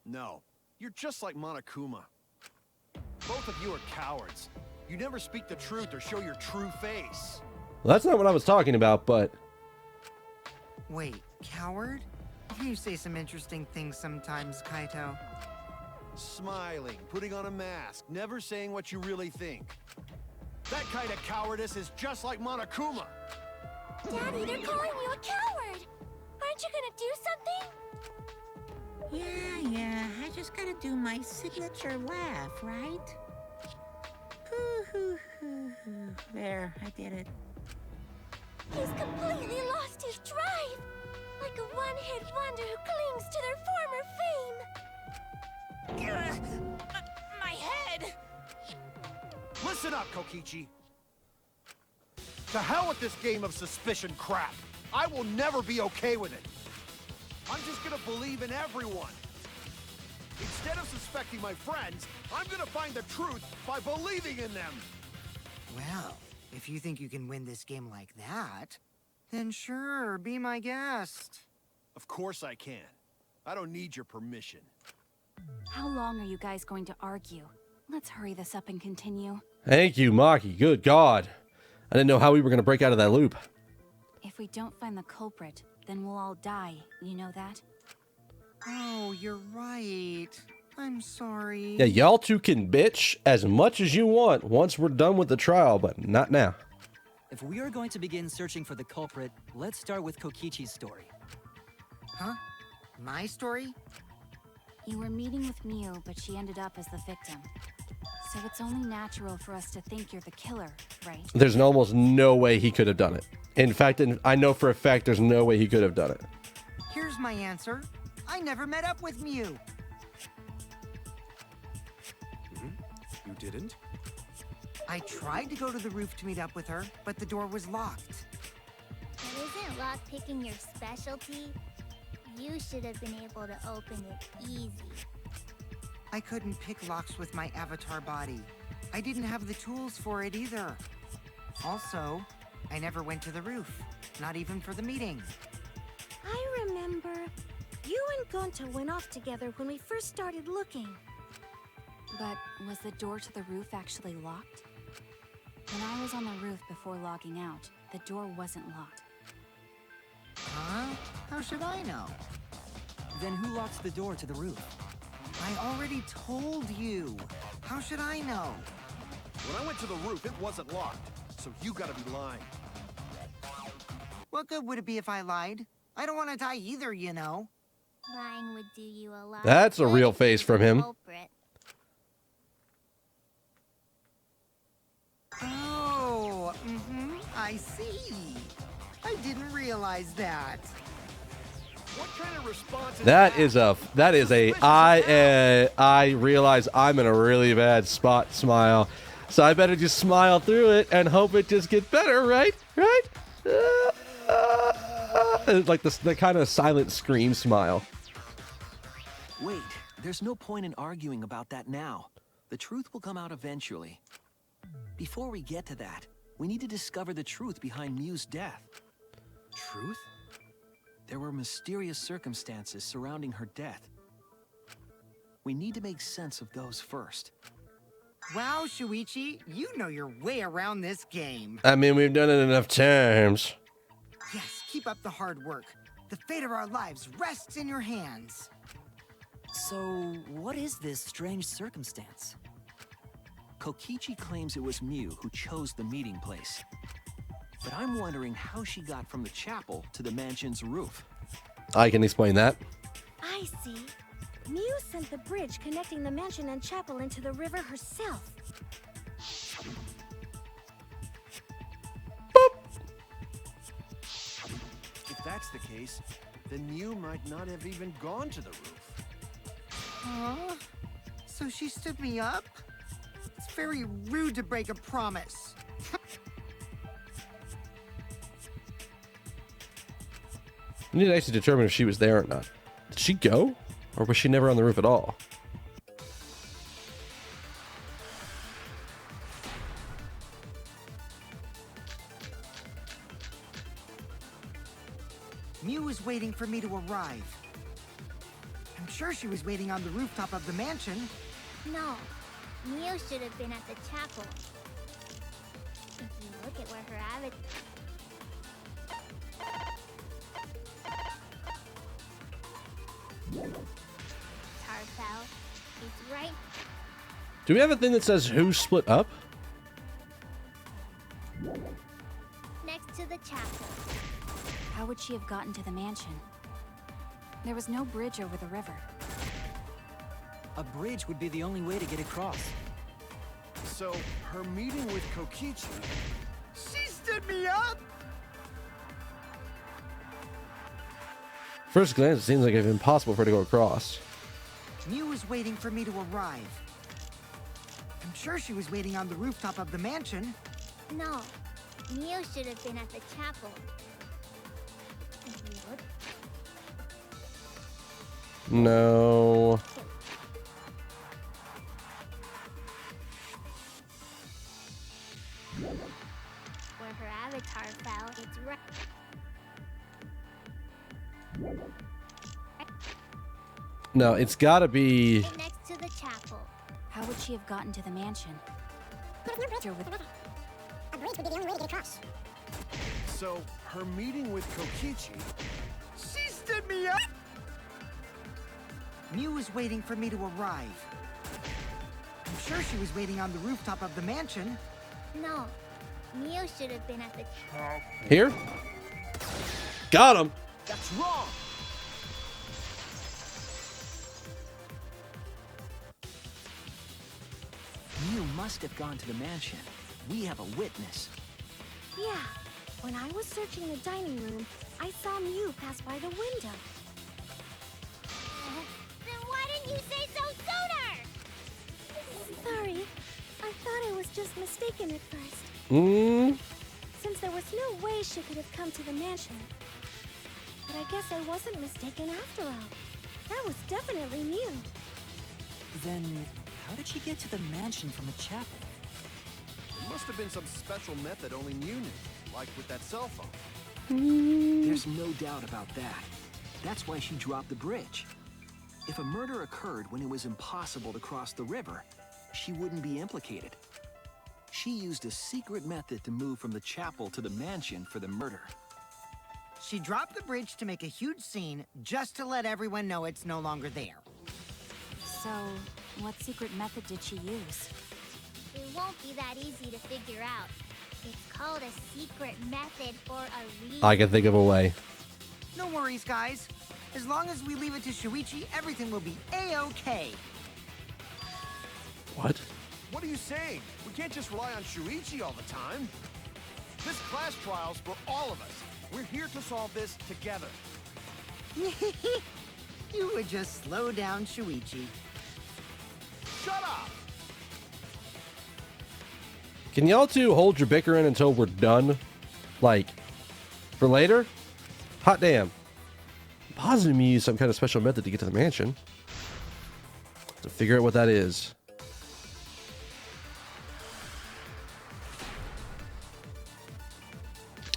No, you're just like Monokuma. Both of you are cowards. You never speak the truth or show your true face. Well, that's not what I was talking about, but... Wait, coward? You say some interesting things sometimes, Kaito. Smiling, putting on a mask, never saying what you really think. That kind of cowardice is just like Monokuma. Daddy, they're calling you a coward! Aren't you gonna do something? Yeah, I just gotta do my signature laugh, right? There, I did it. He's completely lost his drive! Like a one-hit wonder who clings to their former fame. My head! Listen up, Kokichi. To hell with this game of suspicion crap. I will never be okay with it. I'm just gonna believe in everyone. Instead of suspecting my friends, I'm gonna find the truth by believing in them. Well, if you think you can win this game like that, then sure, be my guest. Of course I can. I don't need your permission. How long are you guys going to argue? Let's hurry this up and continue. Thank you, Maki. Good God. I didn't know how we were going to break out of that loop. If we don't find the culprit, then we'll all die. You know that? Oh, you're right. I'm sorry. Yeah, y'all two can bitch as much as you want once we're done with the trial, but not now. If we are going to begin searching for the culprit, let's start with Kokichi's story. Huh? My story? You were meeting with Mew, but she ended up as the victim. So it's only natural for us to think you're the killer, right? There's almost no way he could have done it. In fact, I know for a fact there's no way he could have done it. Here's my answer. I never met up with Mew. You didn't? I tried to go to the roof to meet up with her, but the door was locked. But isn't lockpicking your specialty? You should have been able to open it easy. I couldn't pick locks with my avatar body. I didn't have the tools for it either. Also, I never went to the roof, not even for the meeting. I remember. You and Gonta went off together when we first started looking. But was the door to the roof actually locked? When I was on the roof before logging out, the door wasn't locked. Huh? How should I know? Then who locked the door to the roof? I already told you. How should I know? When I went to the roof, it wasn't locked, so you gotta be lying. What good would it be if I lied? I don't want to die either, you know. Lying would do you a lot. That's a of real good face if from you're the him. culprit. Oh, I see. I didn't realize that. What kind of response is That is a I realize I'm in a really bad spot smile. So I better just smile through it and hope it just gets better, right? Right? Like the kind of silent scream smile. Wait, there's no point in arguing about that now. The truth will come out eventually. Before we get to that, we need to discover the truth behind Mew's death. Truth? There were mysterious circumstances surrounding her death. We need to make sense of those first. Wow, Shuichi, you know your way around this game. I mean, we've done it enough times. Yes, keep up the hard work. The fate of our lives rests in your hands. So, what is this strange circumstance? Kokichi claims it was Mew who chose the meeting place. But I'm wondering how she got from the chapel to the mansion's roof. I can explain that. I see. Mew sent the bridge connecting the mansion and chapel into the river herself. If that's the case, then Mew might not have even gone to the roof. Huh? So she stood me up? It's very rude to break a promise. We need to actually determine if she was there or not. Did she go? Or was she never on the roof at all? Mew was waiting for me to arrive. I'm sure she was waiting on the rooftop of the mansion. No, Mew should have been at the chapel. If you look at where her avatar... fell, it's right... Do we have a thing that says who split up? next to the chapel. How would she have gotten to the mansion? There was no bridge over the river. A bridge would be the only way to get across. So, her meeting with Kokichi... She stood me up? First glance, it seems like it's impossible for her to go across. Mew was waiting for me to arrive. I'm sure she was waiting on the rooftop of the mansion. No, Mew should have been at the chapel. If you look... No. Where her avatar fell, it's right... No, it's gotta be... next to the chapel. How would she have gotten to the mansion? A bridge would be the only way to get across. So, her meeting with Kokichi... She stood me up? Mew was waiting for me to arrive. I'm sure she was waiting on the rooftop of the mansion. No, Mew should have been at the chapel. Here? Got him! That's wrong! Mew must have gone to the mansion. We have a witness. Yeah, when I was searching the dining room, I saw Mew pass by the window. Then why didn't you say so sooner? Sorry, I thought I was just mistaken at first. Since there was no way she could have come to the mansion. But I guess I wasn't mistaken after all. That was definitely Mew. Then, how did she get to the mansion from the chapel? It must have been some special method only Mew knew, like with that cell phone. There's no doubt about that. That's why she dropped the bridge. If a murder occurred when it was impossible to cross the river, she wouldn't be implicated. She used a secret method to move from the chapel to the mansion for the murder. She dropped the bridge to make a huge scene, just to let everyone know it's no longer there. So, what secret method did she use? It won't be that easy to figure out. It's called a secret method for a reason. I can think of a way. No worries, guys. As long as we leave it to Shuichi, everything will be A-okay. What? What are you saying? We can't just rely on Shuichi all the time. This class trial's for all of us. We're here to solve this together. You would just slow down Shuichi. Shut up! Can y'all two hold your bickering until we're done? Like, for later? Hot damn. I'm positive you use some kind of special method to get to the mansion. To figure out what that is.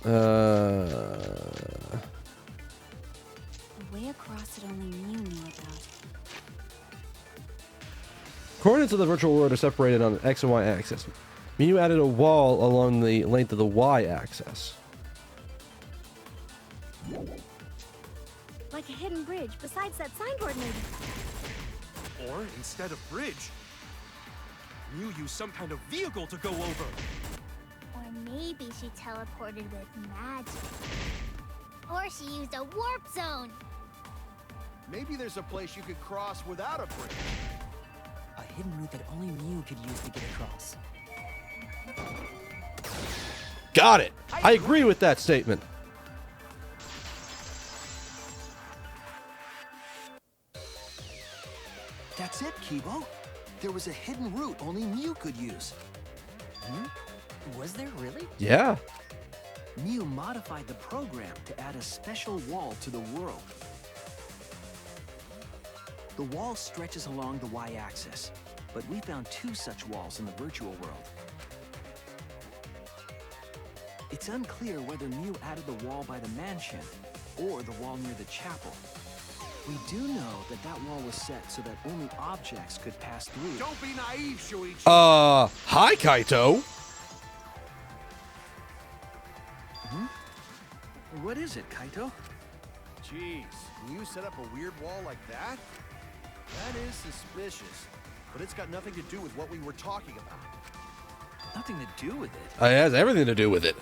A way across that only Mew knew about. Coordinates of the virtual world are separated on an X and Y axis. Mew added a wall along the length of the Y axis. Like a hidden bridge besides that signboard, maybe. Or, instead of bridge, Mew used some kind of vehicle to go over. Or maybe she teleported with magic. Or she used a warp zone. Maybe there's a place you could cross without a bridge. A hidden route that only Mew could use to get across. Got it. I agree with that statement. That's it, Kibo. There was a hidden route only Mew could use. Was there really? Yeah. Mew modified the program to add a special wall to the world. The wall stretches along the Y-axis, but we found 2 such walls in the virtual world. It's unclear whether Mew added the wall by the mansion or the wall near the chapel. We do know that that wall was set so that only objects could pass through. Don't be naive, Shuichi. Hi, Kaito. What is it, Kaito? Jeez, you set up a weird wall like that? That is suspicious, but it's got nothing to do with what we were talking about. Nothing to do with it. It has everything to do with it.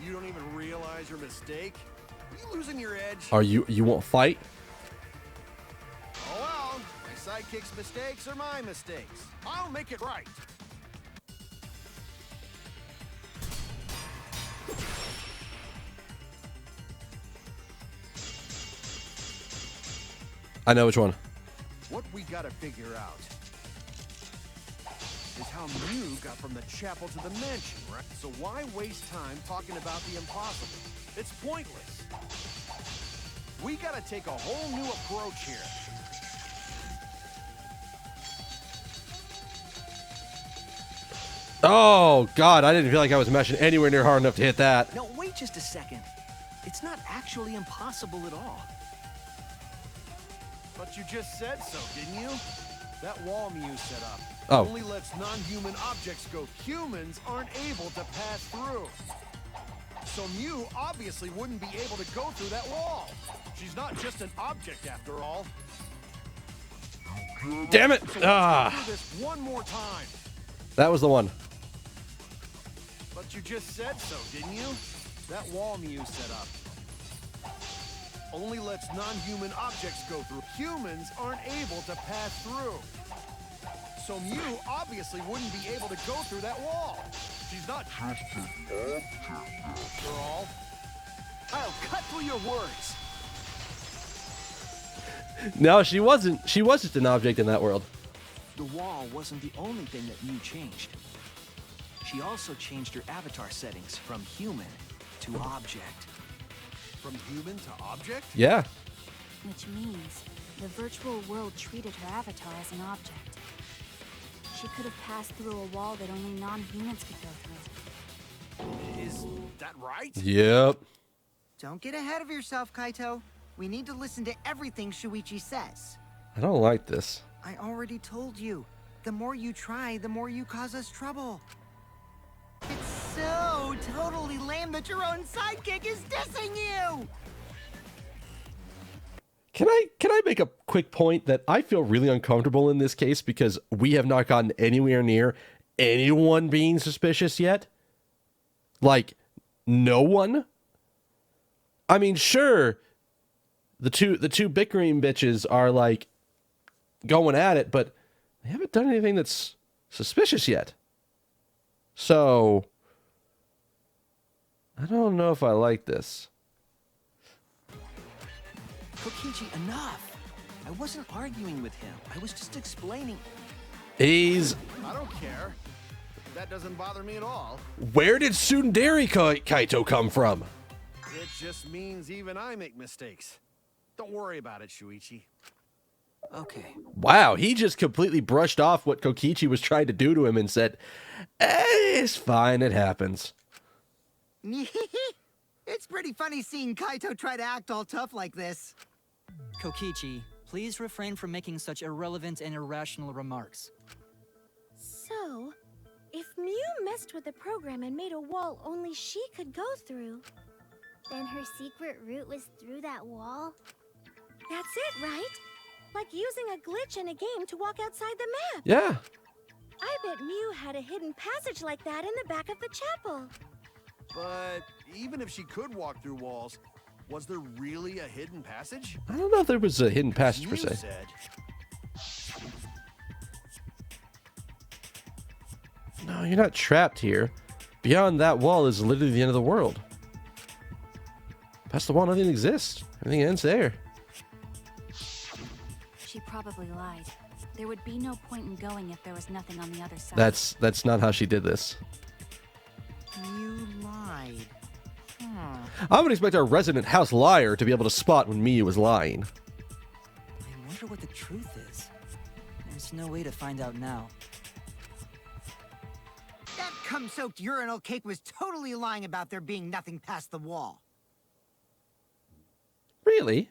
You don't even realize your mistake? Are you losing your edge? Are you won't fight? Oh well, my sidekick's mistakes are my mistakes. I'll make it right. I know which one. What we gotta figure out is how Mew got from the chapel to the mansion, right? So why waste time talking about the impossible? It's pointless. We gotta take a whole new approach here. Oh, God, I didn't feel like I was meshing anywhere near hard enough to hit that. No, wait just a second. It's not actually impossible at all. But you just said so, didn't you? That wall Mew set up only lets non-human objects go. Humans aren't able to pass through. So Mew obviously wouldn't be able to go through that wall. She's not just an object after all. Damn it! So let's do this one more time. That was the one. But you just said so, didn't you? That wall Mew set up only lets non-human objects go through. Humans aren't able to pass through. So Mew obviously wouldn't be able to go through that wall. She's not just an object after all. I'll cut through your words. No, she wasn't. She was just an object in that world. The wall wasn't the only thing that Mew changed. She also changed her avatar settings from human to object. From human to object? Yeah. Which means the virtual world treated her avatar as an object. She could have passed through a wall that only non-humans could go through. Is that right? Yep. Don't get ahead of yourself, Kaito. We need to listen to everything Shuichi says. I don't like this. I already told you. The more you try, the more you cause us trouble. It's so totally lame that your own sidekick is dissing you! Can I make a quick point that I feel really uncomfortable in this case because we have not gotten anywhere near anyone being suspicious yet? Like, no one? I mean, sure, the two bickering bitches are like going at it, but they haven't done anything that's suspicious yet. So, I don't know if I like this. Kokichi, enough! I wasn't arguing with him. I was just explaining. I don't care. That doesn't bother me at all. Where did Tsundere Kaito come from? It just means even I make mistakes. Don't worry about it, Shuichi. Okay. Wow, he just completely brushed off what Kokichi was trying to do to him and said, "Hey, it's fine, it happens." It's pretty funny seeing Kaito try to act all tough like this. Kokichi, please refrain from making such irrelevant and irrational remarks. So, if Mew messed with the program and made a wall only she could go through... Then her secret route was through that wall? That's it, right? Like using a glitch in a game to walk outside the map. Yeah. I bet Mew had a hidden passage like that in the back of the chapel. But even if she could walk through walls, was there really a hidden passage? I don't know if there was a hidden passage per You se. said. No, you're not trapped here. Beyond that wall is literally the end of the world. Past the wall, nothing exists. Everything ends there. She probably lied. There would be no point in going if there was nothing on the other side. That's not how she did this. You lied. I would expect our resident house liar to be able to spot when Miyu was lying. I wonder what the truth is. There's no way to find out now. That cum-soaked urinal cake was totally lying about there being nothing past the wall. Really?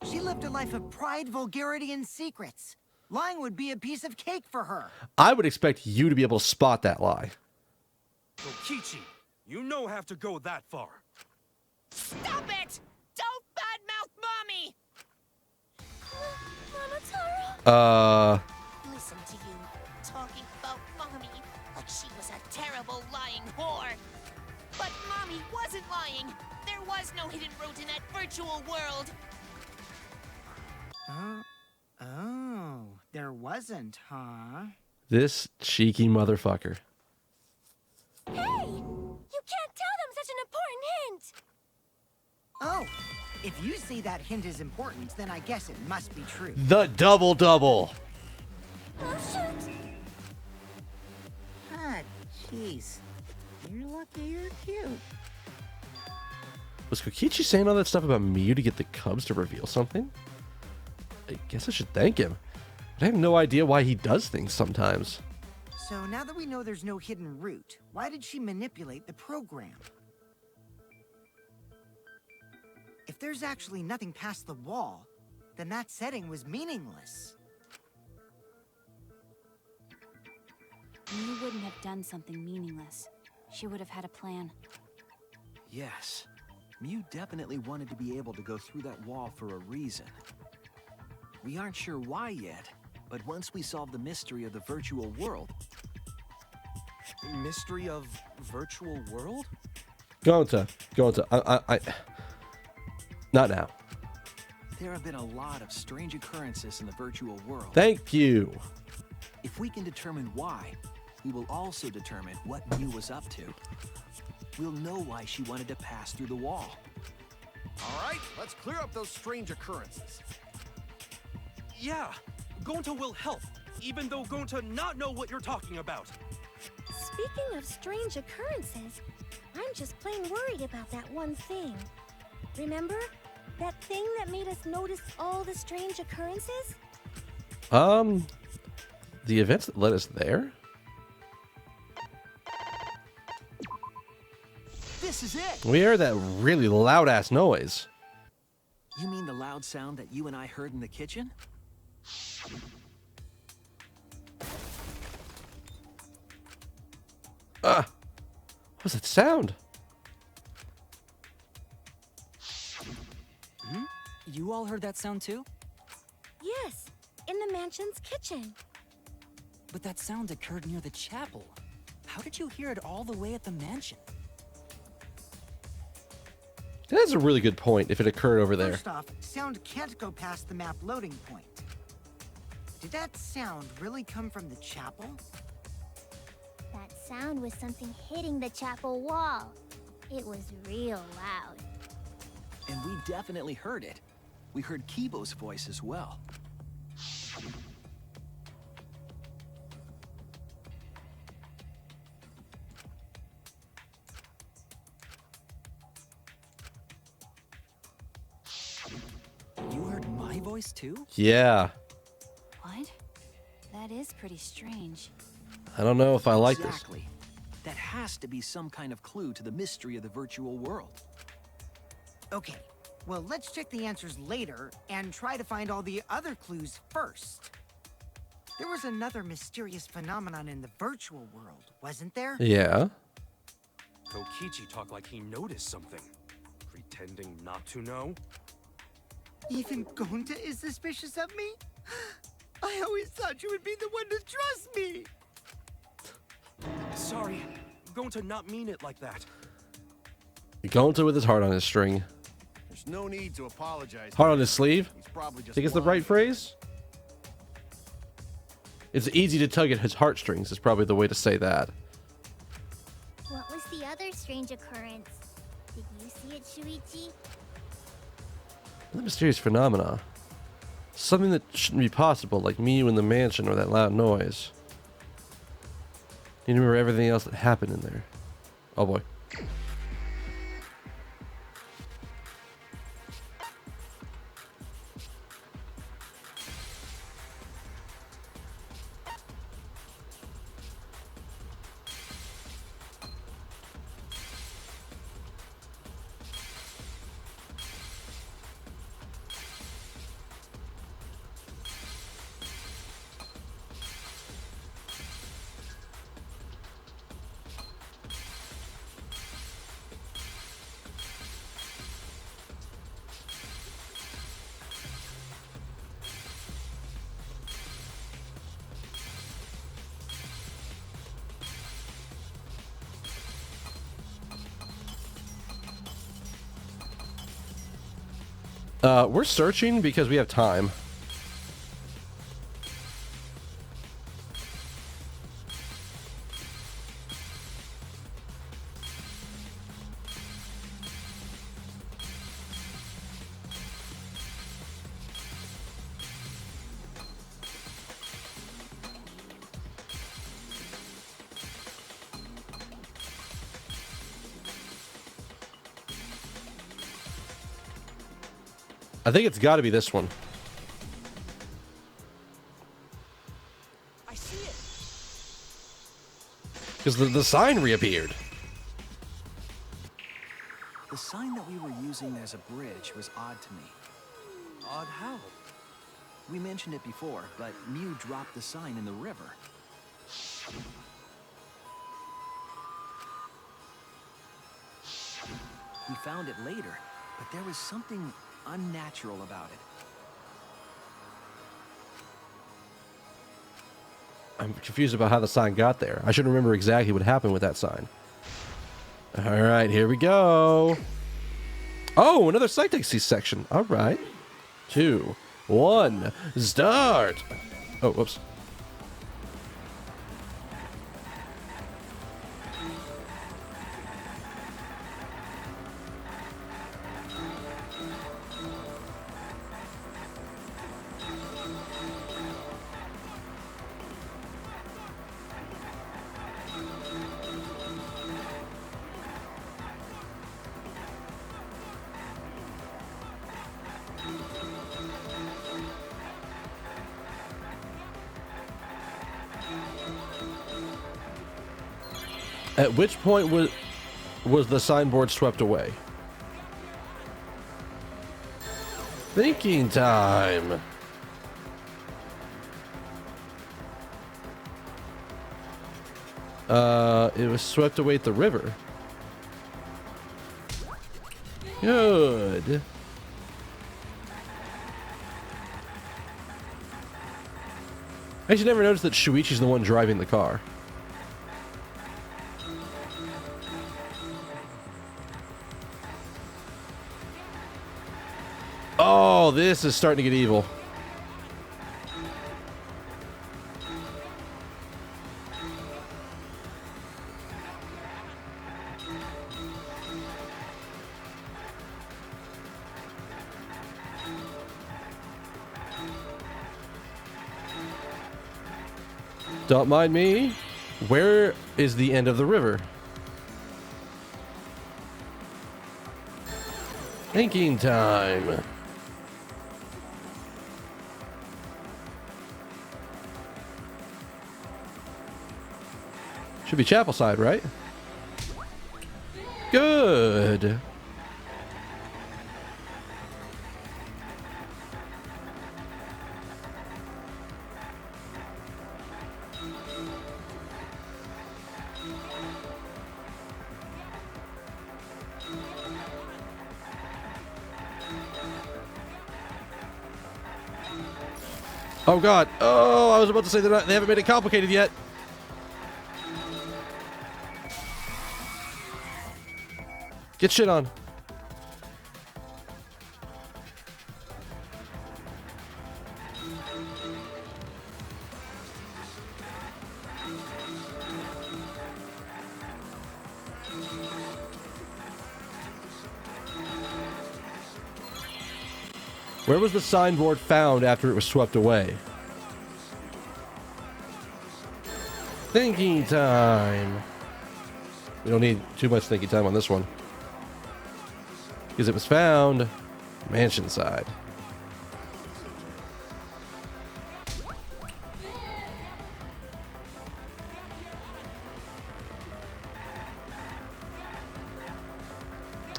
She lived a life of pride, vulgarity, and secrets. Lying would be a piece of cake for her. I would expect you to be able to spot that lie. Kokichi, you no have to go that far. Stop it! Don't badmouth Mommy! Mama Taro? Listen to you, talking about Mommy like she was a terrible lying whore. But Mommy wasn't lying. There was no hidden route in that virtual world. Oh, there wasn't, huh? This cheeky motherfucker. Hey! You can't tell them such an important hint! Oh, if you say that hint is important, then I guess it must be true. The double-double. Oh, shoot! Ah, jeez. You're lucky you're cute. Was Kokichi saying all that stuff about Miyu to get the Cubs to reveal something? I guess I should thank him. But I have no idea why he does things sometimes. So now that we know there's no hidden route, why did she manipulate the program? If there's actually nothing past the wall, then that setting was meaningless. Miyu wouldn't have done something meaningless. She would have had a plan. Yes. Mew definitely wanted to be able to go through that wall for a reason. We aren't sure why yet, but once we solve the mystery of the virtual world... Mystery of virtual world? Gonta. I not now. There have been a lot of strange occurrences in the virtual world. Thank you. If we can determine why, we will also determine what Mew was up to. We'll know why she wanted to pass through the wall. All right, let's clear up those strange occurrences. Yeah, Gonta will help, even though Gonta not know what you're talking about. Speaking of strange occurrences, I'm just plain worried about that one thing. Remember? That thing that made us notice all the strange occurrences? The events that led us there? This is it! We heard that really loud-ass noise. You mean the loud sound that you and I heard in the kitchen? What was that sound? You all heard that sound too? Yes, in the mansion's kitchen. But that sound occurred near the chapel. How did you hear it all the way at the mansion? That's a really good point, if it occurred over there. First off, sound can't go past the map loading point. Did that sound really come from the chapel? That sound was something hitting the chapel wall. It was real loud. And we definitely heard it. We heard Kibo's voice as well. You heard my voice too? Yeah. What? That is pretty strange. I don't know if I like this. Exactly. That has to be some kind of clue to the mystery of the virtual world. Okay, well, let's check the answers later and try to find all the other clues first. There was another mysterious phenomenon in the virtual world, wasn't there? Yeah. Kokichi talked like he noticed something. Pretending not to know? Even Gonta is suspicious of me? I always thought you would be the one to trust me! Sorry, I'm going to not mean it like that. Gonta with his heart on his string. There's no need to apologize. Heart on his sleeve? He's probably just Think it's the lying. right phrase? It's easy to tug at his heartstrings is probably the way to say that. What was the other strange occurrence? Did you see it, Shuichi? The mysterious phenomena. Something that shouldn't be possible, like me in the mansion or that loud noise. You remember everything else that happened in there. Oh boy. We're searching because we have time. I think it's got to be this one. I see it. Because the sign reappeared. The sign that we were using as a bridge was odd to me. Odd how? We mentioned it before, but Mew dropped the sign in the river. We found it later, but there was something unnatural about it. I'm confused about how the sign got there. I should remember exactly what happened with that sign. All right, here we go. Oh, another Cytexy section. All right. 2, 1, start. Oh, whoops. At which point was the signboard swept away? Thinking time. It was swept away at the river. Good. I actually never noticed that Shuichi's the one driving the car. Oh, this is starting to get evil. Don't mind me. Where is the end of the river? Thinking time. Should be chapel side, right? Good. Oh god. Oh, I was about to say that they haven't made it complicated yet. Get shit on. Where was the signboard found after it was swept away? Thinking time. We don't need too much thinking time on this one. Because it was found mansion side.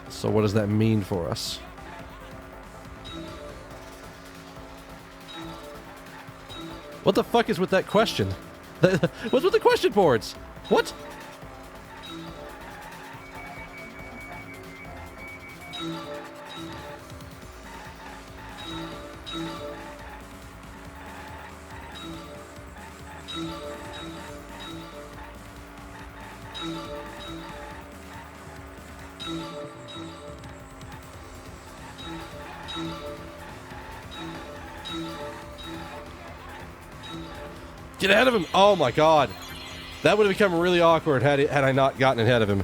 So what does that mean for us? What the fuck is with that question? What's with the question boards? What? Get ahead of him! Oh my god. That would have become really awkward had I not gotten ahead of him.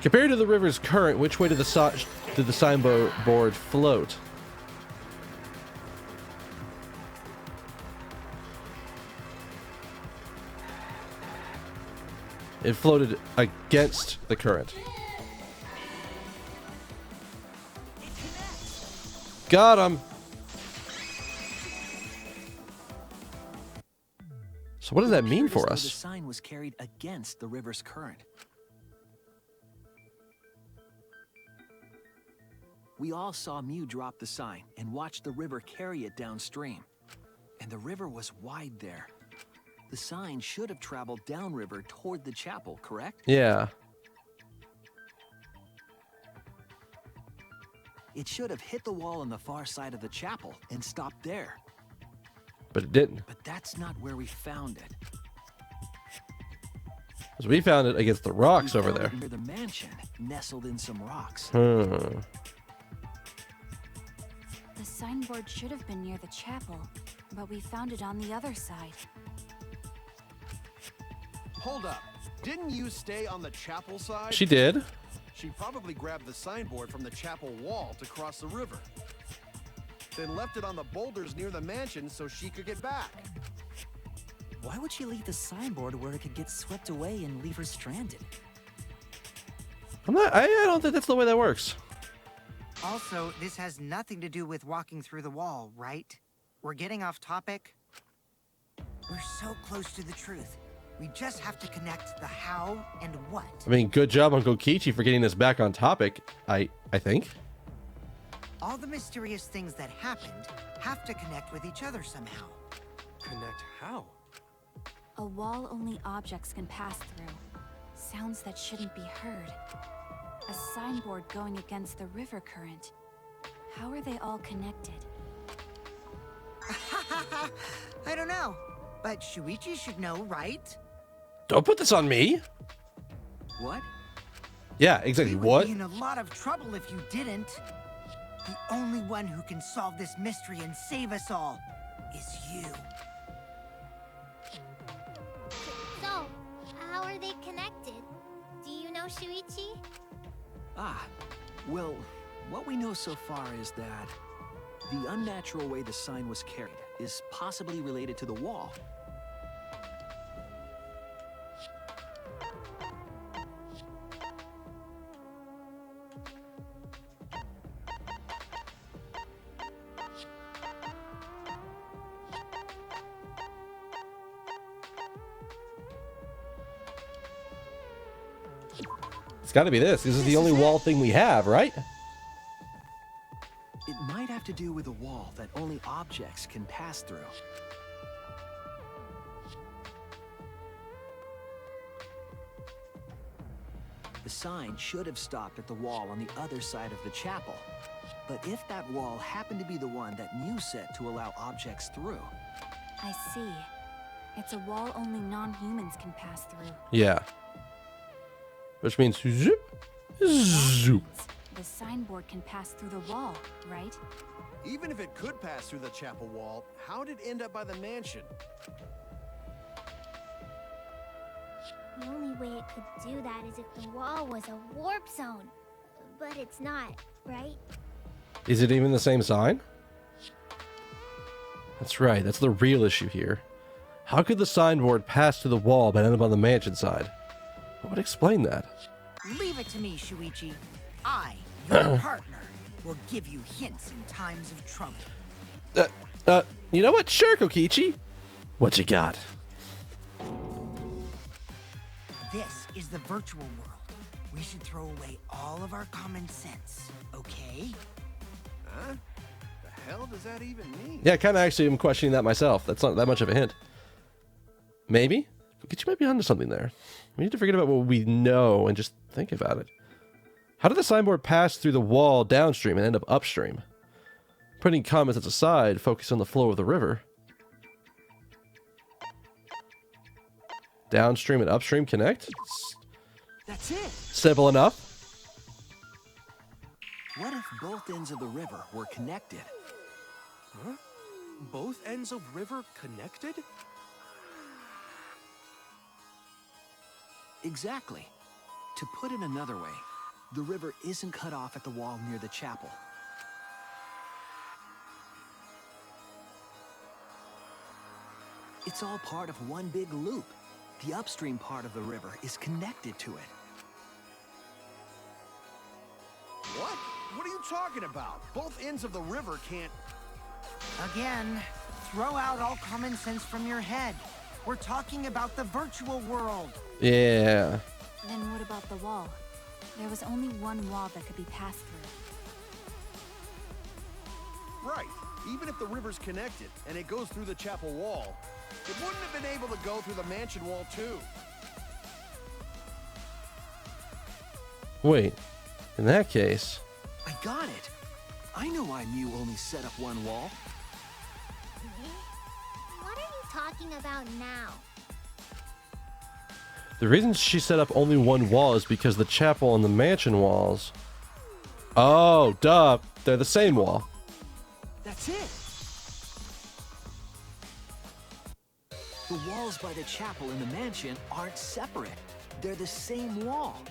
Compared to the river's current, which way did the signboard float? It floated against the current. Got him! So what does that mean for us? The sign was carried against the river's current. We all saw Mew drop the sign and watched the river carry it downstream. And the river was wide there. The sign should have traveled downriver toward the chapel, correct? Yeah. It should have hit the wall on the far side of the chapel and stopped there. But it didn't. But that's not where we found it. Because we found it against the rocks over there. Near the mansion, nestled in some rocks. The signboard should have been near the chapel, but we found it on the other side. Hold up. Didn't you stay on the chapel side? She did. She probably grabbed the signboard from the chapel wall to cross the river. Then left it on the boulders near the mansion so she could get back. Why would she leave the signboard where it could get swept away and leave her stranded? I don't think that's the way that works. Also, this has nothing to do with walking through the wall, right? We're getting off topic. We're so close to the truth. We just have to connect the how and what. I mean, good job, Uncle Kichi, for getting us back on topic, I think. All the mysterious things that happened have to connect with each other somehow. Connect how? A wall only objects can pass through. Sounds that shouldn't be heard. A signboard going against the river current. How are they all connected? I don't know, but Shuichi should know, right? Don't put this on me. What? Yeah, exactly. You would What? be in a lot of trouble if you didn't. The only one who can solve this mystery and save us all is you. So, how are they connected? Do you know Shuichi? Ah, well, what we know so far is that the unnatural way the sign was carried is possibly related to the wall. It's got to be this. This is the only wall thing we have, right? It might have to do with a wall that only objects can pass through. The sign should have stopped at the wall on the other side of the chapel. But if that wall happened to be the one that you set to allow objects through... I see. It's a wall only non-humans can pass through. Yeah. Which means zoop, zoop. The signboard can pass through the wall, right? Even if it could pass through the chapel wall, how'd it end up by the mansion? The only way it could do that is if the wall was a warp zone. But it's not, right? Is it even the same sign? That's right. That's the real issue here. How could the signboard pass through the wall but end up on the mansion side? What would explain that? Leave it to me, Shuichi. I, your partner, will give you hints in times of trouble. You know what? Sure, Kokichi. What you got? This is the virtual world. We should throw away all of our common sense, okay? Huh? The hell does that even mean? Yeah, kind of actually am questioning that myself. That's not that much of a hint. Maybe? Kokichi might be onto something there. We need to forget about what we know and just think about it. How did the signboard pass through the wall downstream and end up upstream? Putting comments aside, focus on the flow of the river. Downstream and upstream connect? That's it! Simple enough. What if both ends of the river were connected? Huh? Both ends of river connected? Exactly. To put it another way, the river isn't cut off at the wall near the chapel. It's all part of one big loop. The upstream part of the river is connected to it. What? What are you talking about? Both ends of the river can't... Again, throw out all common sense from your head. We're talking about the virtual world. Yeah. Then what about the wall? There was only one wall that could be passed through. Right. Even if the river's connected and it goes through the chapel wall, it wouldn't have been able to go through the mansion wall too. Wait. In that case... I got it. I know why Mew only set up one wall. What are you talking about now? The reason she set up only one wall is because the chapel and the mansion walls... Oh, duh. They're the same wall. That's it. The walls by the chapel and the mansion aren't separate. They're the same wall.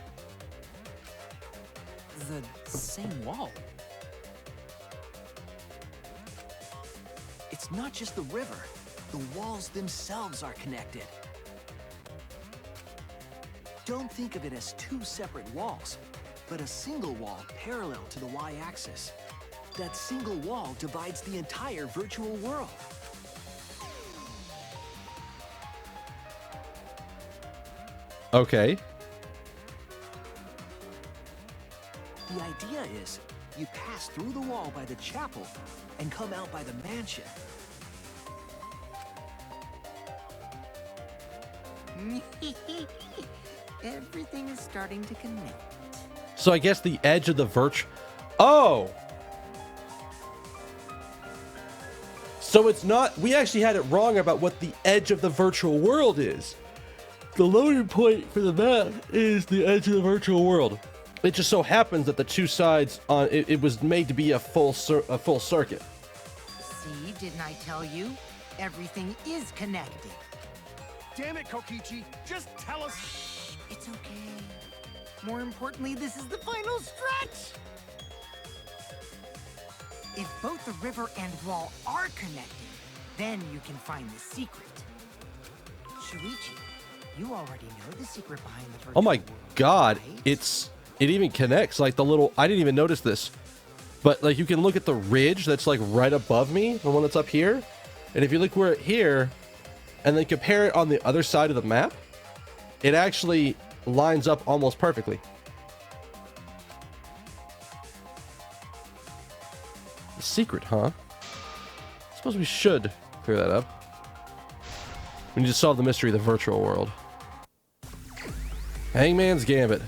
The same wall? It's not just the river. The walls themselves are connected. Don't think of it as two separate walls, but a single wall parallel to the y-axis. That single wall divides the entire virtual world. Okay. The idea is, you pass through the wall by the chapel and come out by the mansion. Everything is starting to connect. So I guess the edge of the Oh! So it's not... We actually had it wrong about what the edge of the virtual world is. The loading point for the map is the edge of the virtual world. It just so happens that the two sides on it was made to be a full circuit. See, didn't I tell you? Everything is connected. Damn it, Kokichi! Just tell us... It's okay. More importantly, this is the final stretch! If both the river and wall are connected, then you can find the secret. Shuichi, you already know the secret behind the virtual Oh my world, god, right? it even connects, like the little... I didn't even notice this. But like you can look at the ridge that's like right above me, the one that's up here. And if you look where it here, and then compare it on the other side of the map, it actually lines up almost perfectly. The secret, huh? I suppose we should clear that up. We need to solve the mystery of the virtual world. Hangman's Gambit.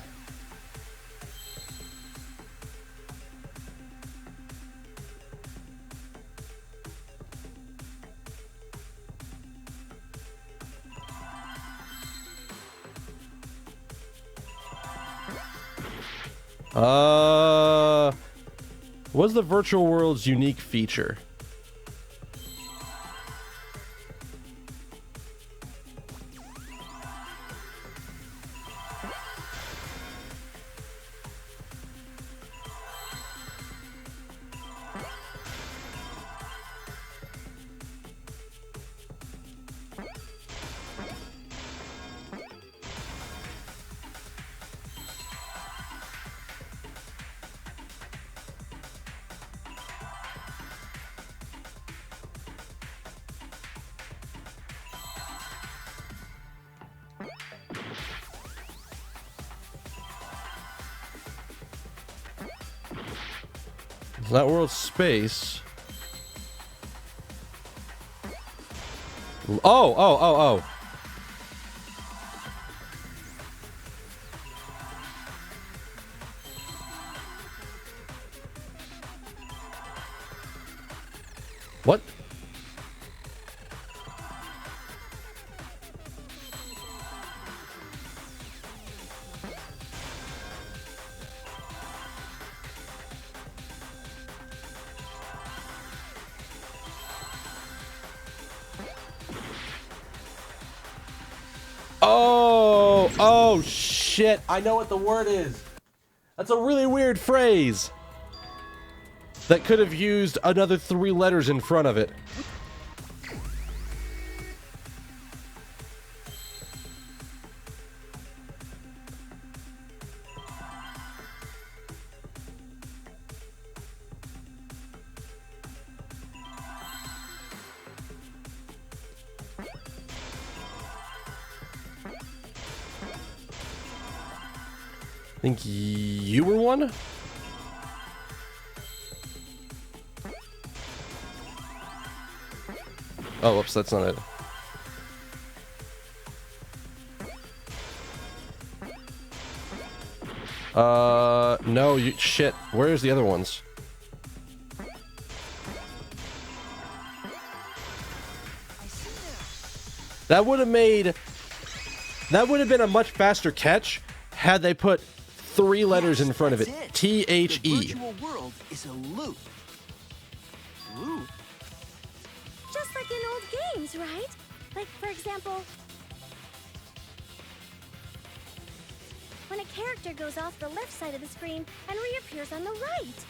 What's the virtual world's unique feature? That world's space. Oh. What? Oh shit, I know what the word is. That's a really weird phrase that could have used another 3 letters in front of it. I think you were one? Oh, whoops, that's not it. No, you shit. Where's the other ones? That would have been a much faster catch had they put 3 letters in front of it. T-H-E. The virtual world is a loop. Loop? Just like in old games, right? Like, for example, when a character goes off the left side of the screen and reappears on the right.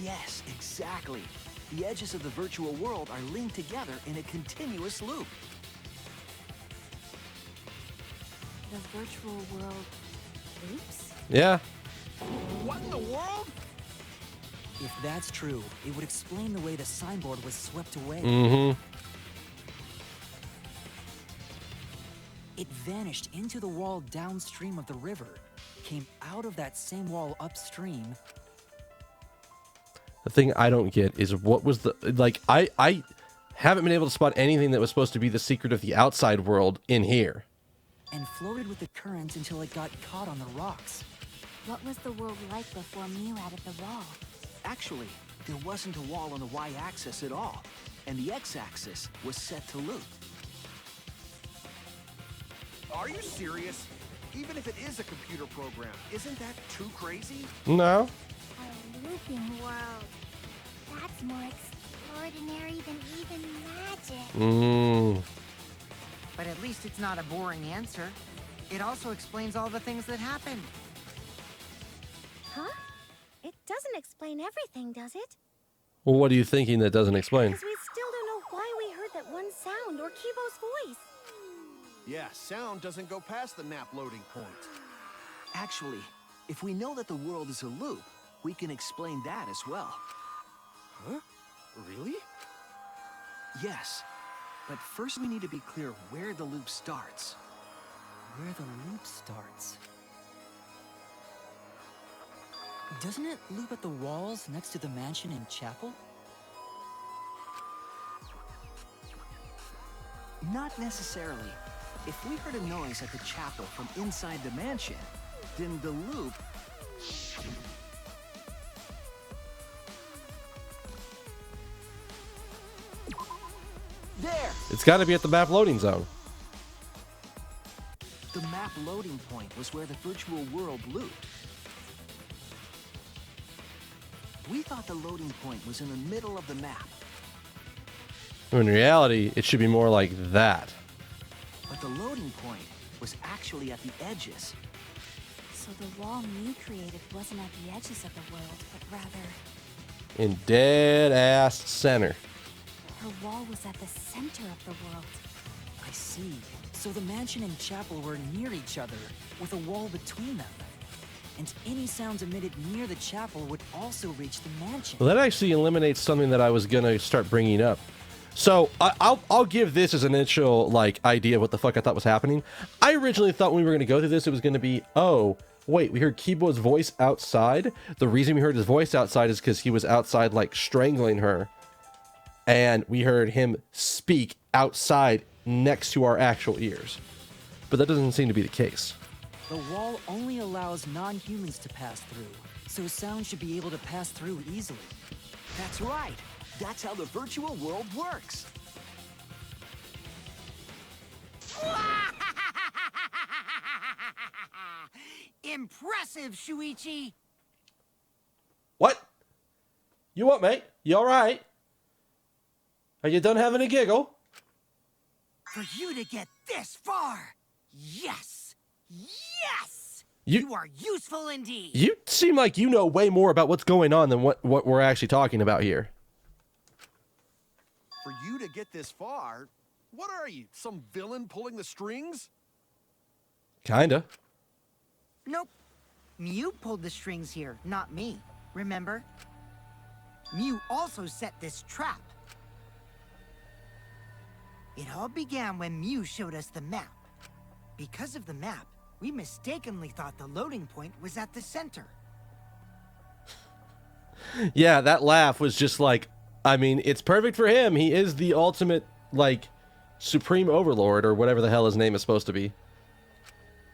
Yes, exactly. The edges of the virtual world are linked together in a continuous loop. The virtual world loops? Yeah. What in the world? If that's true, it would explain the way the signboard was swept away. Mm-hmm. It vanished into the wall downstream of the river, came out of that same wall upstream. The thing I don't get is what was the... Like, I haven't been able to spot anything that was supposed to be the secret of the outside world in here. And floated with the current until it got caught on the rocks. What was the world like before Mew added the wall? Actually, there wasn't a wall on the y-axis at all, and the x-axis was set to loop. Are you serious? Even if it is a computer program, isn't that too crazy? No. A looping world. That's more extraordinary than even magic. But at least it's not a boring answer. It also explains all the things that happened. Huh? It doesn't explain everything, does it? Well, what are you thinking that doesn't explain? Because we still don't know why we heard that one sound or Kibo's voice. Yeah, sound doesn't go past the map loading point. Actually, if we know that the world is a loop, we can explain that as well. Huh? Really? Yes. But first we need to be clear where the loop starts. Where the loop starts? Doesn't it loop at the walls next to the mansion and chapel? Not necessarily. If we heard a noise at the chapel from inside the mansion, then the loop... There! It's got to be at the map loading zone. The map loading point was where the virtual world looped. We thought the loading point was in the middle of the map. In reality, it should be more like that. But the loading point was actually at the edges. So the wall Mew created wasn't at the edges of the world, but rather... In dead-ass center. Her wall was at the center of the world. I see. So the mansion and chapel were near each other, with a wall between them. And any sounds emitted near the chapel would also reach the mansion. Well, that actually eliminates something that I was gonna start bringing up. So I'll give this as an initial like idea of what the fuck I thought was happening. I originally thought when we were gonna go through this, it was gonna be, oh wait, we heard Kibo's voice outside. The reason we heard his voice outside is because he was outside like strangling her, and we heard him speak outside next to our actual ears. But that doesn't seem to be the case. The wall only allows non-humans to pass through, so sound should be able to pass through easily. That's right. That's how the virtual world works. Impressive, Shuichi! What? You what, mate? You alright? Are you done having a giggle? For you to get this far! Yes! Yes! You are useful indeed! You seem like you know way more about what's going on than what we're actually talking about here. For you to get this far? What are you, some villain pulling the strings? Kinda. Nope. Mew pulled the strings here, not me. Remember? Mew also set this trap. It all began when Mew showed us the map. Because of the map, we mistakenly thought the loading point was at the center. Yeah, that laugh was just like, I mean, it's perfect for him. He is the ultimate, like, supreme overlord, or whatever the hell his name is supposed to be.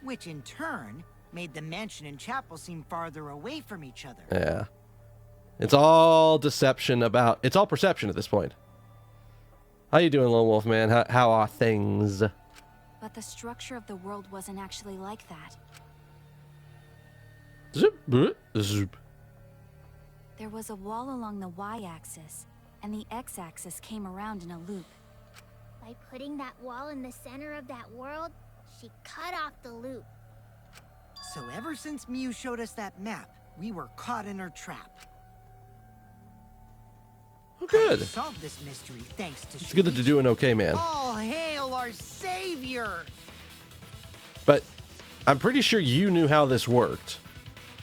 Which in turn made the mansion and chapel seem farther away from each other. Yeah. It's all deception about... It's all perception at this point. How you doing, Lone Wolf Man? How are things? But the structure of the world wasn't actually like that. Zoop, zoop, zoop. There was a wall along the y-axis, and the x-axis came around in a loop. By putting that wall in the center of that world, she cut off the loop. So ever since Mew showed us that map, we were caught in her trap. Oh, good. We solved this mystery thanks to It's good that you're doing okay, man. All hail our savior! But I'm pretty sure you knew how this worked,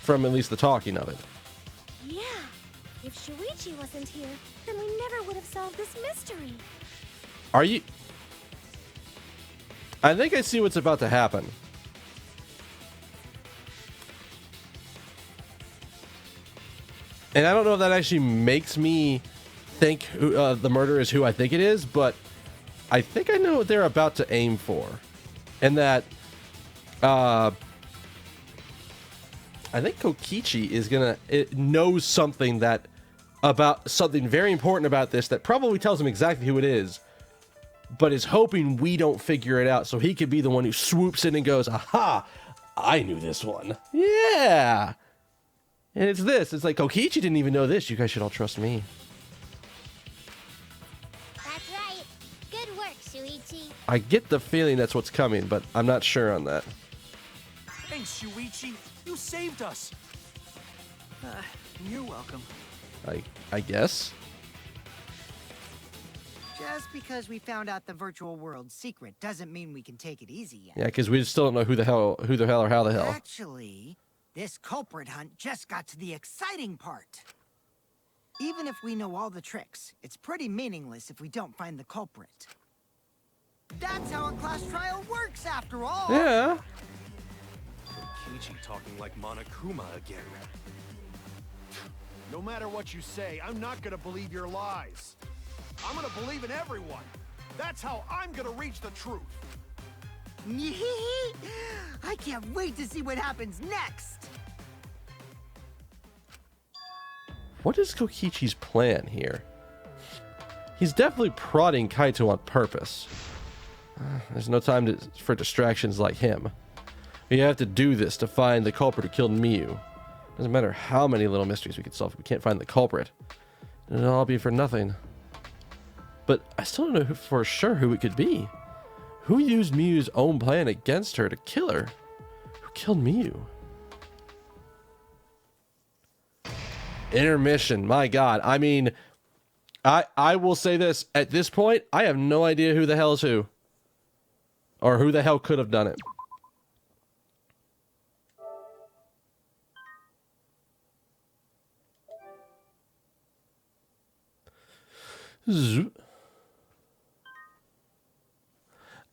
from at least the talking of it. Yeah. If Shuichi wasn't here, then we never would have solved this mystery. Are you... I think I see what's about to happen. And I don't know if that actually makes me think the murderer is who I think it is, but I think I know what they're about to aim for. And that I think Kokichi is knows something about something very important about this that probably tells him exactly who it is, but is hoping we don't figure it out so he could be the one who swoops in and goes, aha, I knew this one. Yeah. And it's this. It's like, Kokichi didn't even know this. You guys should all trust me. That's right. Good work, Shuichi. I get the feeling that's what's coming, but I'm not sure on that. Thanks, Shuichi. You saved us. You're welcome. I guess. Just because we found out the virtual world's secret doesn't mean we can take it easy yet. Yeah, because we still don't know who the hell or how the hell. Actually, this culprit hunt just got to the exciting part. Even if we know all the tricks, it's pretty meaningless if we don't find the culprit. That's how a class trial works, after all. Yeah. Kokichi talking like Monokuma again. No matter what you say, I'm not gonna believe your lies. I'm gonna believe in everyone. That's how I'm gonna reach the truth. I can't wait to see what happens next. What is Kokichi's plan here? He's definitely prodding Kaito on purpose. There's no time for distractions like him. We have to do this to find the culprit who killed Miyu. Doesn't matter how many little mysteries we can solve if we can't find the culprit. It'll all be for nothing. But I still don't know for sure who it could be. Who used Miyu's own plan against her to kill her? Who killed Miyu? Intermission. My God. I mean, I will say this. At this point, I have no idea who the hell is who. Or who the hell could have done it.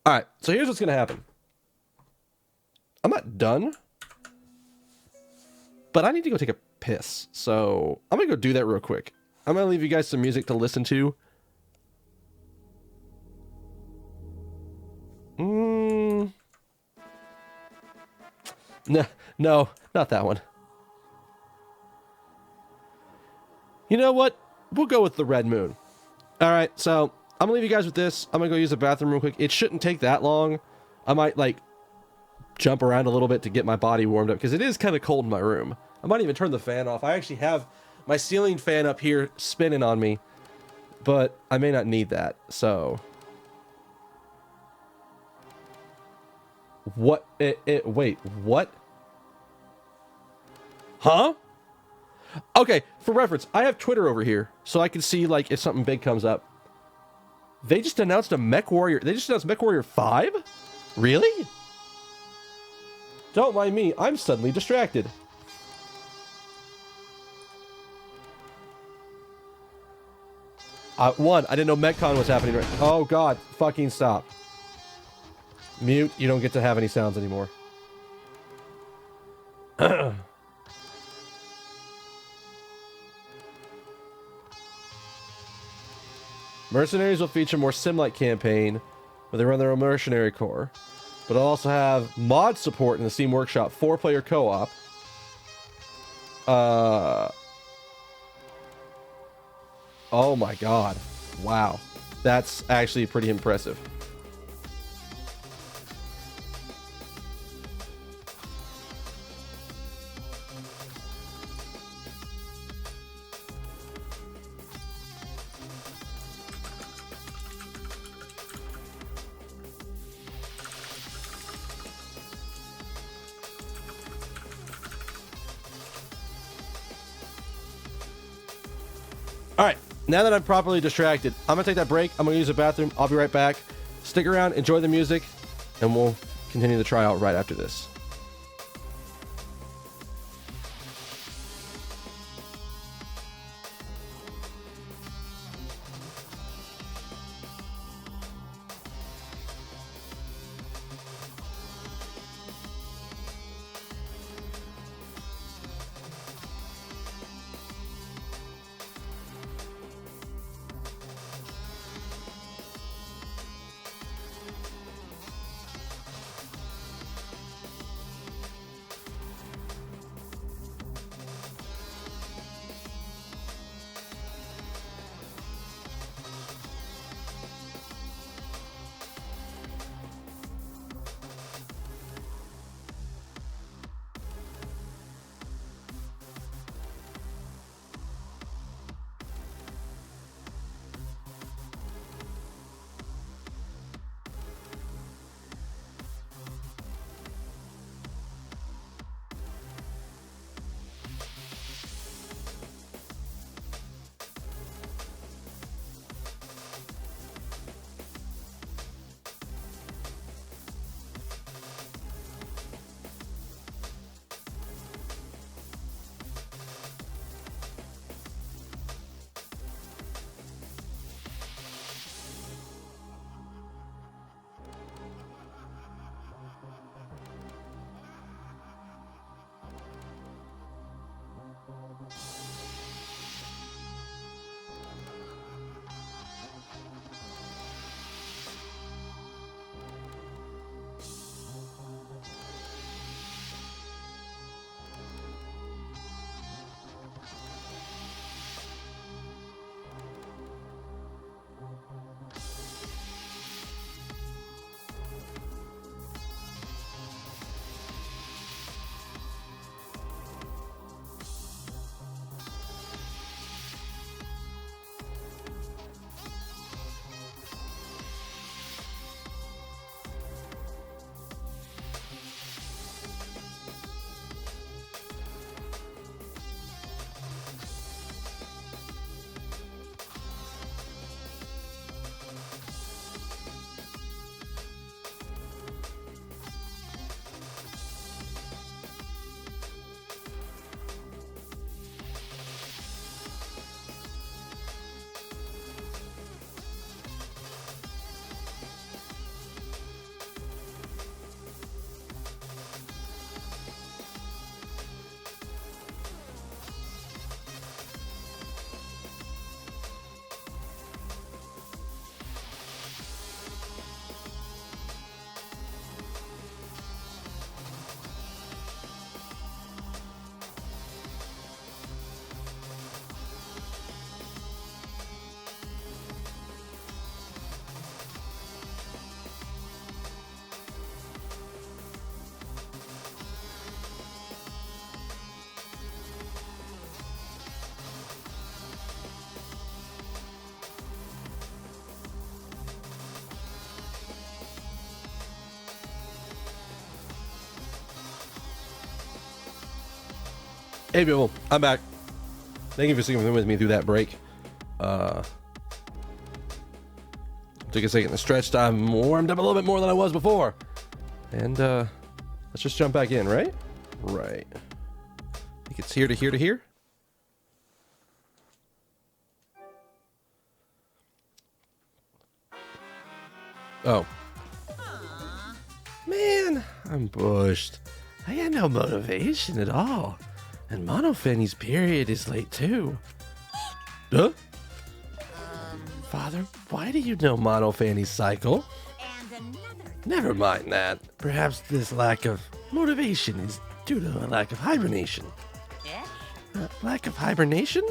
Alright, so here's what's going to happen. I'm not done. But I need to go take a piss. So I'm going to go do that real quick. I'm going to leave you guys some music to listen to. No, not that one. You know what? We'll go with the Red Moon. Alright, so I'm gonna leave you guys with this. I'm gonna go use the bathroom real quick. It shouldn't take that long. I might, like, jump around a little bit to get my body warmed up, because it is kind of cold in my room. I might even turn the fan off. I actually have my ceiling fan up here spinning on me, but I may not need that, so... What? Wait, what? Huh? Okay, for reference, I have Twitter over here, so I can see, like, if something big comes up. They just announced a Mech Warrior. They just announced Mech Warrior 5? Really? Don't mind me, I'm suddenly distracted. One, I didn't know MechCon was happening right. Oh god, fucking stop. Mute, you don't get to have any sounds anymore. Mercenaries will feature more sim-like campaign where they run their own mercenary corps, but it'll also have mod support in the Steam Workshop, 4-player co-op. Oh my god. Wow. That's actually pretty impressive. Alright, now that I'm properly distracted, I'm going to take that break. I'm going to use the bathroom. I'll be right back. Stick around, enjoy the music, and we'll continue the tryout right after this. Hey people, I'm back. Thank you for sticking with me through that break. Took a second to stretch. I'm warmed up a little bit more than I was before. And let's just jump back in, right? Right. I think it's here to here to here. Oh. Man, I'm bushed. I had no motivation at all. And Monofanny's period is late too. Huh? Father, why do you know Monofanny's cycle? Never mind that. Perhaps this lack of motivation is due to a lack of hibernation. Lack of hibernation?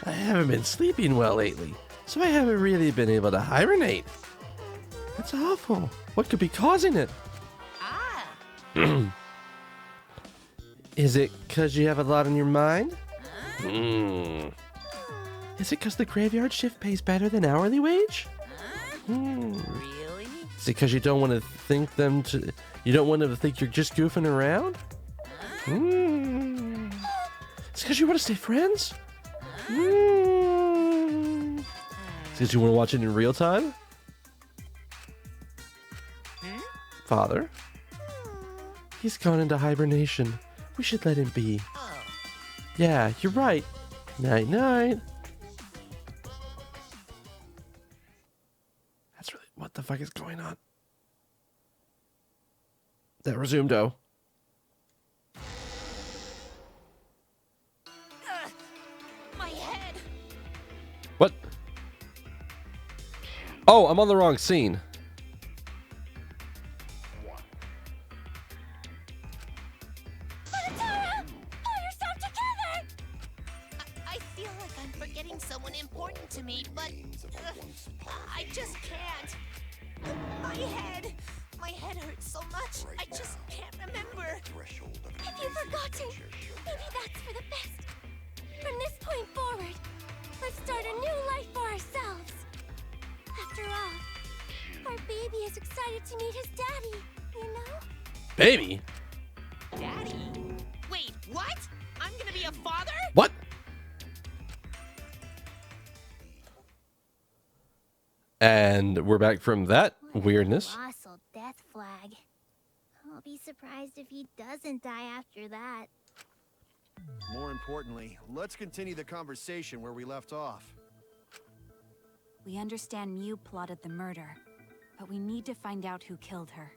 I haven't been sleeping well lately, so I haven't really been able to hibernate. That's awful. What could be causing it? Is it because you have a lot on your mind? Is it because the graveyard shift pays better than hourly wage? Really? Is it because you don't want to think them to? You don't want them to think you're just goofing around? It's because you want to stay friends? It's because you want to watch it in real time? Father? He's gone into hibernation. We should let him be. Yeah, you're right. Night night. That's really... What the fuck is going on? That resumed, oh. My head. What? Oh, I'm on the wrong scene. I feel like I'm forgetting someone important to me, but I just can't. My head hurts so much. I just can't remember. If you've forgotten, maybe that's for the best. From this point forward, let's start a new life for ourselves. After all, our baby is excited to meet his daddy, you know? Baby? Daddy? Wait, what? I'm gonna be a father? What? And we're back from that weirdness. Colossal death flag. I'll be surprised if he doesn't die after that. More importantly, let's continue the conversation where we left off. We understand Mew plotted the murder, but we need to find out who killed her.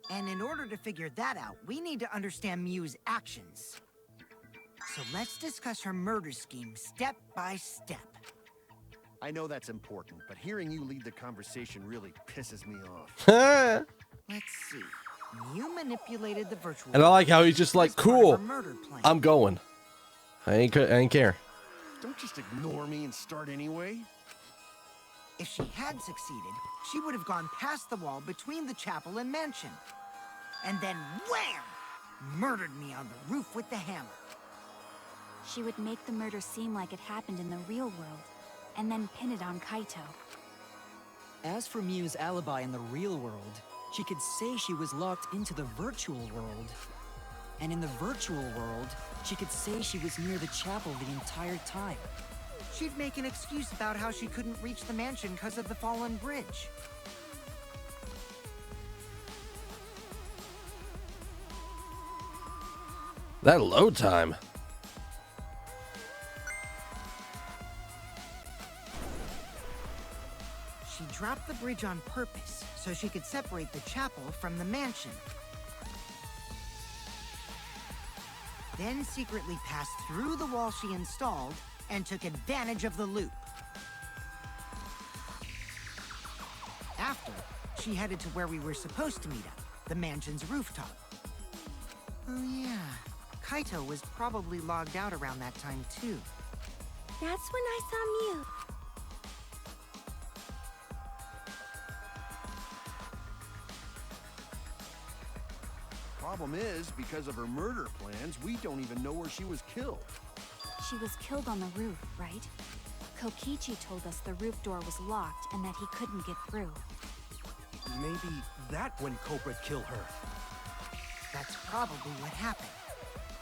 And in order to figure that out, we need to understand Mew's actions. So let's discuss her murder scheme step by step. I know that's important, but hearing you lead the conversation really pisses me off. Let's see. Mew manipulated the virtual... And I like how he's just like, as part of cool, her murder plan. I'm going. I ain't care. Don't just ignore me and start anyway. If she had succeeded, she would have gone past the wall between the chapel and mansion. And then wham! Murdered me on the roof with the hammer. She would make the murder seem like it happened in the real world, and then pin it on Kaito. As for Mew's alibi in the real world, she could say she was locked into the virtual world. And in the virtual world, she could say she was near the chapel the entire time. She'd make an excuse about how she couldn't reach the mansion because of the fallen bridge. That load time. She dropped the bridge on purpose so she could separate the chapel from the mansion. Then secretly passed through the wall she installed and took advantage of the loop. After, she headed to where we were supposed to meet up, the mansion's rooftop. Oh yeah, Kaito was probably logged out around that time too. That's when I saw Mew. Problem is, because of her murder plans, we don't even know where she was killed. She was killed on the roof, right? Kokichi told us the roof door was locked and that he couldn't get through. Maybe that when Cobra killed her. That's probably what happened.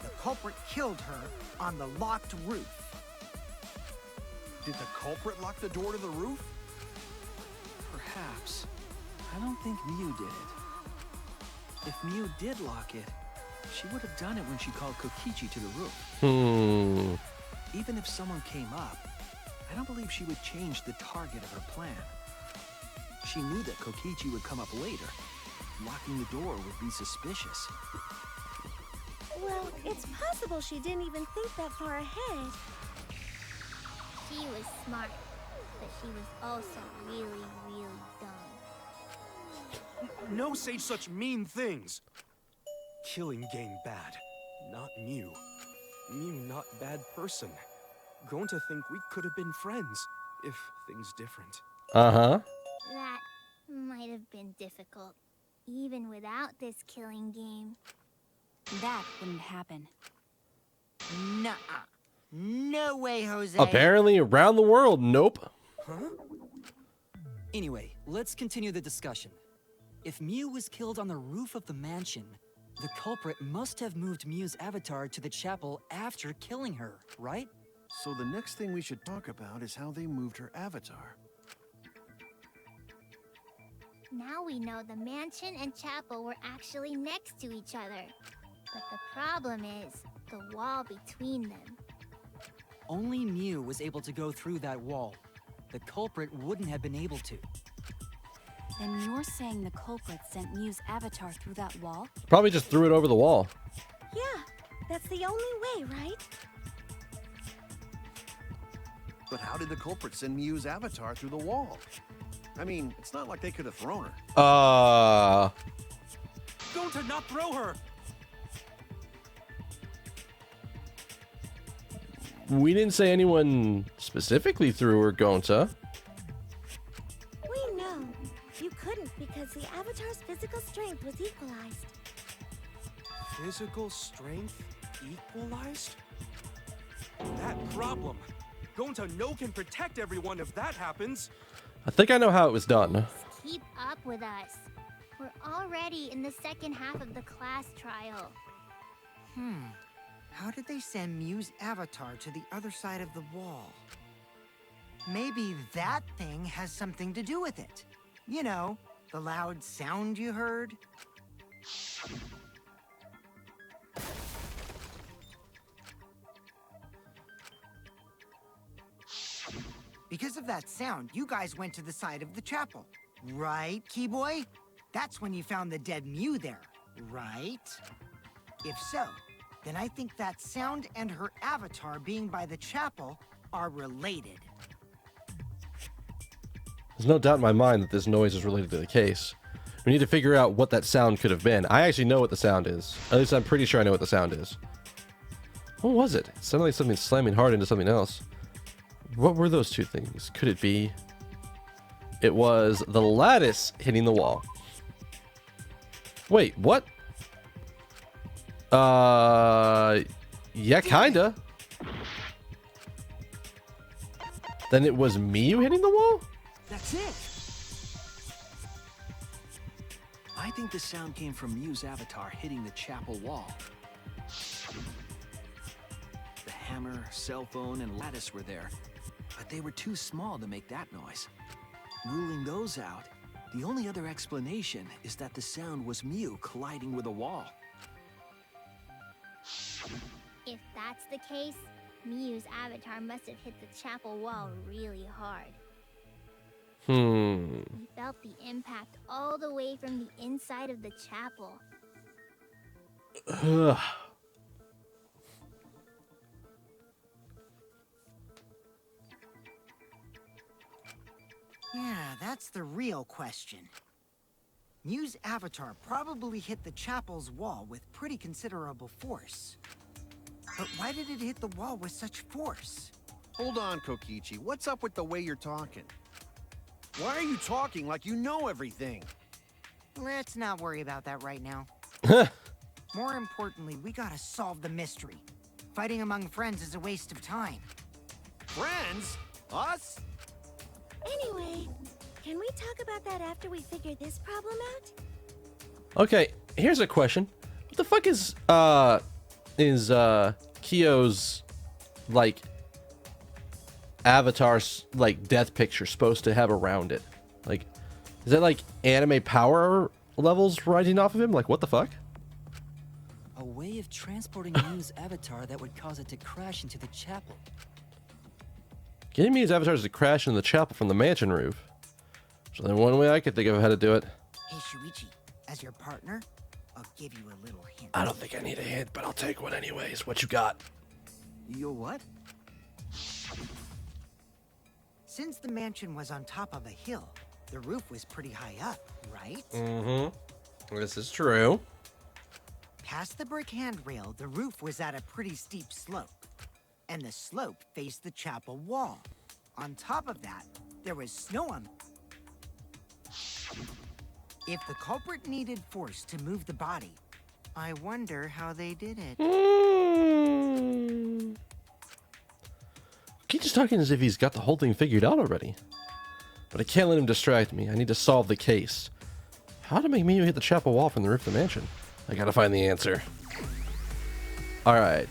The culprit killed her on the locked roof. Did the culprit lock the door to the roof? Perhaps. I don't think Miu did it. If Miu did lock it, she would have done it when she called Kokichi to the roof. Even if someone came up, I don't believe she would change the target of her plan. She knew that Kokichi would come up later. Locking the door would be suspicious. Well, it's possible she didn't even think that far ahead. She was smart, but she was also really, really dumb. No say such mean things. Killing game bad, not Miu. Miu not bad person. Going to think we could have been friends if things different. Uh-huh. That might have been difficult, even without this killing game. That wouldn't happen. Nuh-uh. No way, Jose. Apparently around the world, nope. Huh? Anyway, let's continue the discussion. If Miu was killed on the roof of the mansion, the culprit must have moved Miu's avatar to the chapel after killing her, right? So the next thing we should talk about is how they moved her avatar. Now we know the mansion and chapel were actually next to each other. But the problem is the wall between them. Only Miu was able to go through that wall. The culprit wouldn't have been able to. Then you're saying the culprit sent Miu's avatar through that wall? Probably just threw it over the wall. Yeah, that's the only way, right? But how did the culprit send Miu's avatar through the wall? I mean, it's not like they could have thrown her. Going to not throw her! We didn't say anyone specifically threw her, Gonta. We know. You couldn't because the avatar's physical strength was equalized. Physical strength equalized? That problem. Going to know can protect everyone if that happens. I think I know how it was done. Keep up with us. We're already in the second half of the class trial. How did they send Miu's avatar to the other side of the wall? Maybe that thing has something to do with it. You know, the loud sound you heard? Because of that sound, you guys went to the side of the chapel. Right, Keyboy? That's when you found the dead Miu there, right? If so, then I think that sound and her avatar being by the chapel are related. There's no doubt in my mind that this noise is related to the case. We need to figure out what that sound could have been. I actually know what the sound is. At least I'm pretty sure I know what the sound is. What was it? It sounded like something slamming hard into something else. What were those two things? Could it be? It was the lattice hitting the wall. Wait, what? Yeah, kinda. Then it was Miu hitting the wall? That's it! I think the sound came from Miu's avatar hitting the chapel wall. The hammer, cell phone, and lattice were there, but they were too small to make that noise. Ruling those out, the only other explanation is that the sound was Miu colliding with a wall. If that's the case, Miu's avatar must have hit the chapel wall really hard. We felt the impact all the way from the inside of the chapel. Yeah, that's the real question. Miu's avatar probably hit the chapel's wall with pretty considerable force. But why did it hit the wall with such force? Hold on, Kokichi. What's up with the way you're talking? Why are you talking like you know everything? Let's not worry about that right now. More importantly, we gotta solve the mystery. Fighting among friends is a waste of time. Friends? Us? Anyway, can we talk about that after we figure this problem out? Okay, here's a question. What the fuck is, is Kyo's like avatar's like death picture supposed to have around it? Like, is that like anime power levels rising off of him? Like, what the fuck? A way of transporting Miu's avatar that would cause it to crash into the chapel. Getting Miu's avatar to crash into the chapel from the mansion roof. So then one way I could think of how to do it. Hey, Shuichi, as your partner, I'll give you a little hint. I don't think I need a hint, but I'll take one anyways. What you got? Your what? Since the mansion was on top of a hill, the roof was pretty high up, right? Mm-hmm. This is true. Past the brick handrail, the roof was at a pretty steep slope, and the slope faced the chapel wall. On top of that, there was snow on. If the culprit needed force to move the body, I wonder how they did it. Keep just talking as if he's got the whole thing figured out already. But I can't let him distract me. I need to solve the case. How to make Miu hit the chapel wall from the roof of the mansion? I gotta find the answer. Alright.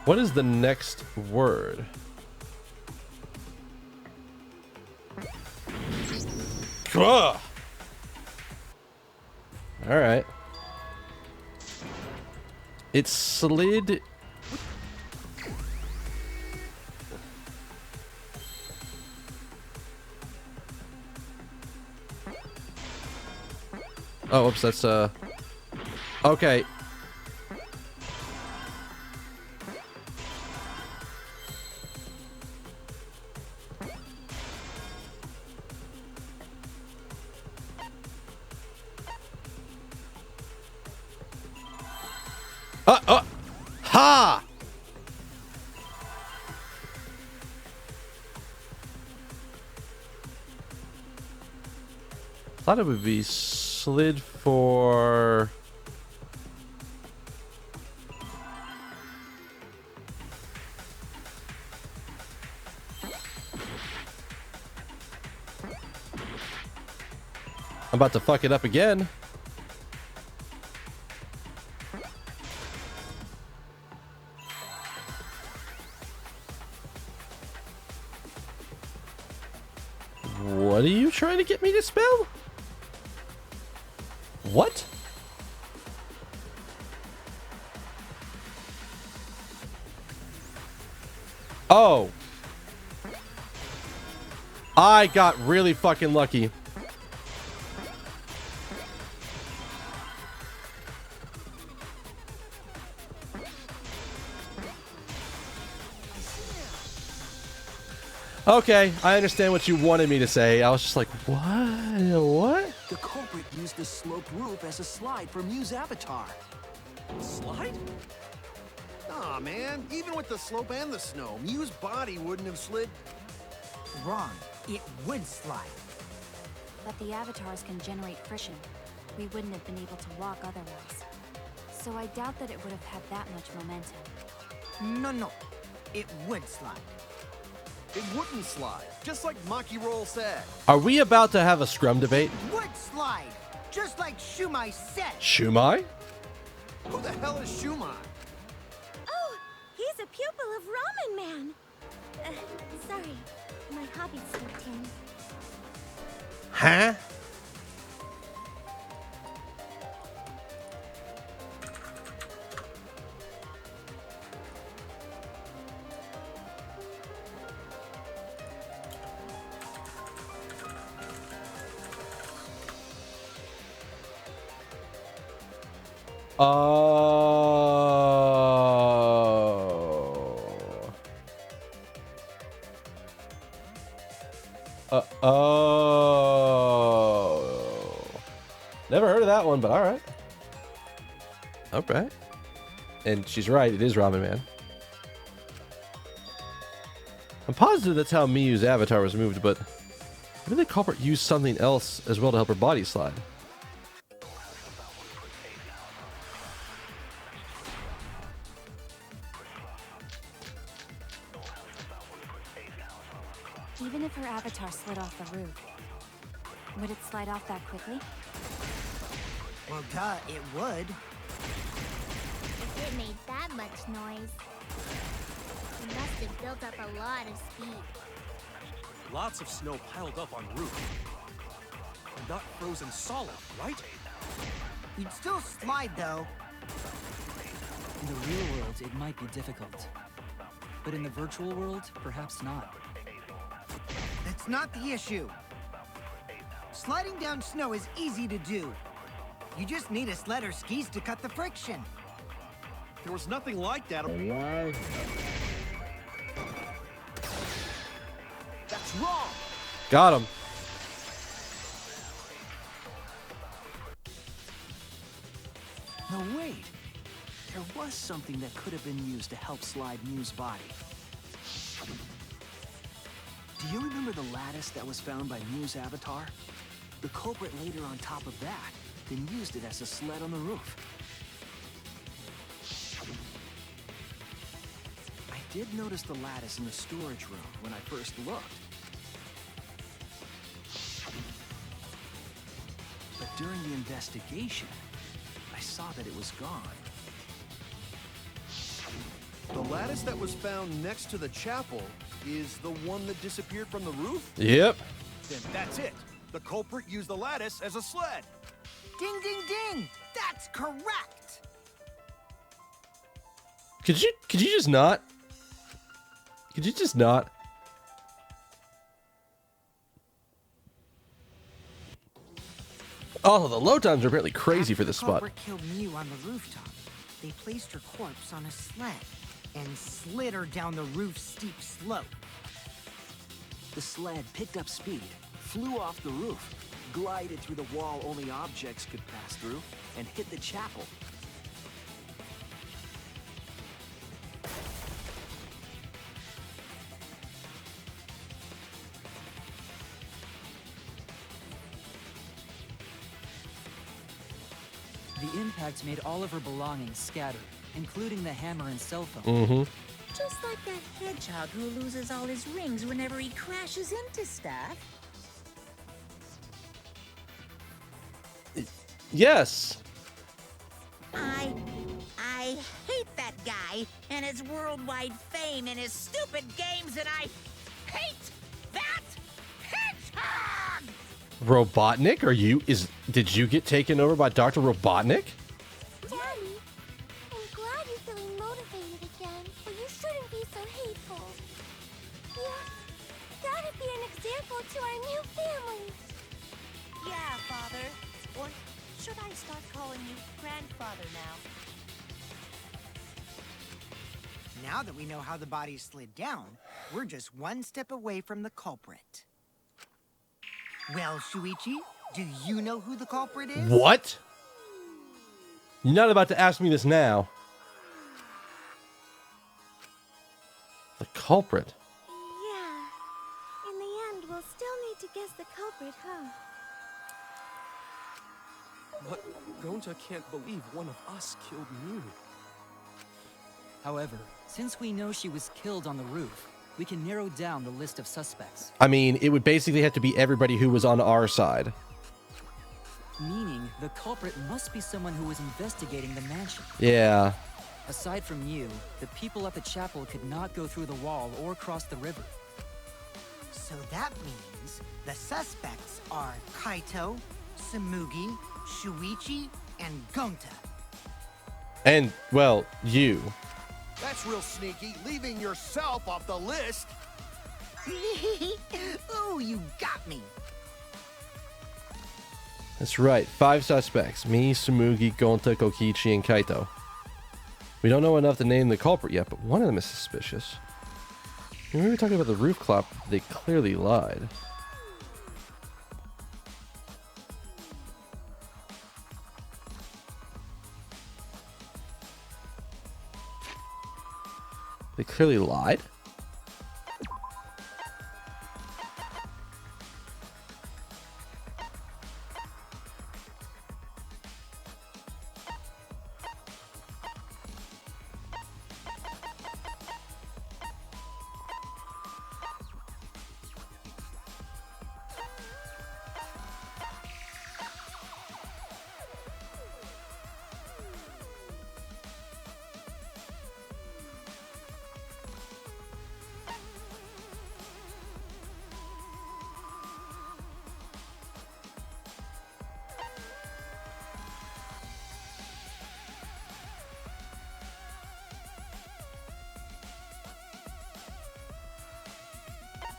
What is the next word? Ugh. All right. It slid. Oh, oops, that's okay. Ha! Thought it would be slid for. I'm about to fuck it up again. What are you trying to get me to spell? What? Oh. I got really fucking lucky. Okay, I understand what you wanted me to say. I was just like, what? What? The culprit used the sloped roof as a slide for Miu's avatar. Slide? Aw, man. Even with the slope and the snow, Miu's body wouldn't have slid. Wrong. It would slide. But the avatars can generate friction. We wouldn't have been able to walk otherwise. So I doubt that it would have had that much momentum. No. It would slide. It wouldn't slide, just like Maki Roll said. Are we about to have a scrum debate? Would slide, just like Shumai said. Shumai? Who the hell is Shumai? Oh, he's a pupil of Ramen Man. Sorry, my hobby slipped in. Huh? Oh. Never heard of that one, but all right. All right. And she's right. It is Ramen Man. I'm positive that's how Miyu's avatar was moved, but maybe the culprit used something else as well to help her body slide. Even if her avatar slid off the roof, would it slide off that quickly? Well, duh, it would. If it made that much noise, it must have built up a lot of speed. Lots of snow piled up on roof. And not frozen solid, right? You'd still slide, though. In the real world, it might be difficult. But in the virtual world, perhaps not. That's not the issue. Sliding down snow is easy to do. You just need a sled or skis to cut the friction. There was nothing like that. That's wrong. Got him. No, wait. There was something that could have been used to help slide Mew's body. Do you remember the lattice that was found by Mew's avatar? The culprit laid her on top of that, then used it as a sled on the roof. I did notice the lattice in the storage room when I first looked. But during the investigation, I saw that it was gone. The lattice that was found next to the chapel is the one that disappeared from the roof? Yep. Then that's it. The culprit used the lattice as a sled. Ding, ding, ding! That's correct! Could you just not? Could you just not? Oh, the load times are apparently crazy for this the spot. culprit killed Mew on the rooftop. They placed her corpse on a sled and slid her down the roof's steep slope. The sled picked up speed, flew off the roof, glided through the wall only objects could pass through, and hit the chapel. The impact made all of her belongings scatter, including the hammer and cell phone. Mm-hmm. Just like that hedgehog who loses all his rings whenever he crashes into stuff. Yes. I hate that guy and his worldwide fame and his stupid games, and I hate that hedgehog! Robotnik, did you get taken over by Dr. Robotnik? Daddy, I'm glad you're feeling motivated again, but you shouldn't be so hateful. You gotta be an example to our new family. Yeah, Father. Or should I start calling you Grandfather now? Now that we know how the body slid down, we're just one step away from the culprit. Well, Shuichi, do you know who the culprit is? What? You're not about to ask me this now. The culprit. Yeah. In the end, we'll still need to guess the culprit, huh? But Gonta can't believe one of us killed Mew. However, since we know she was killed on the roof, we can narrow down the list of suspects. I mean, it would basically have to be everybody who was on our side. Meaning, the culprit must be someone who was investigating the mansion. Yeah. Aside from you, the people at the chapel could not go through the wall or cross the river. So that means the suspects are Kaito, Samugi, Shuichi, and Gonta. And, well, you. That's real sneaky, leaving yourself off the list. Ooh, you got me. That's right. 5 suspects. Me, Samugi, Gonta, Kokichi, and Kaito. We don't know enough to name the culprit yet, but one of them is suspicious. When we were talking about the roof clop, they clearly lied. They clearly lied.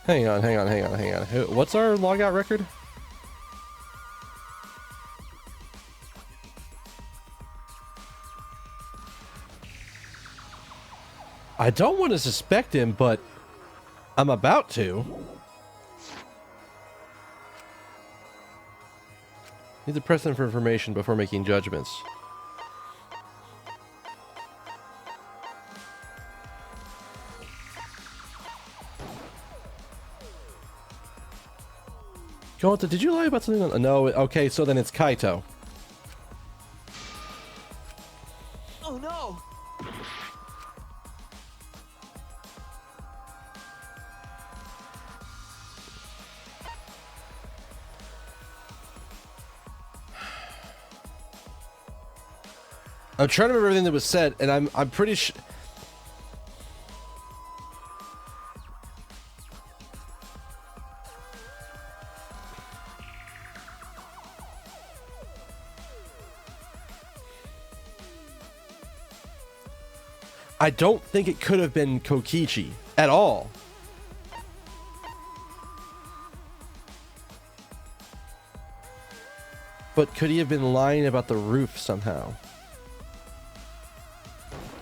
Hang on. What's our logout record? I don't want to suspect him, but I'm about to. Need to press them for information before making judgments. Go on to, did you lie about something? No, okay, so then it's Kaito. Oh no! I'm trying to remember everything that was said, and I'm pretty sure. I don't think it could have been Kokichi at all. But could he have been lying about the roof somehow?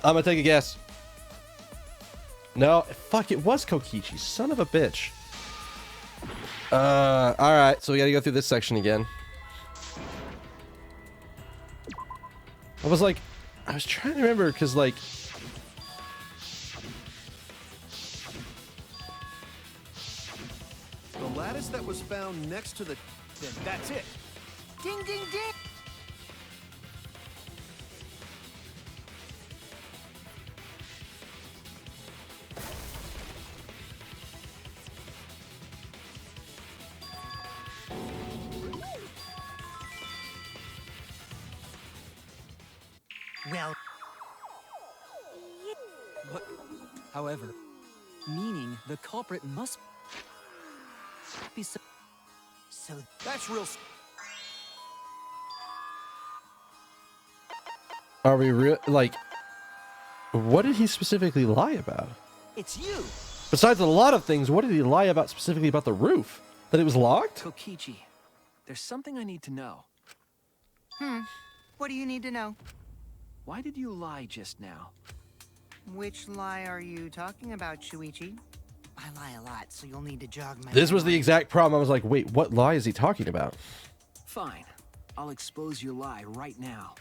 I'm gonna take a guess. No, fuck, it was Kokichi. Son of a bitch. Alright, so we gotta go through this section again. I was trying to remember, because, like... The lattice that was found next to the... That's it. Ding, ding, ding! Well... What? However, meaning the culprit must be so... So... That's real... Are we real? Like, what did he specifically lie about? It's you! Besides a lot of things, what did he lie about specifically about the roof? That it was locked? Kokichi, there's something I need to know. What do you need to know? Why did you lie just now? Which lie are you talking about, Shuichi? I lie a lot, so you'll need to jog my This was the memory. exact problem. I was like, wait, what lie is he talking about? Fine. I'll expose your lie right now.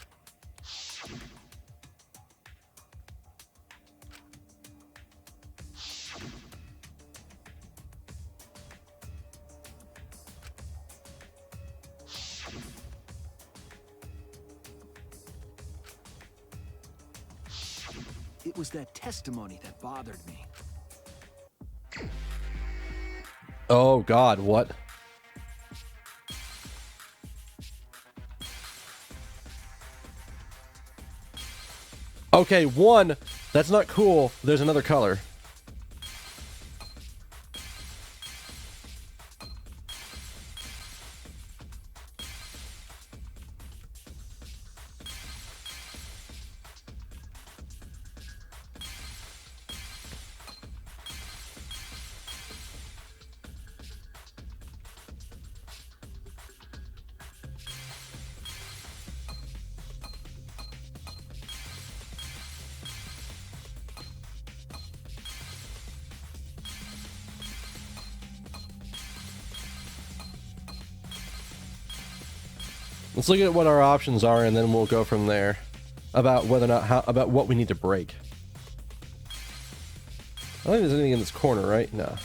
It was that testimony that bothered me. Oh God, what? Okay, one, that's not cool. There's another color. Let's look at what our options are, and then we'll go from there about whether or not about what we need to break. don't think there's anything in this corner, right? No.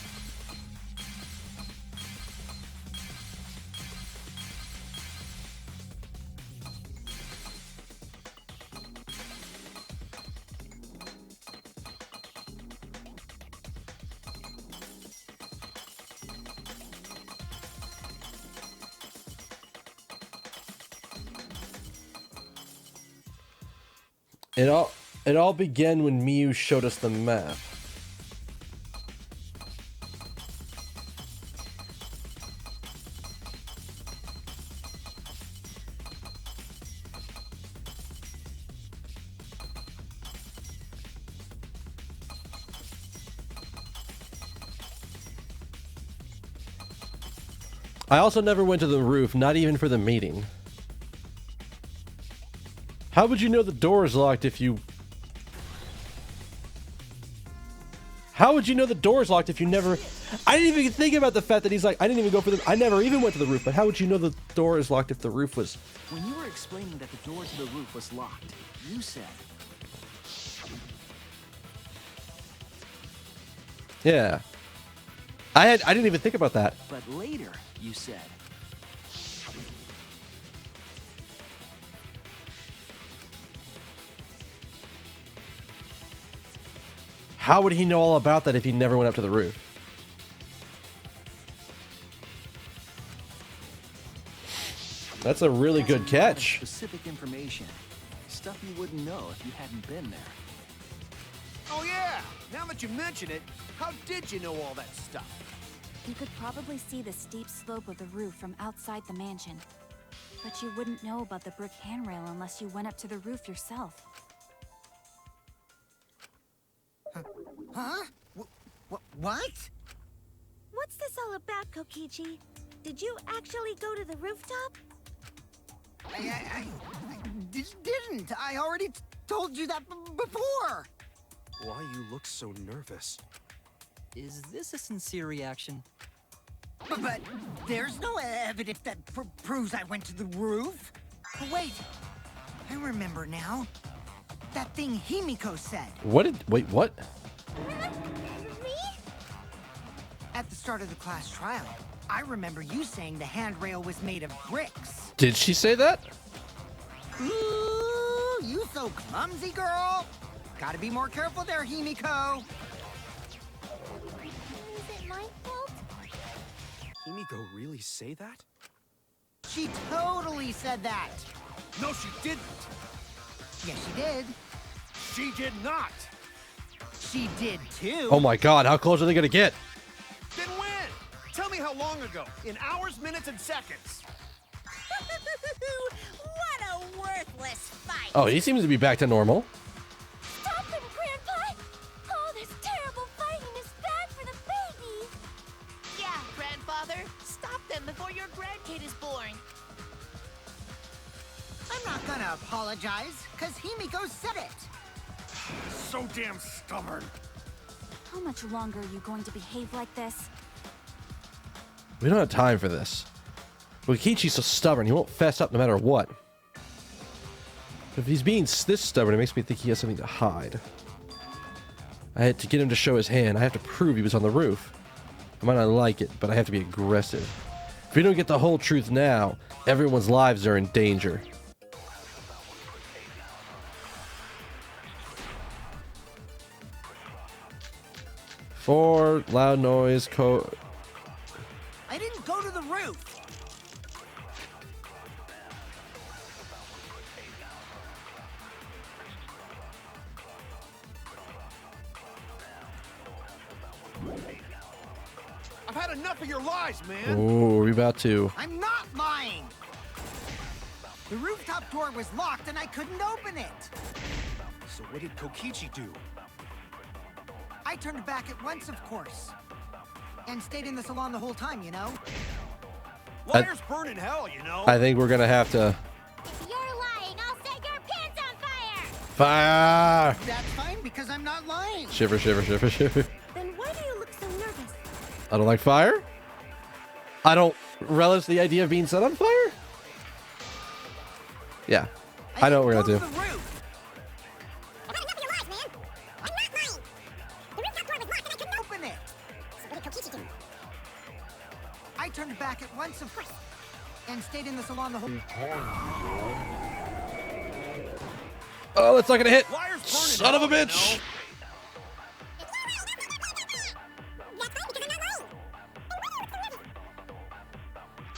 It all began when Miu showed us the map. I also never went to the roof, not even for the meeting. How would you know the door is locked if you... How would you know the door is locked if you never... I didn't even think about the fact that he's like, I didn't even go for the... I never even went to the roof, but how would you know the door is locked if the roof was... When you were explaining that the door to the roof was locked, you said... Yeah. I didn't even think about that. But later, you said... How would he know all about that if he never went up to the roof? That's a really good catch. Specific information. Stuff you wouldn't know if you hadn't been there. Oh yeah! Now that you mention it, how did you know all that stuff? You could probably see the steep slope of the roof from outside the mansion. But you wouldn't know about the brick handrail unless you went up to the roof yourself. Huh? What? What's this all about, Kokichi? Did you actually go to the rooftop? I didn't. I already told you that before. Why you look so nervous? Is this a sincere reaction? But there's no evidence that proves I went to the roof. Wait, I remember now. That thing Himiko said. Wait, what? Me? At the start of the class trial, I remember you saying the handrail was made of bricks. Did she say that? Ooh, you so clumsy, girl. Gotta be more careful there, Himiko. Is it my fault? Himiko really say that? She totally said that. No, she didn't. Yes, she did. She did not. She did too. Oh my god, how close are they gonna get? Then when? Tell me how long ago. In hours, minutes, and seconds. What a worthless fight! Oh, he seems to be back to normal. Stop him, Grandpa! All this terrible fighting is bad for the baby! Yeah, grandfather. Stop them before your grandkid is born. I'm not gonna apologize, because Himiko said it. So damn stubborn. How much longer are you going to behave like this? We don't have time for this. Wakichi's so stubborn, he won't fess up no matter what. If he's being this stubborn, it makes me think he has something to hide. I had to get him to show his hand. I have to prove he was on the roof. I might not like it, but I have to be aggressive. If we don't get the whole truth now, everyone's lives are in danger. For loud noise, I didn't go to the roof. I've had enough of your lies, man. Oh, are we about to? I'm not lying. The rooftop door was locked and I couldn't open it. So what did Kokichi do? I turned back at once, of course. And stayed in the salon the whole time, you know? Liars burn in hell, you know? I think we're gonna have to... If you're lying, I'll set your pants on fire! Fire! That's fine, because I'm not lying. Shiver, shiver, shiver, shiver. Then why do you look so nervous? I don't like fire. I don't relish the idea of being set on fire. Yeah, I know what we're gonna do. back at once, of course, and stayed in the salon the whole... Oh, that's not gonna hit. Son of a bitch.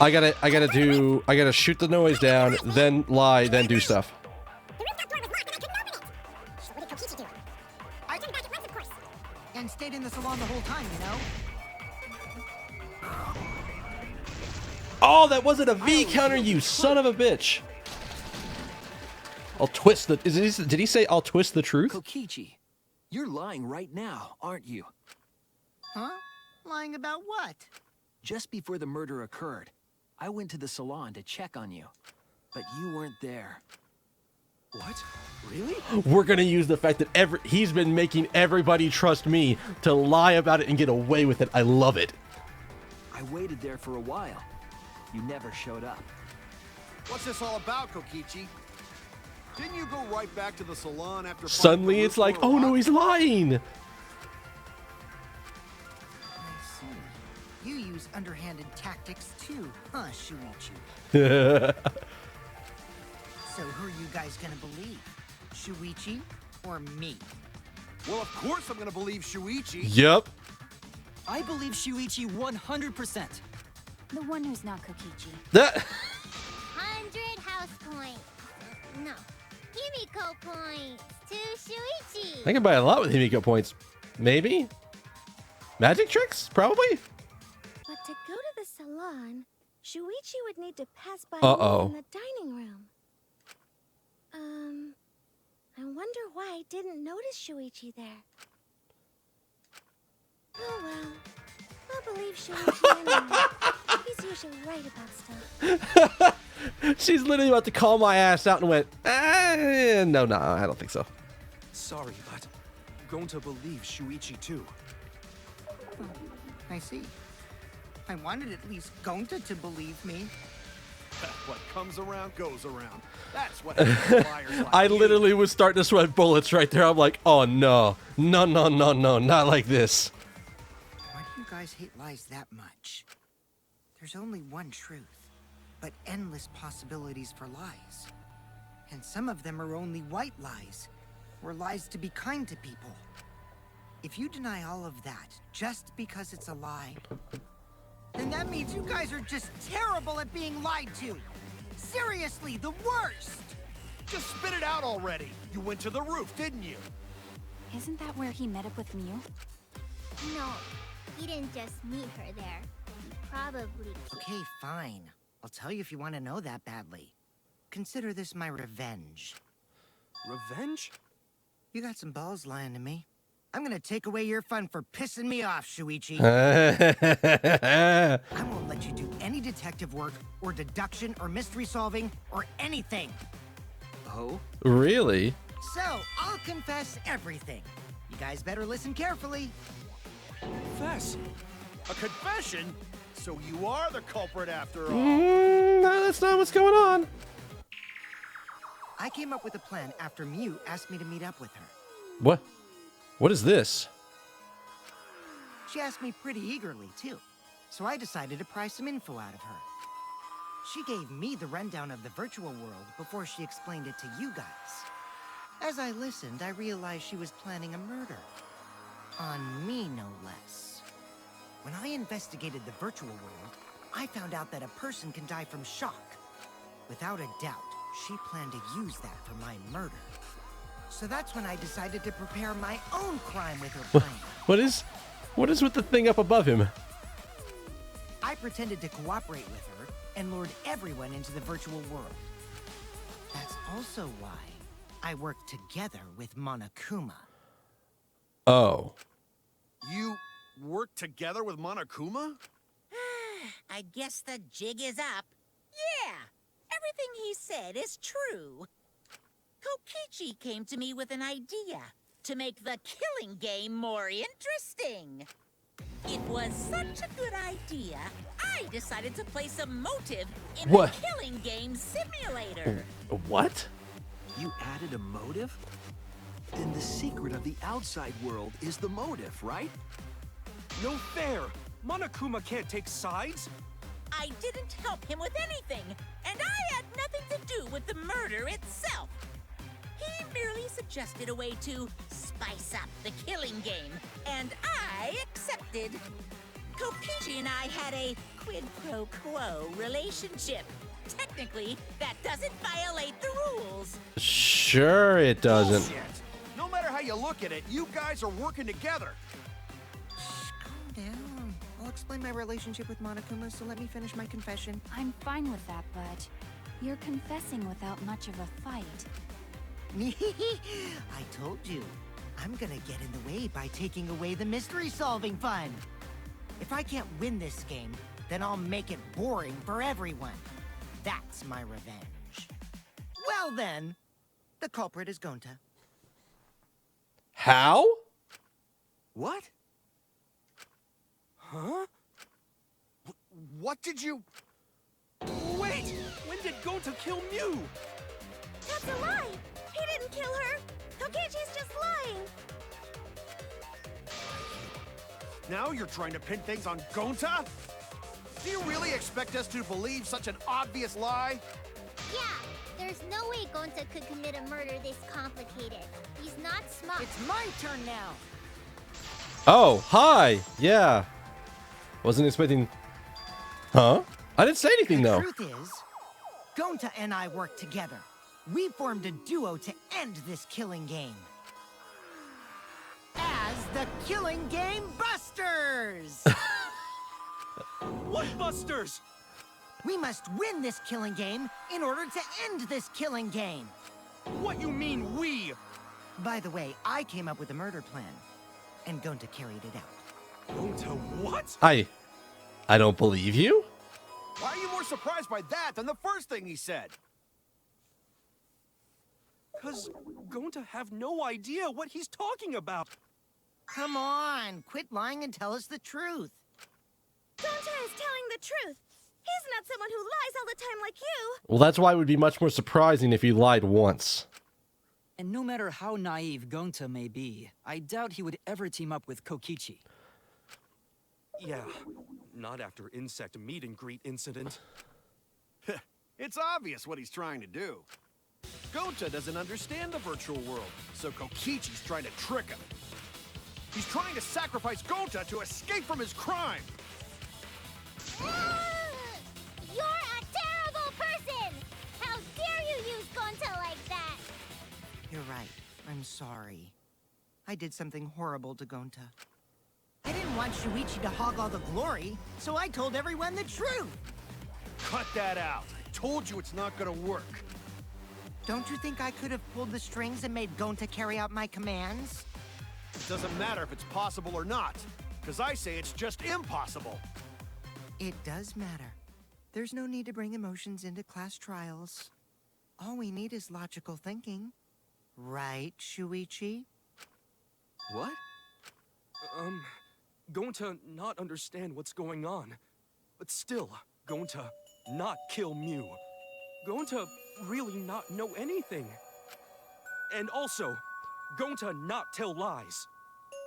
I gotta shoot the noise down, then lie, then do stuff. I took it back at once, of course, and stayed in the salon the whole time, you know? Oh, that wasn't a V counter, you son of a bitch. I'll twist the... Did he say I'll twist the truth? Kokichi, you're lying right now, aren't you? Huh? Lying about what? Just before the murder occurred, I went to the salon to check on you, but you weren't there. What? Really? We're gonna use the fact that he's been making everybody trust me to lie about it and get away with it. I love it. I waited there for a while. You never showed up. What's this all about, Kokichi? Didn't you go right back to the salon after... Suddenly it's like, oh no, he's lying. I see. You use underhanded tactics too, huh, Shuichi? So who are you guys gonna believe? Shuichi or me? Well, of course I'm gonna believe Shuichi. Yep. I believe Shuichi 100%. The one who's not Kokichi. 100 house points. No, Himiko points to Shuichi. I can buy a lot with Himiko points. Maybe? Magic tricks? Probably? But to go to the salon, Shuichi would need to pass by Uh-oh. me in the dining room. I wonder why I didn't notice Shuichi there. Oh well, I'll believe Shuichi anyway. He's usually right about stuff. She's literally about to call my ass out and went, no, I don't think so. Sorry, but I'm going to believe Shuichi too. Oh, I see. I wanted at least Gonta to believe me. What comes around goes around. That's what happens to liars like I you. literally was starting to sweat bullets right there. I'm like, oh no, not like this. Why do you guys hate lies that much? There's only one truth, but endless possibilities for lies. And some of them are only white lies, or lies to be kind to people. If you deny all of that just because it's a lie, then that means you guys are just terrible at being lied to. Seriously, the worst! Just spit it out already. You went to the roof, didn't you? Isn't that where he met up with Mew? No, he didn't just meet her there. He probably... Okay, fine. I'll tell you if you want to know that badly. Consider this my revenge. Revenge? You got some balls lying to me. I'm gonna take away your fun for pissing me off, Shuichi. I won't let you do any detective work, or deduction, or mystery solving, or anything. Oh? Really? So, I'll confess everything. You guys better listen carefully. Confess? A confession? So you are the culprit after all. No, that's not what's going on. I came up with a plan after Mew asked me to meet up with her. What? What is this? She asked me pretty eagerly, too. So I decided to pry some info out of her. She gave me the rundown of the virtual world before she explained it to you guys. As I listened, I realized she was planning a murder. On me, no less. When I investigated the virtual world, I found out that a person can die from shock. Without a doubt, she planned to use that for my murder. So that's when I decided to prepare my own crime with her plan. What is with the thing up above him? I pretended to cooperate with her and lured everyone into the virtual world. That's also why I worked together with Monokuma. Oh. You worked together with Monokuma? I guess the jig is up. Yeah, everything he said is true. Kokichi came to me with an idea to make the killing game more interesting. It was such a good idea, I decided to place a motive in What? the killing game simulator. What? You added a motive? Then the secret of the outside world is the motive, right? No fair! Monokuma can't take sides! I didn't help him with anything, and I had nothing to do with the murder itself. He merely suggested a way to spice up the killing game, and I accepted. Kokichi and I had a quid pro quo relationship. Technically, that doesn't violate the rules. Sure it doesn't. Bullshit. No matter how you look at it, you guys are working together. Calm down. I'll explain my relationship with Monokuma, so let me finish my confession. I'm fine with that, but you're confessing without much of a fight. I told you. I'm gonna get in the way by taking away the mystery-solving fun. If I can't win this game, then I'll make it boring for everyone. That's my revenge. Well then, the culprit is Gonta. How? What? Huh? What did you... Wait! When did Gonta kill Mew? That's a lie! He didn't kill her! Kokichi's just lying! Now you're trying to pin things on Gonta? Do you really expect us to believe such an obvious lie? Yeah, there's no way Gonta could commit a murder this complicated. He's not smart. It's my turn now. Oh, hi. Yeah. Wasn't expecting... Huh? I didn't say anything, though. The truth is, Gonta and I worked together. We formed a duo to end this killing game. As the Killing Game Busters! What Busters? We must win this killing game in order to end this killing game. What you mean, we? By the way, I came up with a murder plan, and Gonta carried it out. Gonta what? I don't believe you? Why are you more surprised by that than the first thing he said? Cause Gonta have no idea what he's talking about. Come on, quit lying and tell us the truth. Gonta is telling the truth. He's not someone who lies all the time like you. Well, that's why it would be much more surprising if he lied once. And no matter how naive Gonta may be, I doubt he would ever team up with Kokichi. Yeah, not after insect meet and greet incident. It's obvious what he's trying to do. Gonta doesn't understand the virtual world, so Kokichi's trying to trick him. He's trying to sacrifice Gonta to escape from his crime. You're a terrible person! How dare you use Gonta like that? You're right. I'm sorry. I did something horrible to Gonta. I didn't want Shuichi to hog all the glory, so I told everyone the truth. Cut that out. I told you it's not gonna work. Don't you think I could have pulled the strings and made Gonta carry out my commands? It doesn't matter if it's possible or not, because I say it's just impossible. It does matter. There's no need to bring emotions into class trials. All we need is logical thinking. Right, Shuichi? What? Gonta not understand what's going on. But still, Gonta not kill Mew. Gonta really not know anything. And also, Gonta not tell lies.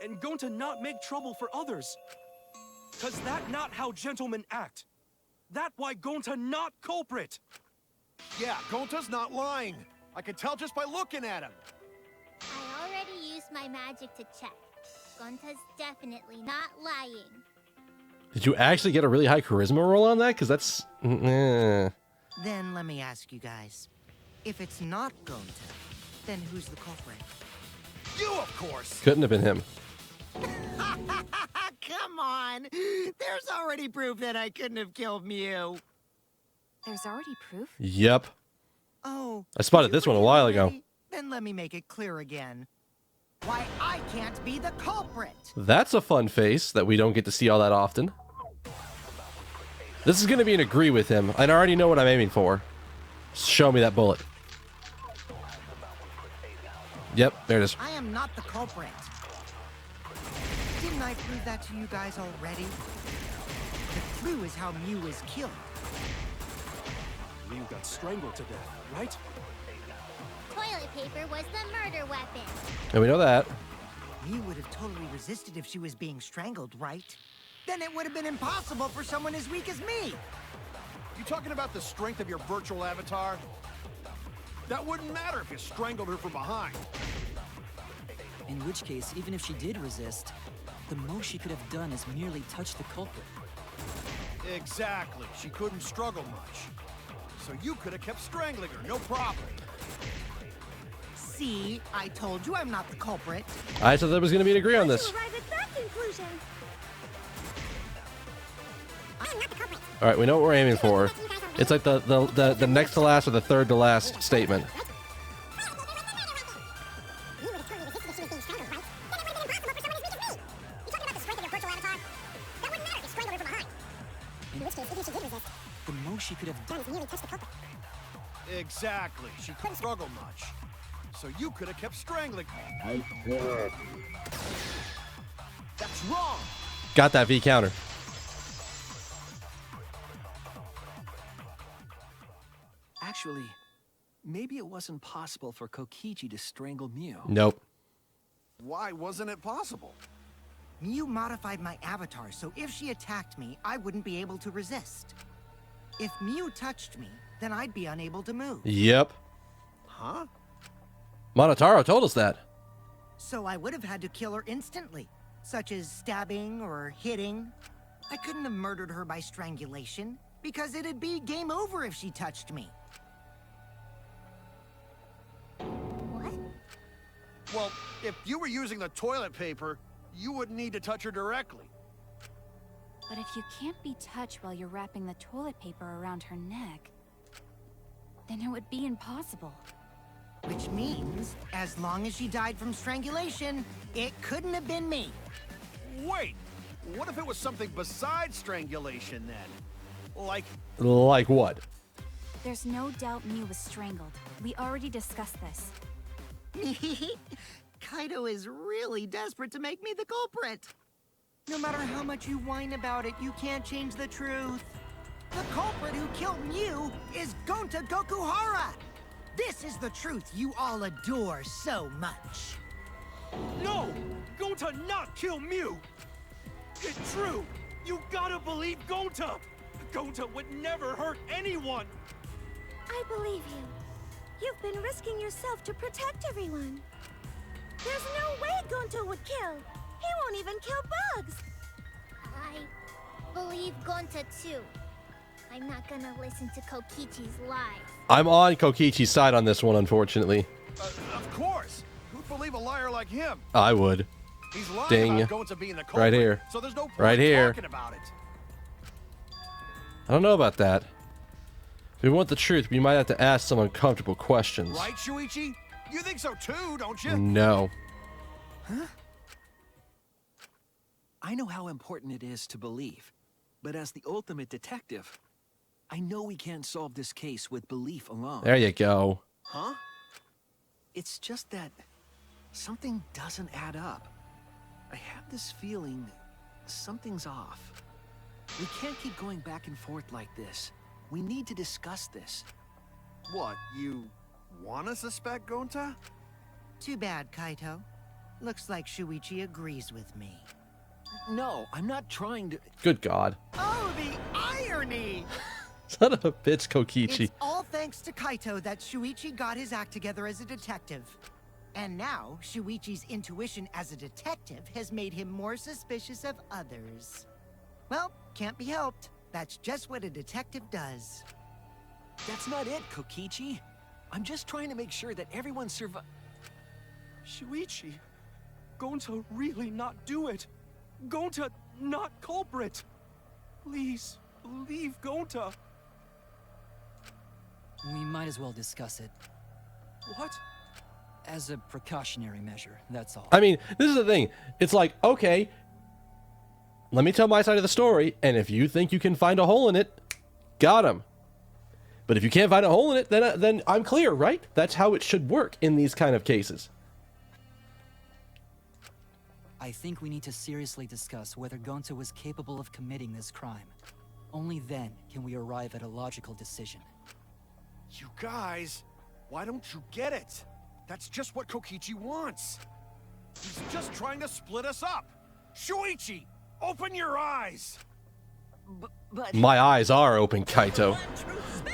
And Gonta not make trouble for others. Cause that not how gentlemen act. That why Gonta not culprit. Yeah, Gonta's not lying. I can tell just by looking at him. I already used my magic to check. Gonta's definitely not lying. Did you actually get a really high charisma roll on that? Because that's... Then let me ask you guys. If it's not Gonta, then who's the culprit? You, of course! Couldn't have been him. Come on! There's already proof that I couldn't have killed Mew. There's already proof? Yep. Oh. I spotted this one a while ago. Then let me make it clear again. Why I can't be the culprit. That's a fun face that we don't get to see all that often. This is going to be an agree with him, and I already know what I'm aiming for. Show me that bullet. Yep, there it is. I am not the culprit. Didn't I prove that to you guys already? The clue is how Mew was killed. Mew got strangled to death, right? Toilet paper was the murder weapon. And we know that. Mew would have totally resisted if she was being strangled, right? Then it would have been impossible for someone as weak as me. talking about the strength of your virtual avatar? That wouldn't matter if you strangled her from behind. In which case, even if she did resist, the most she could have done is merely touch the culprit. Exactly. She couldn't struggle much. So you could have kept strangling her, no problem. See, I told you I'm not the culprit. I thought there was going to be an agree on this. Arrive at that conclusion. I'm not the culprit. All right, we know what we're aiming for. It's like the next to last or the third to last statement. The most she could have done is merely touch the culprit. Exactly. She couldn't struggle much. So you could have kept strangling her. That's wrong. Got that V counter. Actually, maybe it wasn't possible for Kokichi to strangle Mew. Nope. Why wasn't it possible? Mew modified my avatar, so if she attacked me, I wouldn't be able to resist. If Mew touched me, then I'd be unable to move. Yep. Huh? Monotaro told us that. So I would have had to kill her instantly, such as stabbing or hitting. I couldn't have murdered her by strangulation, because it'd be game over if she touched me. What? Well, if you were using the toilet paper, you wouldn't need to touch her directly. But if you can't be touched while you're wrapping the toilet paper around her neck, then it would be impossible. Which means, as long as she died from strangulation, it couldn't have been me. Wait, what if it was something besides strangulation then? Like what? There's no doubt Mew was strangled. We already discussed this. Kaido is really desperate to make me the culprit. No matter how much you whine about it, you can't change the truth. The culprit who killed Mew is Gonta Gokuhara. This is the truth you all adore so much. No! Gonta not kill Mew! It's true! You gotta believe Gonta! Gonta would never hurt anyone! I believe you. You've been risking yourself to protect everyone. There's no way Gonta would kill. He won't even kill bugs. I believe Gonta too. I'm not gonna listen to Kokichi's lies. I'm on Kokichi's side on this one, unfortunately. Of course. Who'd believe a liar like him? I would. He's lying Ding. about Gonta being the culprit, Right here. so there's no point Right here. talking about it. I don't know about that. If we want the truth, we might have to ask some uncomfortable questions. Right, Shuichi? You think so too, don't you? No. Huh? I know how important it is to believe, but as the ultimate detective, I know we can't solve this case with belief alone. There you go. Huh? It's just that something doesn't add up. I have this feeling something's off. We can't keep going back and forth like this. We need to discuss this. What, you wanna suspect Gonta? Too bad, Kaito. Looks like Shuichi agrees with me. No, I'm not trying to... Good God. Oh, the irony! Son of a bitch, Kokichi. It's all thanks to Kaito that Shuichi got his act together as a detective. And now, Shuichi's intuition as a detective has made him more suspicious of others. Well, can't be helped. That's just what a detective does. That's not it, Kokichi. I'm just trying to make sure that everyone Shuichi, Gonta really not do it. Gonta not culprit. Please, believe Gonta. We might as well discuss it. What? As a precautionary measure, that's all. I mean, this is the thing. It's like, okay, let me tell my side of the story, and if you think you can find a hole in it, got him. But if you can't find a hole in it, then I'm clear, right? That's how it should work in these kind of cases. I think we need to seriously discuss whether Gonta was capable of committing this crime. Only then can we arrive at a logical decision. You guys, why don't you get it? That's just what Kokichi wants. He's just trying to split us up. Shuichi, open your eyes! But My eyes are open, Kaito.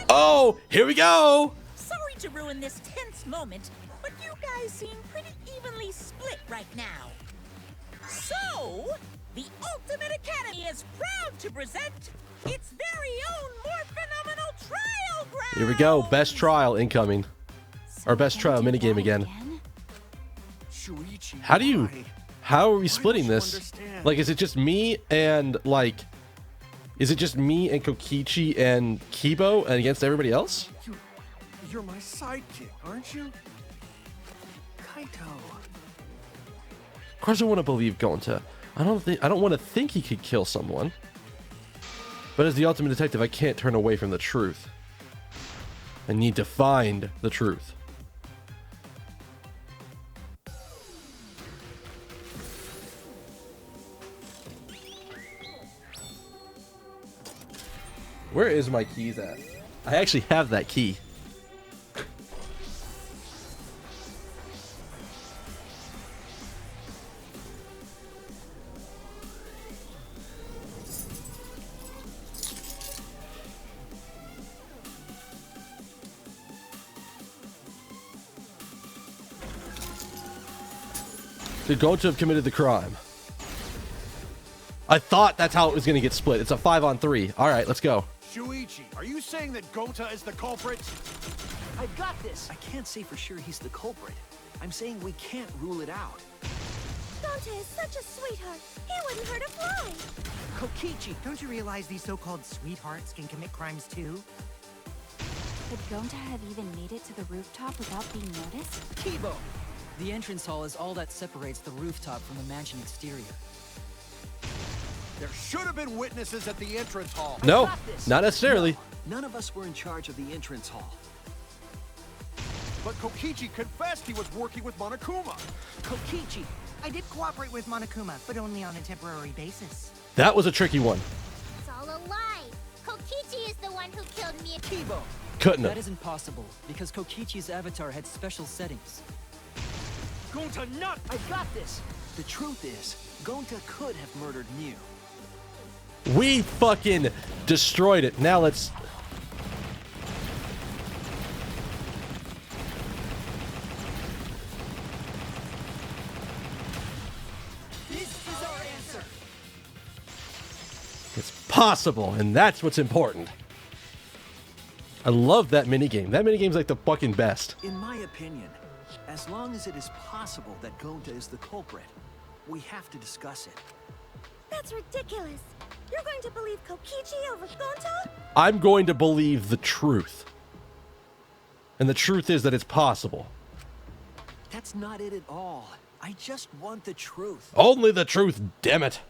Oh, here we go. sorry to ruin this tense moment, but you guys seem pretty evenly split right now. So, the Ultimate Academy is proud to present its very own more phenomenal trial ground. Here we go. Best trial incoming. Or best trial minigame again. Shuichi, How are we splitting don't you this? understand? Like, is it just me and Kokichi and Kibo and against everybody else? You're my sidekick, aren't you? Kaito. Of course I want to believe Gonta. I don't want to think he could kill someone. But as the ultimate detective, I can't turn away from the truth. I need to find the truth. Where is my keys at? I actually have that key. Did Gonta have committed the crime? I thought that's how it was going to get split. It's a 5-on-3. All right, let's go. Shuichi, are you saying that Gonta is the culprit? I got this. I can't say for sure he's the culprit. I'm saying we can't rule it out. Gonta is such a sweetheart. He wouldn't hurt a fly. Kokichi, don't you realize these so-called sweethearts can commit crimes too? Could Gonta have even made it to the rooftop without being noticed? Kibo! The entrance hall is all that separates the rooftop from the mansion exterior. There should have been witnesses at the entrance hall. No, Got this. not necessarily. No, none of us were in charge of the entrance hall. But Kokichi confessed he was working with Monokuma. Kokichi, I did cooperate with Monokuma, but only on a temporary basis. That was a tricky one. It's all a lie. Kokichi is the one who killed me. Kibo! Couldn't That have. isn't possible, because Kokichi's avatar had special settings. Gonta, not! I got this. The truth is, Gonta could have murdered Mew. We fucking destroyed it. Now let's... This is our answer. It's possible, and that's what's important. I love that minigame. That minigame's like the fucking best. In my opinion, as long as it is possible that Gonta is the culprit, we have to discuss it. That's ridiculous. You're going to believe Kokichi over Gonta? I'm going to believe the truth. And the truth is that it's possible. That's not it at all. I just want the truth. Only the truth, damn it.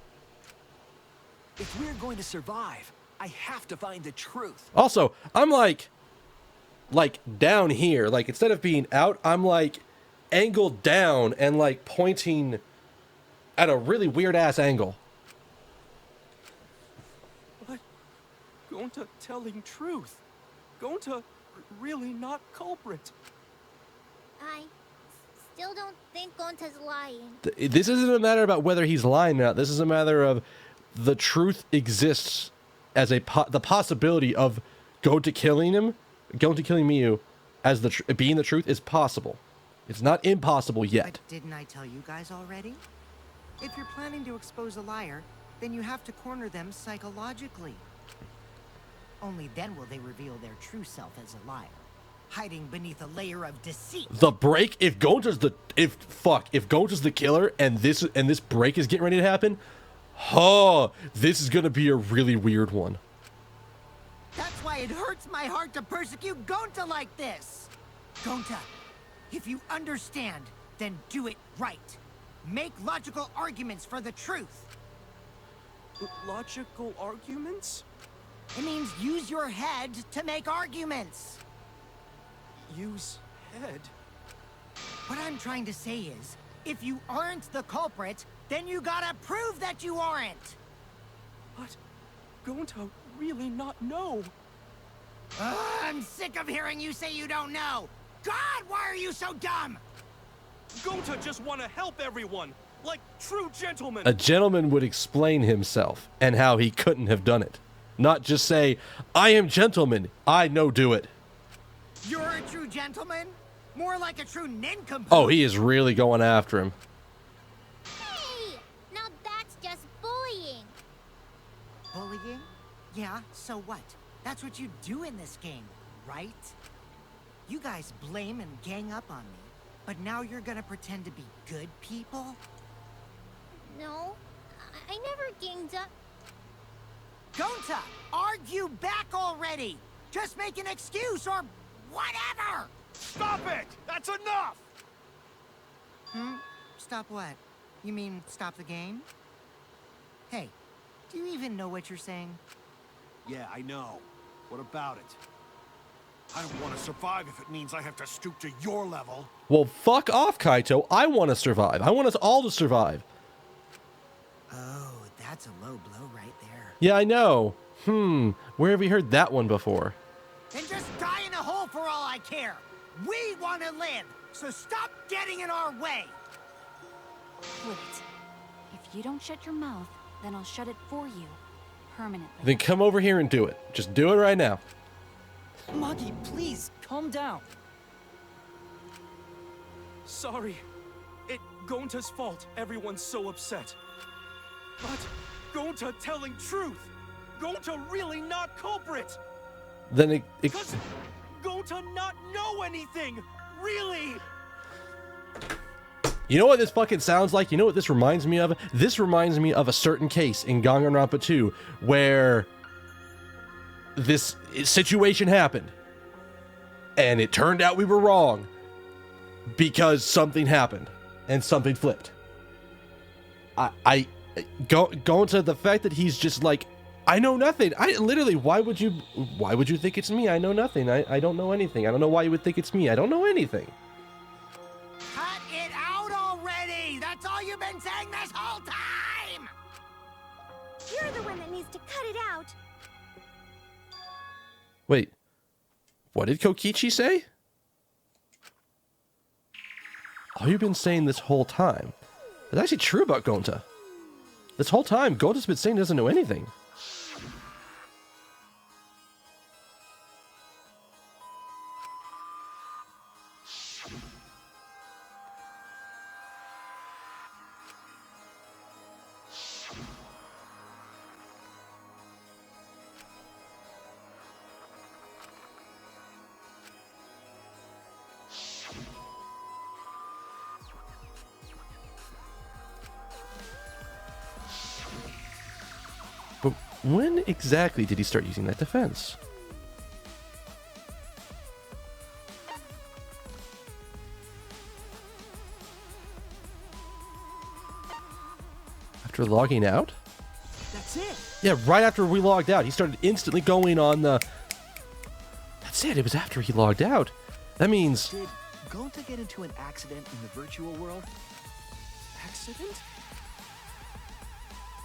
If we're going to survive, I have to find the truth. Also, I'm like down here. Like, instead of being out, I'm like angled down and like pointing at a really weird ass angle. But Gonta telling truth. Gonta really not culprit. I still don't think Gonta's lying. This isn't a matter about whether he's lying or not. This is a matter of the truth exists as the possibility of Gonta killing him, Gonta killing Miyu, as being the truth is possible. It's not impossible yet. But didn't I tell you guys already? If you're planning to expose a liar, then you have to corner them psychologically. Only then will they reveal their true self as a liar, hiding beneath a layer of deceit. The break, if Gonta's the killer and this break is getting ready to happen, this is gonna be a really weird one. That's why it hurts my heart to persecute Gonta like this. Gonta, if you understand, then do it right. Make logical arguments for the truth. Logical arguments? It means use your head to make arguments. Use head? What I'm trying to say is, if you aren't the culprit, then you gotta prove that you aren't. But Gonta really not know. I'm sick of hearing you say you don't know. God, why are you so dumb? Gonta just want to help everyone, like true gentlemen. A gentleman would explain himself and how he couldn't have done it. not just say, I am gentleman, I no do it. You're a true gentleman? More like a true nincompoop. Oh, he is really going after him. Hey! Now that's just bullying. Bullying? Yeah, so what? That's what you do in this game, right? You guys blame and gang up on me, but now you're gonna pretend to be good people? No, I never ganged up. Gonta, argue back already! Just make an excuse or whatever! Stop it! That's enough! Stop what? You mean stop the game? Hey, do you even know what you're saying? Yeah, I know. What about it? I don't want to survive if it means I have to stoop to your level. Well, fuck off, Kaito. I want to survive. I want us all to survive. Oh, that's a low blow right there. Yeah, I know. Where have we heard that one before? Then just die in a hole for all I care. We want to live, so stop getting in our way. Wait. If you don't shut your mouth, then I'll shut it for you. Permanently. Then come over here and do it. Just do it right now. Magi, please, calm down. Sorry. It Gonta's fault everyone's so upset. But Gonta telling truth. Gonta really not culprit. Then Because Gonta not know anything. Really. You know what this fucking sounds like? You know what this reminds me of? This reminds me of a certain case in Danganronpa 2 where this situation happened and it turned out we were wrong because something happened and something flipped. I go into the fact that he's just like, I know nothing. I literally, why would you think it's me? I know nothing. I don't know anything. I don't know why you would think it's me. I don't know anything. Cut it out already! That's all you've been saying this whole time! You're the one that needs to cut it out. Wait, what did Kokichi say? All you've been saying this whole time. It's actually true about Gonta. This whole time, Gonta's been saying he doesn't know anything. But when exactly did he start using that defense? After logging out? That's it. Yeah, right after we logged out, he started instantly going on the... That's it, it was after he logged out. That means... Did Gonta get into an accident in the virtual world? Accident?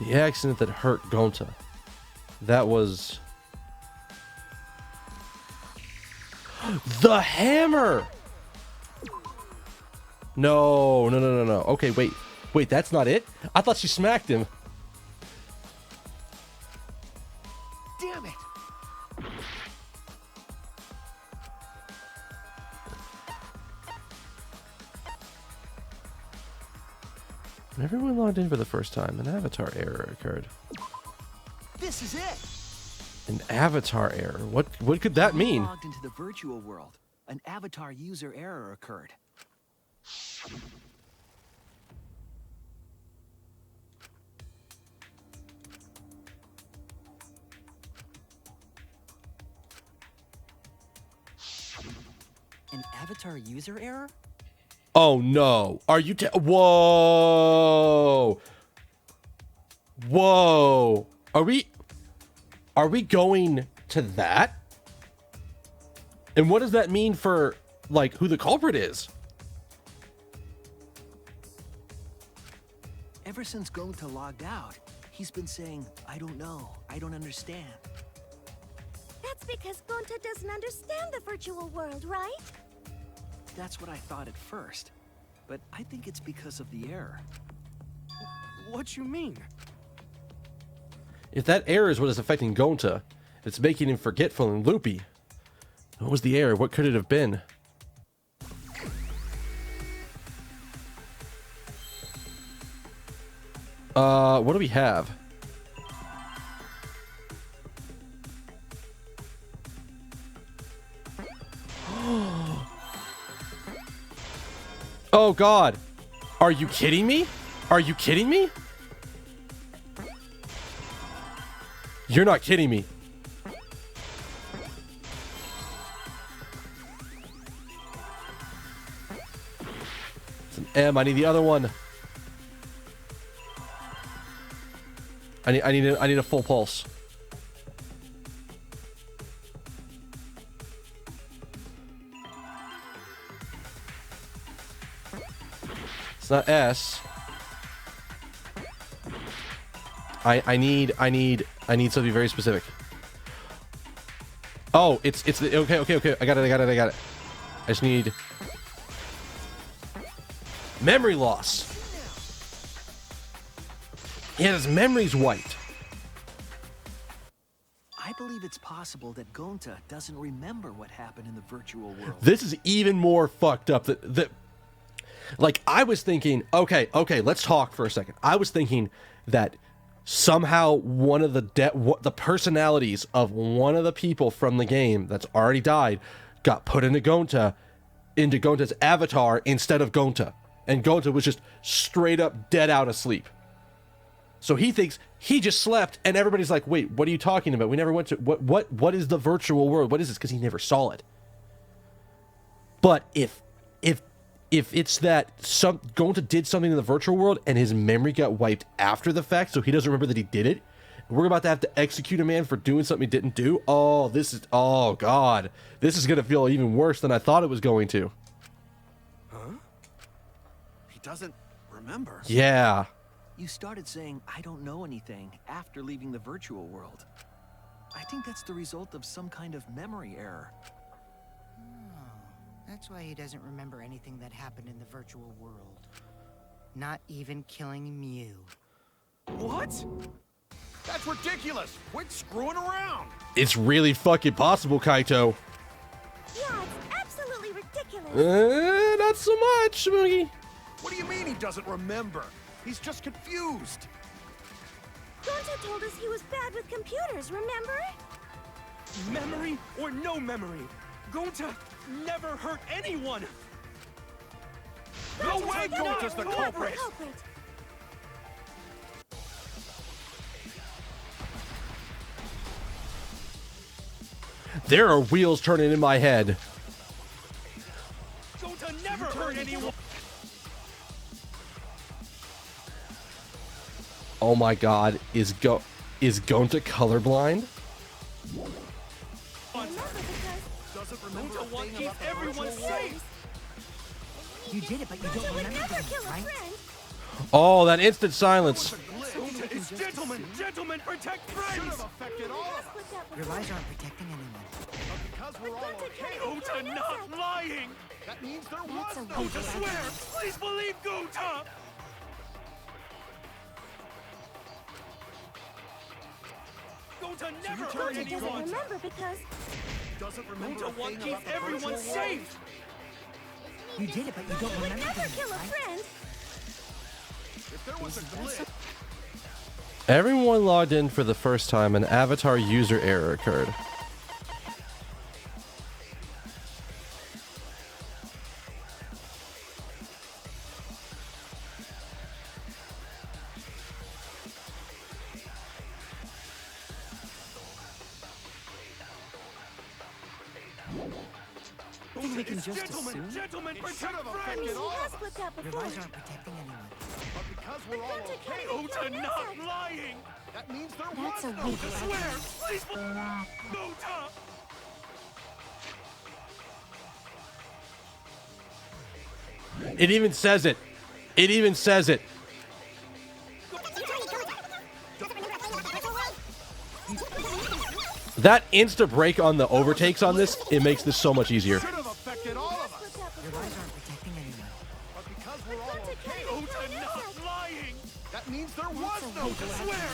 The accident that hurt Gonta. That was... The hammer! No. Okay, wait. Wait, that's not it? I thought she smacked him. Damn it! When everyone logged in for the first time, an avatar error occurred. This is it! An avatar error? What could that mean? Logged into the virtual world. An avatar user error occurred. An avatar user error? Oh no. Are you Whoa. Whoa. Are we going to that? And what does that mean for, like, who the culprit is? Ever since Gonta logged out, he's been saying, I don't know, I don't understand. That's because Gonta doesn't understand the virtual world, right? That's what I thought at first. But I think it's because of the error. What you mean? If that error is what is affecting Gonta, it's making him forgetful and loopy. What was the error? What could it have been? What do we have? Oh God. Are you kidding me? Are you kidding me? You're not kidding me. It's an M. I need the other one. I need a full pulse. It's not S. I need something very specific. Oh, it's the okay. I got it. I just need memory loss. Yeah, his memory's wiped. I believe it's possible that Gonta doesn't remember what happened in the virtual world. This is even more fucked up. Like, I was thinking, okay, let's talk for a second. I was thinking that somehow one of the personalities of one of the people from the game that's already died got put into Gonta's avatar instead of Gonta. And Gonta was just straight up dead out asleep. So he thinks he just slept, and everybody's like, wait, what are you talking about? We never went to... What is the virtual world? What is this? Because he never saw it. But if it's that Gonta did something in the virtual world and his memory got wiped after the fact, so he doesn't remember that he did it, we're about to have to execute a man for doing something he didn't do. Oh, God. This is going to feel even worse than I thought it was going to. Huh? He doesn't remember. Yeah. You started saying, I don't know anything, after leaving the virtual world. I think that's the result of some kind of memory error. That's why he doesn't remember anything that happened in the virtual world. Not even killing Mew. What? That's ridiculous! Quit screwing around! It's really fucking possible, Kaito. Yeah, it's absolutely ridiculous. Not so much, Moogie. What do you mean he doesn't remember? He's just confused. Gonta told us he was bad with computers, remember? Memory or no memory, Gonta never hurt anyone. No way Gonta's the culprit. There are wheels turning in my head. Gonta never hurt anyone. Oh my God, is Gonta colorblind? Doesn't remember to want to keep everyone safe. You did it, but you don't remember it, right? Oh, that instant silence. It's gentlemen, protect friends. Your lies aren't protecting anyone. Because we're all okay. Gonta not lying. That means there was no... Gonta swear. Please believe Gonta. Gonta never hurt anyone. Remember because Doesn't remember Gonta want to keep everyone safe. You did it, but you don't remember never it, kill a right? friend. If there was a glitch... Everyone logged in for the first time, an avatar user error occurred. I think we can just assume. Gentlemen, protect friends. He has flipped out Your before. lies aren't protecting anyone. But because we're all okay... Gonta not lying. That means there That's was a no... weak Gonta swear. Please believe Gonta. It even says it. It even says it. That insta break on the overtakes on this, it makes this so much easier. Should have affected all of us. Your lies aren't protecting anyone. But because we're all okay... Gonta not lying. That means there was no... Gonta swear.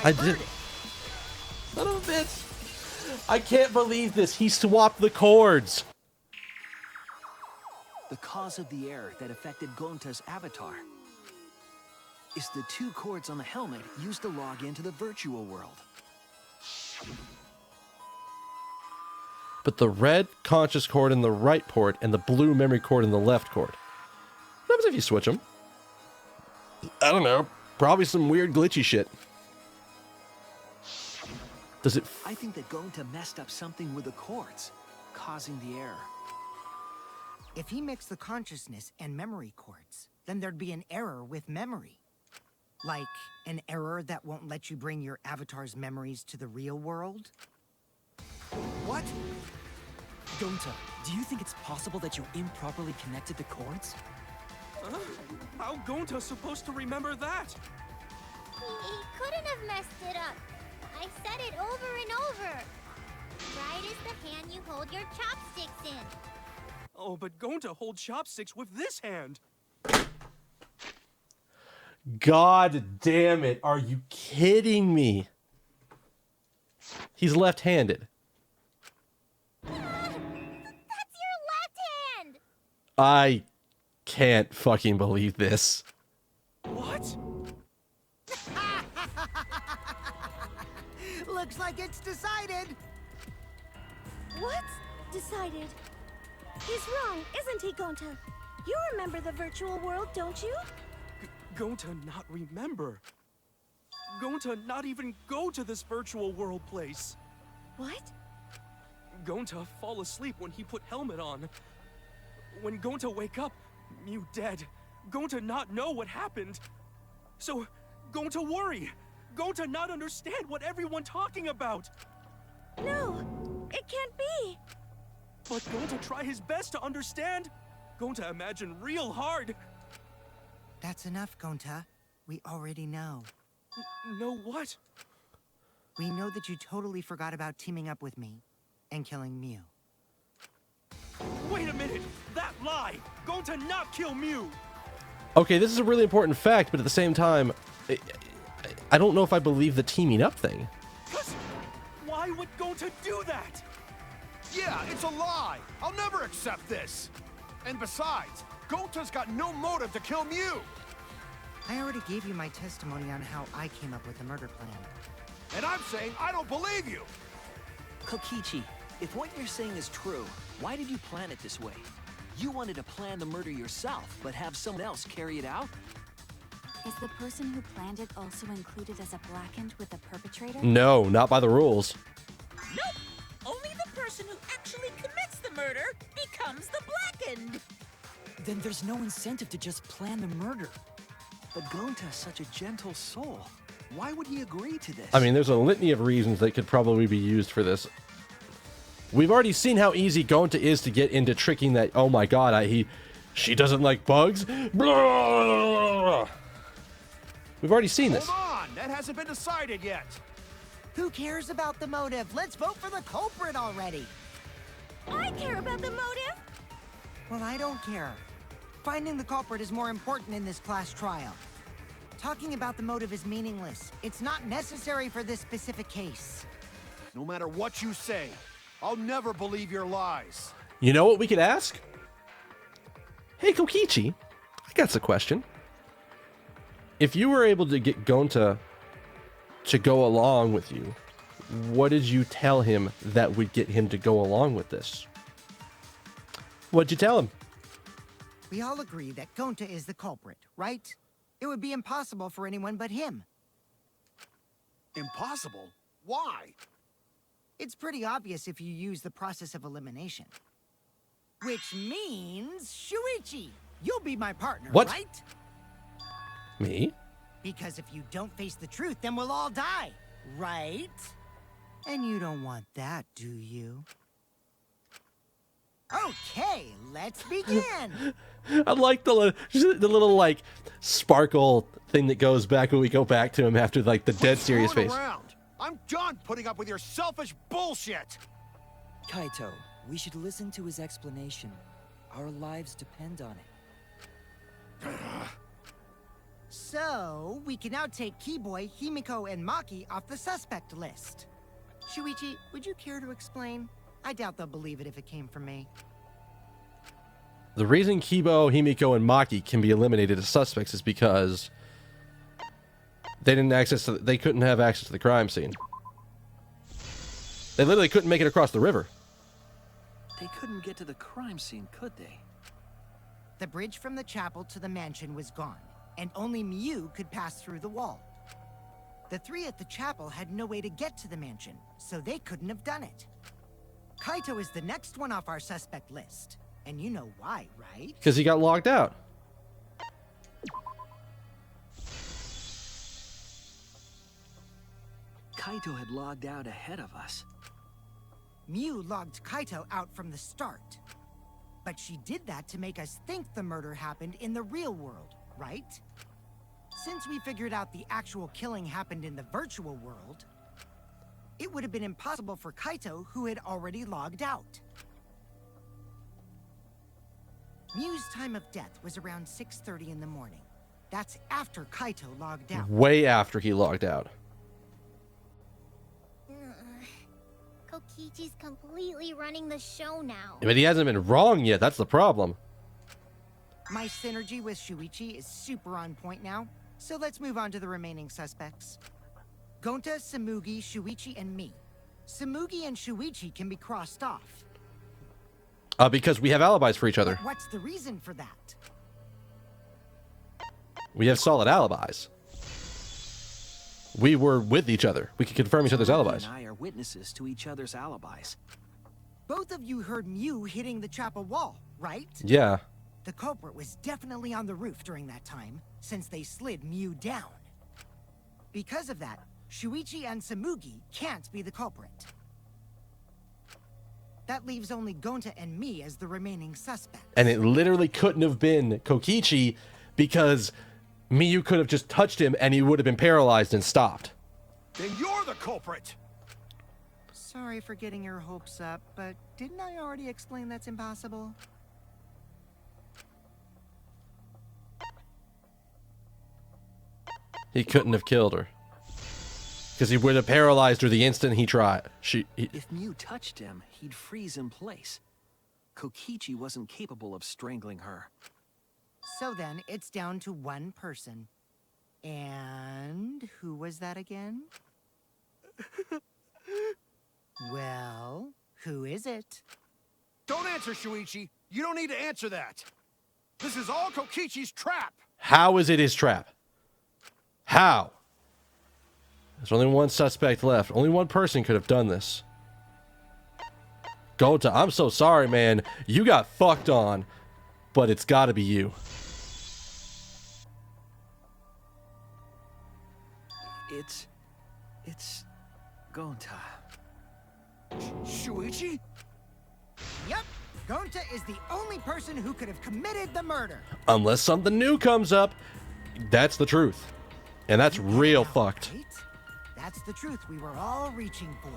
I did. Son of a bitch. I can't believe this. He swapped the cords. The cause of the error that affected Gonta's avatar is the 2 cords on the helmet used to log into the virtual world. But the red conscious cord in the right port and the blue memory cord in the left cord. What happens if you switch them? I don't know. Probably some weird glitchy shit. Does it... I think that Gonta messed up something with the cords, causing the error. If he mixed the consciousness and memory cords, then there'd be an error with memory. Like an error that won't let you bring your avatar's memories to the real world? What? Gonta, do you think it's possible that you improperly connected the cords? How Gonta's supposed to remember that? He couldn't have messed it up. I said it over and over. Right is the hand you hold your chopsticks in. Oh, but Gonta holds chopsticks with this hand. God damn it. Are you kidding me? He's left-handed. That's your left hand! I can't fucking believe this. What? Looks like it's decided. What? Decided? He's wrong, isn't he, Gonta? You remember the virtual world, don't you? Gonta not remember. Gonta not even go to this virtual world place. What? Gonta fall asleep when he put helmet on. When Gonta wake up, Mew dead. Gonta not know what happened. So, Gonta worry. Gonta not understand what everyone talking about. No, it can't be. But Gonta try his best to understand. Gonta imagine real hard. That's enough, Gonta. We already know. Know what? We know that you totally forgot about teaming up with me and killing Mew. Wait a minute! That lie! Gonta not kill Mew! Okay, this is a really important fact, but at the same time, I don't know if I believe the teaming up thing. Why would Gonta do that? Yeah, it's a lie! I'll never accept this! And besides, Gonta's got no motive to kill Mew! I already gave you my testimony on how I came up with the murder plan. And I'm saying I don't believe you! Kokichi, if what you're saying is true, why did you plan it this way? You wanted to plan the murder yourself, but have someone else carry it out? Is the person who planned it also included as a blackened with the perpetrator? No, not by the rules. Nope! Only the person who actually commits the murder becomes the blackened! Then there's no incentive to just plan the murder. But Gonta's such a gentle soul. Why would he agree to this? I mean, there's a litany of reasons that could probably be used for this. We've already seen how easy Gonta is to get into tricking that, oh my god, she doesn't like bugs? Blah. We've already seen this. Hold on, that hasn't been decided yet. Who cares about the motive? Let's vote for the culprit already. I care about the motive. Well, I don't care. Finding the culprit is more important in this class trial. Talking about the motive is meaningless. It's not necessary for this specific case. No matter what you say, I'll never believe your lies. You know what we could ask? Hey, Kokichi, I got a question. If you were able to get Gonta to go along with you, what did you tell him that would get him to go along with this? What'd you tell him? We all agree that Gonta is the culprit, right? It would be impossible for anyone but him. Impossible? Why? It's pretty obvious if you use the process of elimination. Which means, Shuichi, you'll be my partner, What? right? Me? Because if you don't face the truth, then we'll all die, right? And you don't want that, do you? Okay, let's begin! I like the little like sparkle thing that goes back when we go back to him after like the dead serious Screwing face. around. I'm done putting up with your selfish bullshit! Kaito, we should listen to his explanation. Our lives depend on it. So, we can now take Keyboy, Himiko, and Maki off the suspect list. Shuichi, would you care to explain? I doubt they'll believe it if it came from me. The reason Kibo, Himiko, and Maki can be eliminated as suspects is because they couldn't have access to the crime scene. They literally couldn't make it across the river. They couldn't get to the crime scene, could they? The bridge from the chapel to the mansion was gone, and only Mew could pass through the wall. The three at the chapel had no way to get to the mansion, so they couldn't have done it. Kaito is the next one off our suspect list. And you know why, right? Because he got logged out. Kaito had logged out ahead of us. Mew logged Kaito out from the start. But she did that to make us think the murder happened in the real world, right? Since we figured out the actual killing happened in the virtual world, it would have been impossible for Kaito, who had already logged out. Mew's time of death was around 6:30 in the morning. That's after Kaito logged out. Way after he logged out. Kokichi's completely running the show now. But he hasn't been wrong yet. That's the problem. My synergy with Shuichi is super on point now, so let's move on to the remaining suspects. Gonta, Samugi, Shuichi, and me. Samugi and Shuichi can be crossed off. Because we have alibis for each other. But what's the reason for that? We have solid alibis. We were with each other. We could confirm each other's alibis. And I are witnesses to each other's alibis. Both of you heard Mew hitting the chapel wall, right? Yeah. The culprit was definitely on the roof during that time, since they slid Mew down. Because of that, Shuichi and Samugi can't be the culprit. That leaves only Gonta and me as the remaining suspects. And it literally couldn't have been Kokichi because Miyu could have just touched him and he would have been paralyzed and stopped. Then you're the culprit! Sorry for getting your hopes up, but didn't I already explain that's impossible? He couldn't have killed her. Because he would have paralyzed her the instant he tried. If Mew touched him, he'd freeze in place. Kokichi wasn't capable of strangling her. So then, it's down to one person. And who was that again? Well, who is it? Don't answer, Shuichi. You don't need to answer that. This is all Kokichi's trap. How is it his trap? How? There's only one suspect left. Only one person could have done this. Gonta, I'm so sorry, man. You got fucked on. But it's gotta be you. It's Gonta. Shuichi? Yep, Gonta is the only person who could have committed the murder. Unless something new comes up, that's the truth. And that's real fucked. Right? That's the truth we were all reaching for.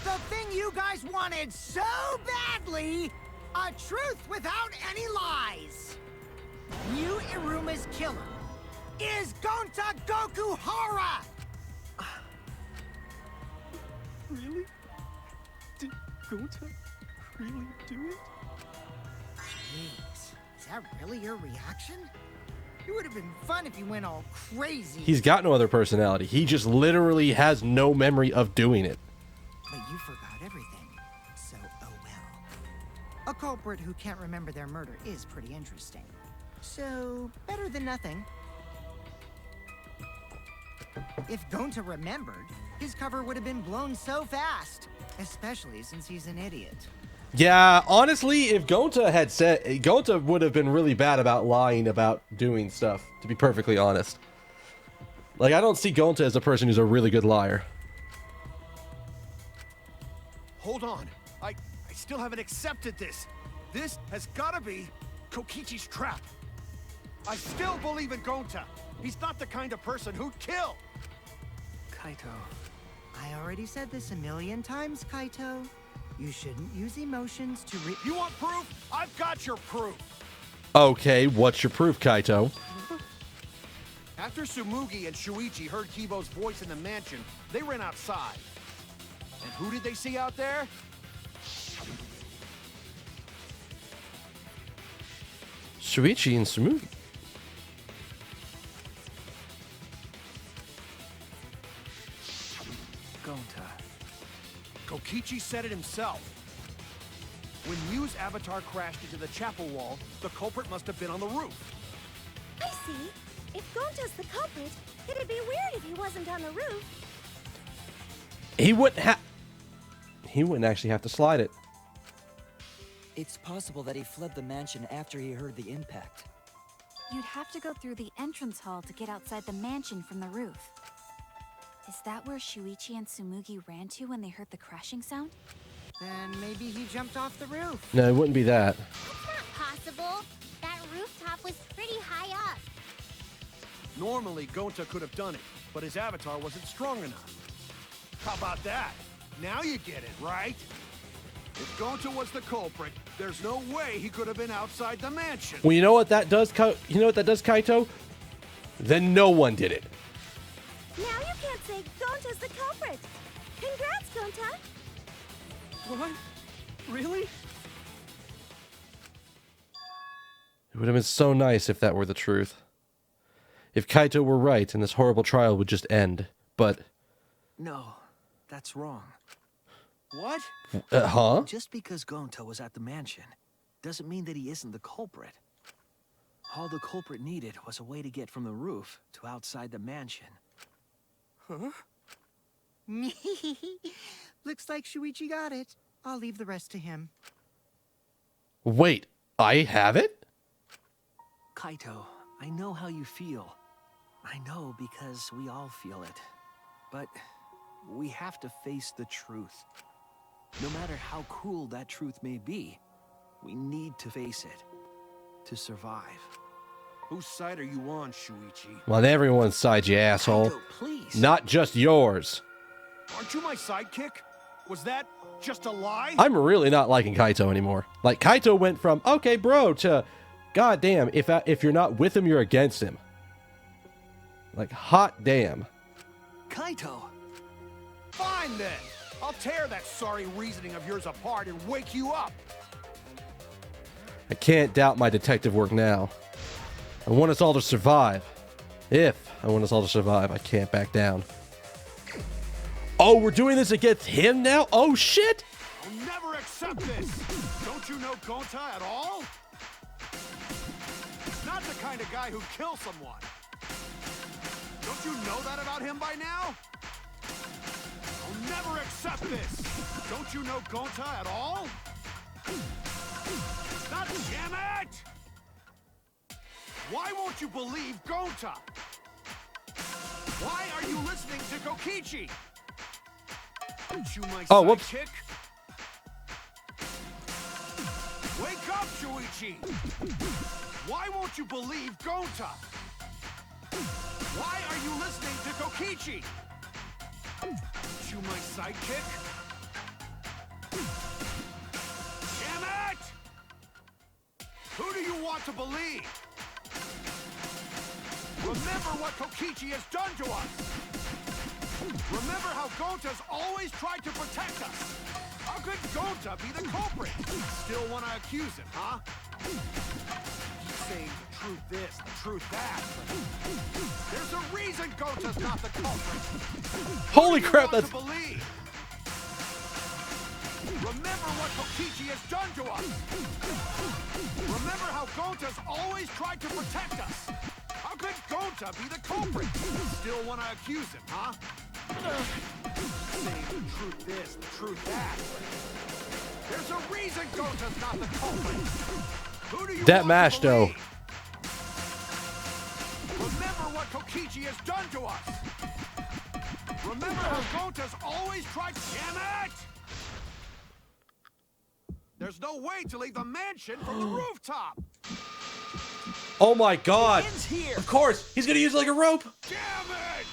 The thing you guys wanted so badly, a truth without any lies. Mew Iruma's killer is Gonta Gokuhara! Really? Did Gonta really do it? Jeez, is that really your reaction? It would have been fun if you went all crazy. He's got no other personality. He just literally has no memory of doing it. But you forgot everything, so oh well. A culprit who can't remember their murder is pretty interesting. So, better than nothing. If Gonta remembered, his cover would have been blown so fast. Especially since he's an idiot. Yeah, honestly, if Gonta had said... Gonta would have been really bad about lying about doing stuff, to be perfectly honest. Like, I don't see Gonta as a person who's a really good liar. Hold on. I still haven't accepted this. This has gotta be Kokichi's trap. I still believe in Gonta. He's not the kind of person who'd kill. Kaito. I already said this a million times, Kaito. You shouldn't use emotions to You want proof? I've got your proof. Okay, what's your proof, Kaito? After Tsumugi and Shuichi heard Kibo's voice in the mansion, they ran outside. And who did they see out there? Shuichi and Tsumugi. Gonta. Kokichi said it himself. When Miu's avatar crashed into the chapel wall, the culprit must have been on the roof. I see. If Gonta's the culprit, it'd be weird if he wasn't on the roof. He wouldn't actually have to slide it. It's possible that he fled the mansion after he heard the impact. You'd have to go through the entrance hall to get outside the mansion from the roof. Is that where Shuichi and Tsumugi ran to when they heard the crashing sound? Then maybe he jumped off the roof. No, it wouldn't be that. That's not possible. That rooftop was pretty high up. Normally, Gonta could have done it, but his avatar wasn't strong enough. How about that? Now you get it, right? If Gonta was the culprit, there's no way he could have been outside the mansion. Well, you know what that does, Kaito? Then no one did it. Now you can't say Gonta's the culprit. Congrats, Gonta. What? Really? It would have been so nice if that were the truth. If Kaito were right and this horrible trial would just end. But... No, that's wrong. What? Huh? Just because Gonta was at the mansion doesn't mean that he isn't the culprit. All the culprit needed was a way to get from the roof to outside the mansion. Huh? Looks like Shuichi got it. I'll leave the rest to him. Wait, I have it? Kaito, I know how you feel. I know because we all feel it. But we have to face the truth. No matter how cruel that truth may be, we need to face it to survive. Whose side are you on, Shuichi? I'm on everyone's side, you asshole. Kaito, please. Not just yours. Aren't you my sidekick? Was that just a lie? I'm really not liking Kaito anymore. Like, Kaito went from, okay, bro, to, goddamn, if you're not with him, you're against him. Like, hot damn. Kaito! Fine then. I'll tear that sorry reasoning of yours apart and wake you up. I can't doubt my detective work now. I want us all to survive. If I want us all to survive, I can't back down. Oh, we're doing this against him now? Oh, shit! I'll never accept this. Don't you know Gonta at all? He's not the kind of guy who kills someone. Don't you know that about him by now? I'll never accept this. Don't you know Gonta at all? Not damn it! Why won't you believe Gonta? Why are you listening to Kokichi? Aren't you my sidekick? Wake up, Shuichi! Why won't you believe Gonta? Why are you listening to Kokichi? Aren't you my sidekick? Damn it! Who do you want to believe? Remember what Kokichi has done to us! Remember how Gonta's always tried to protect us! How could Gonta be the culprit? Still want to accuse him, huh? Keep saying the truth this, the truth that. There's a reason Gonta's not the culprit! Holy crap, that's... Believe? Remember what Kokichi has done to us! Remember how Gonta's always tried to protect us! How could Gonta be the culprit? Still want to accuse him, huh? Saying the truth this, the truth that. There's a reason Gonta's not the culprit. Who do you that want mash, to though. believe? Remember what Kokichi has done to us. Remember how Gonta's always tried. Damn it! There's no way to leave the mansion from the rooftop. Oh my god! Of course! He's gonna use it like a rope! Damn it!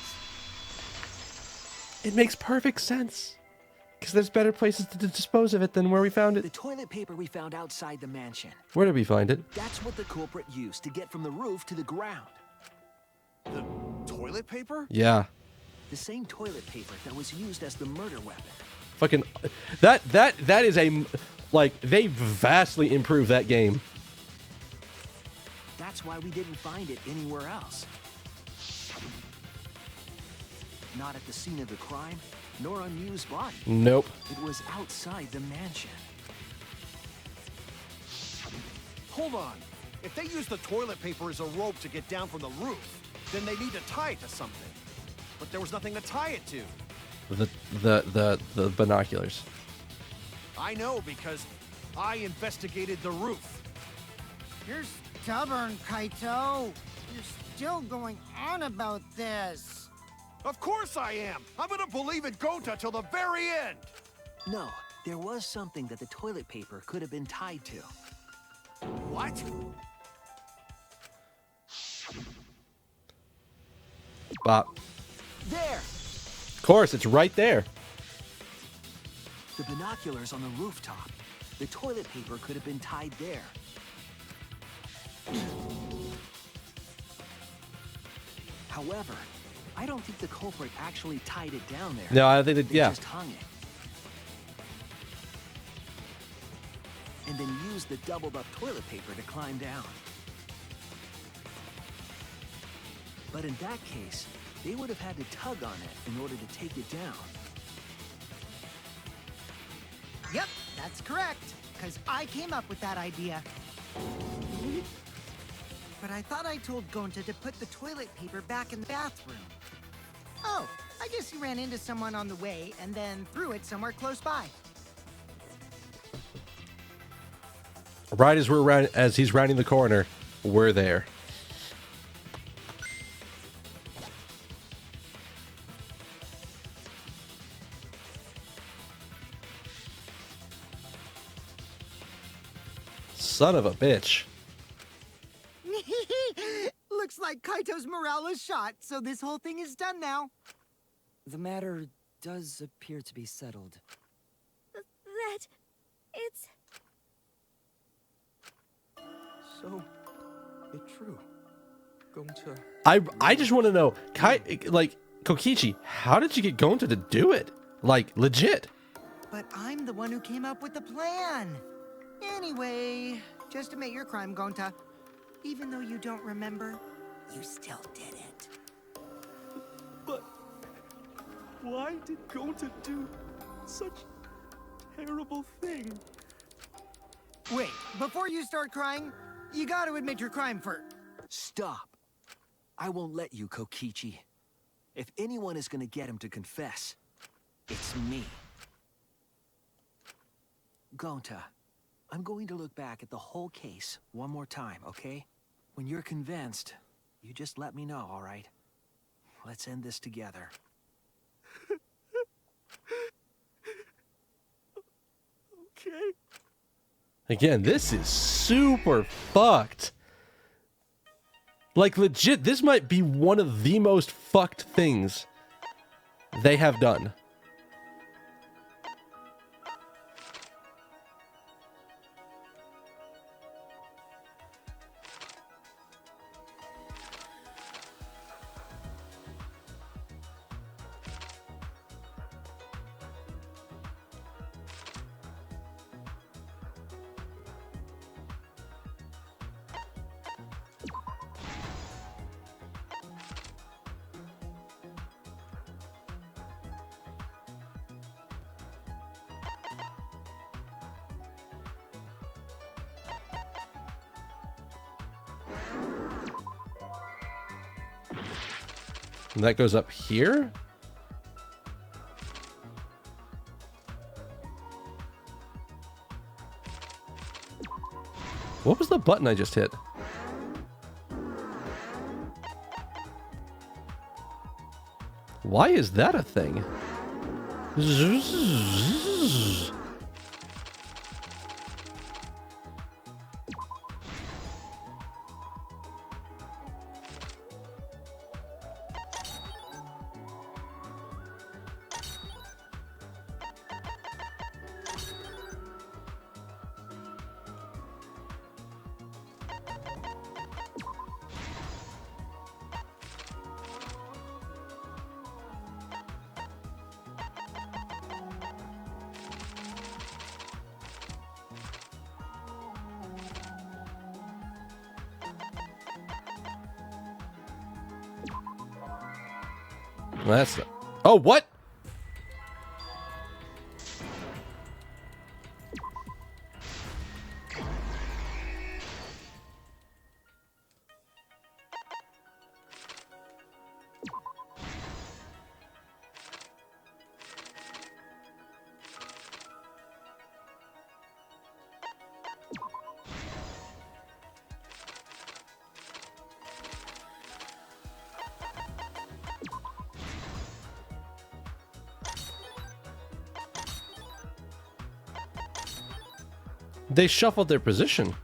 It makes perfect sense. Because there's better places to dispose of it than where we found The it. toilet paper we found outside the mansion. Where did we find it? That's what the culprit used to get from the roof to the ground. toilet paper? Yeah. The same toilet paper that was used as the murder weapon. Fucking that is a, like, they vastly improved that game. That's why we didn't find it anywhere else. Not at the scene of the crime, nor on Miu's body. Nope. It was outside the mansion. Hold on. If they use the toilet paper as a rope to get down from the roof, then they need to tie it to something. But there was nothing to tie it to. The binoculars. I know because I investigated the roof. You're stubborn, Kaito. You're still going on about this. Of course I am. I'm gonna believe in Gonta till the very end. No, there was something that the toilet paper could have been tied to. What? Bop. There! Of course, it's right there. The binoculars on the rooftop. The toilet paper could have been tied there. However, I don't think the culprit actually tied it down there. No, I think that, They yeah. just hung it. And then used the doubled up toilet paper to climb down. But in that case, they would have had to tug on it in order to take it down. Yep, that's correct. Because I came up with that idea. But I thought I told Gonta to put the toilet paper back in the bathroom. Oh, I guess he ran into someone on the way and then threw it somewhere close by. Right as he's rounding the corner, we're there. Son of a bitch. Looks like Kaito's morale is shot, so this whole thing is done now. The matter does appear to be settled. That... it's... So, it's true. Gonta... I just want to know, like, Kokichi, how did you get Gonta to do it? Like, legit. But I'm the one who came up with the plan. Anyway, just admit your crime, Gonta. Even though you don't remember, you still did it. But... why did Gonta do such a terrible thing? Wait, before you start crying, you gotta admit your crime first. Stop. I won't let you, Kokichi. If anyone is gonna get him to confess, it's me. Gonta, I'm going to look back at the whole case one more time, okay? When you're convinced, you just let me know, all right? Let's end this together. Okay. Again, this is super fucked. Like, legit, this might be one of the most fucked things they have done. And that goes up here? What was the button I just hit? Why is that a thing? That's not... Oh, what? They shuffled their position.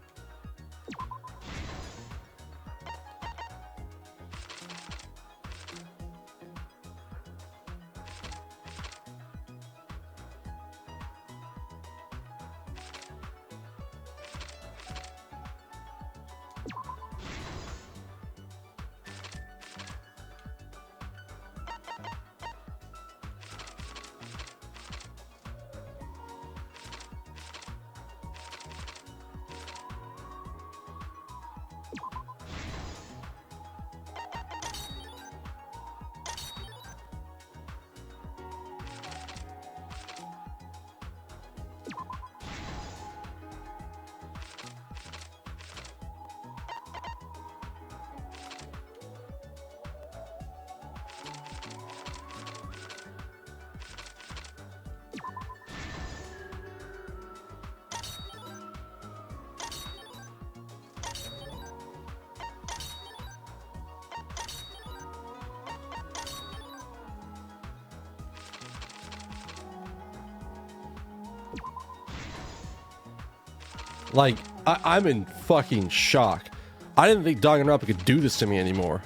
Like, I'm in fucking shock. I didn't think Danganronpa could do this to me anymore.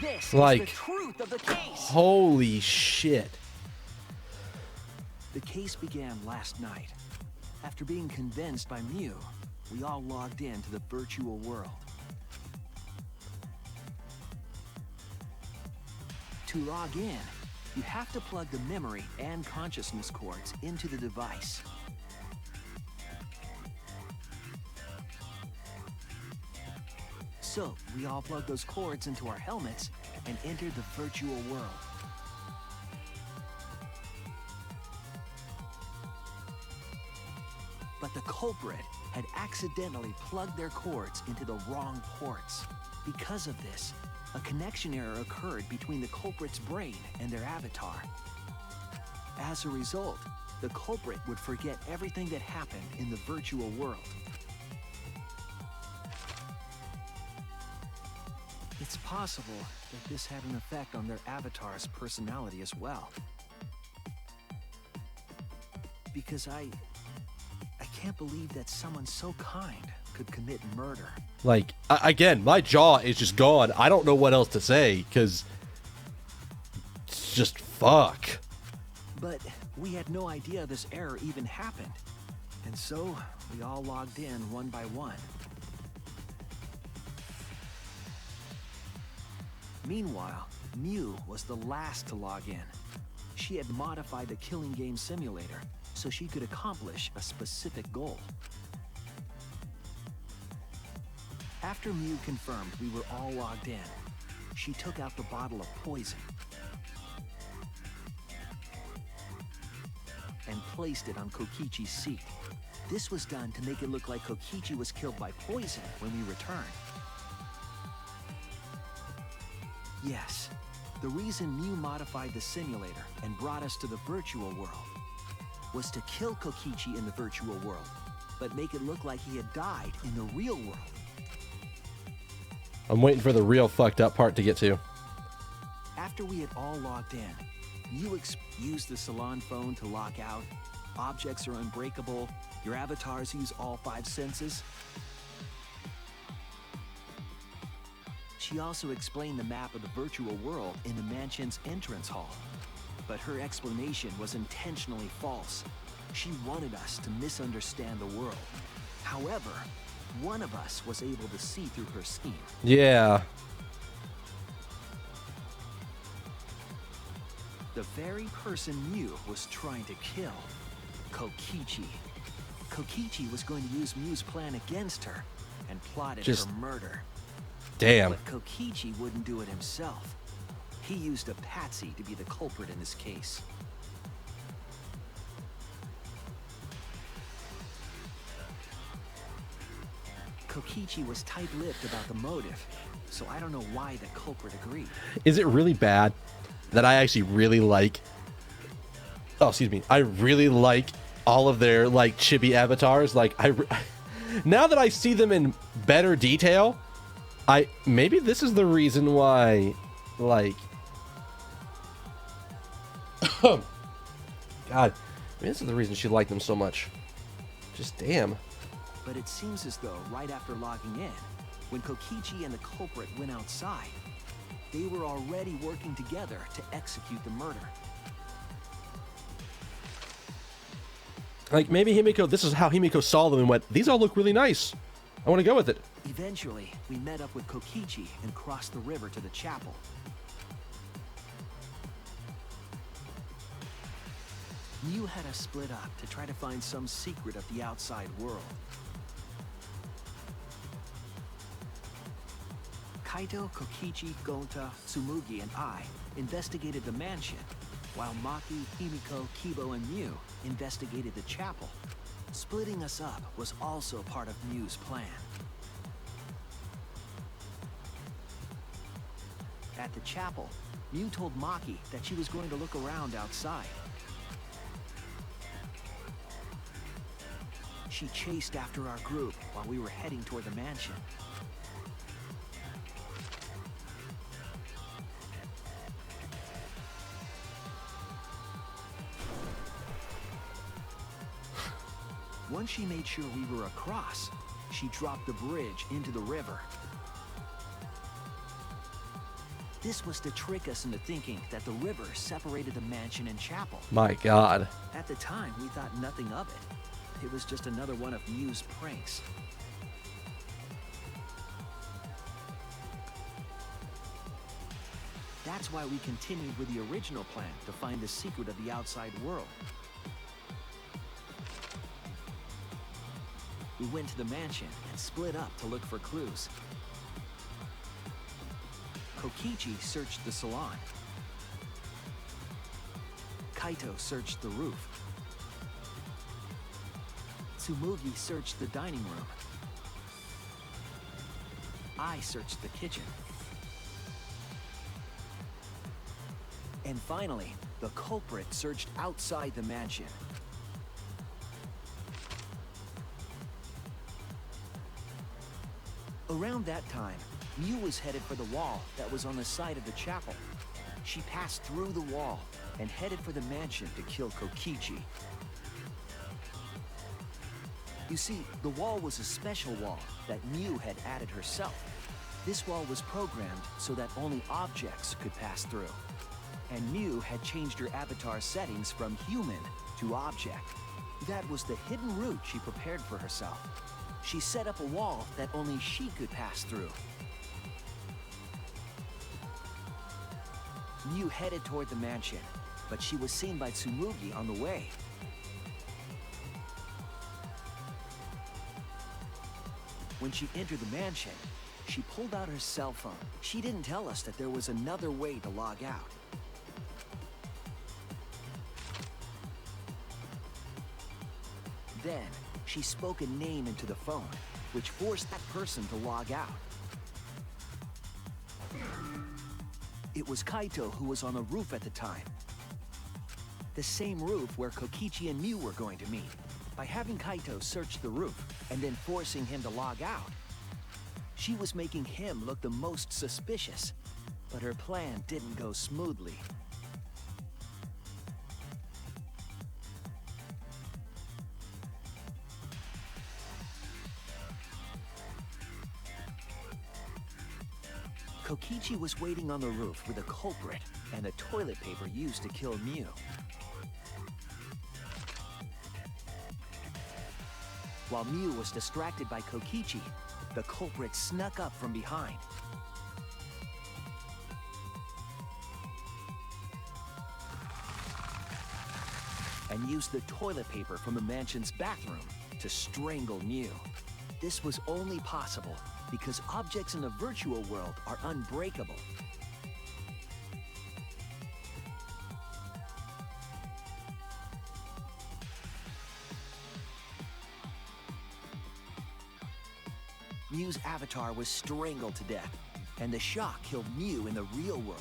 This Like, is the truth of the case. Holy shit. The case began last night. After being convinced by Mew, we all logged into the virtual world. To log in, you have to plug the memory and consciousness cords into the device. So, we all plugged those cords into our helmets and entered the virtual world. But the culprit had accidentally plugged their cords into the wrong ports. Because of this, a connection error occurred between the culprit's brain and their avatar. As a result, the culprit would forget everything that happened in the virtual world. It's possible that this had an effect on their avatar's personality as well. Because I can't believe that someone so kind could commit murder. Like, again, my jaw is just gone. I don't know what else to say, because it's just fuck. But we had no idea this error even happened. And so, we all logged in one by one. Meanwhile, Mew was the last to log in. She had modified the killing game simulator so she could accomplish a specific goal. After Mew confirmed we were all logged in, she took out the bottle of poison and placed it on Kokichi's seat. This was done to make it look like Kokichi was killed by poison when we returned. Yes, the reason Mew modified the simulator and brought us to the virtual world was to kill Kokichi in the virtual world, but make it look like he had died in the real world. I'm waiting for the real fucked up part to get to. After we had all logged in, Mew used the salon phone to lock out. Objects are unbreakable. Your avatars use all 5 senses. She also explained the map of the virtual world in the mansion's entrance hall. But her explanation was intentionally false. She wanted us to misunderstand the world. However, one of us was able to see through her scheme. Yeah. The very person Mew was trying to kill, Kokichi. Kokichi was going to use Mew's plan against her and plotted Just her murder. damn. But Kokichi wouldn't do it himself. He used a patsy to be the culprit in this case. Kokichi was tight-lipped about the motive, so I don't know why the culprit agreed. Is it really bad that I actually really like... Oh, excuse me. I really like all of their, like, chibi avatars. Like, now that I see them in better detail, maybe this is the reason why, like... God, maybe this is the reason she liked them so much. Just damn. But it seems as though right after logging in, when Kokichi and the culprit went outside, they were already working together to execute the murder. Like, maybe Himiko, this is how Himiko saw them and went, these all look really nice. I want to go with it. Eventually, we met up with Kokichi and crossed the river to the chapel. Mew had us split up to try to find some secret of the outside world. Kaito, Kokichi, Gonta, Tsumugi, and I investigated the mansion, while Maki, Himiko, Kibo, and Mew investigated the chapel. Splitting us up was also part of Mew's plan. At the chapel, Mew told Maki that she was going to look around outside. She chased after our group while we were heading toward the mansion. Once she made sure we were across, she dropped the bridge into the river. This was to trick us into thinking that the river separated the mansion and chapel. My God. At the time, we thought nothing of it. It was just another one of Mew's pranks. That's why we continued with the original plan to find the secret of the outside world. We went to the mansion and split up to look for clues. Kokichi searched the salon. Kaito searched the roof. Tsumugi searched the dining room. I searched the kitchen. And finally, the culprit searched outside the mansion. Around that time, Mew was headed for the wall that was on the side of the chapel. She passed through the wall and headed for the mansion to kill Kokichi. You see, the wall was a special wall that Mew had added herself. This wall was programmed so that only objects could pass through. And Mew had changed her avatar settings from human to object. That was the hidden route she prepared for herself. She set up a wall that only she could pass through. Mew headed toward the mansion, but she was seen by Tsumugi on the way. When she entered the mansion, she pulled out her cell phone. She didn't tell us that there was another way to log out. Then, she spoke a name into the phone, which forced that person to log out. It was Kaito who was on the roof at the time. The same roof where Kokichi and Mew were going to meet. By having Kaito search the roof and then forcing him to log out, she was making him look the most suspicious, but her plan didn't go smoothly. Kokichi was waiting on the roof with the culprit and the toilet paper used to kill Mew. While Mew was distracted by Kokichi, the culprit snuck up from behind. And used the toilet paper from the mansion's bathroom to strangle Mew. This was only possible because objects in the virtual world are unbreakable. Mew's avatar was strangled to death, and the shock killed Mew in the real world.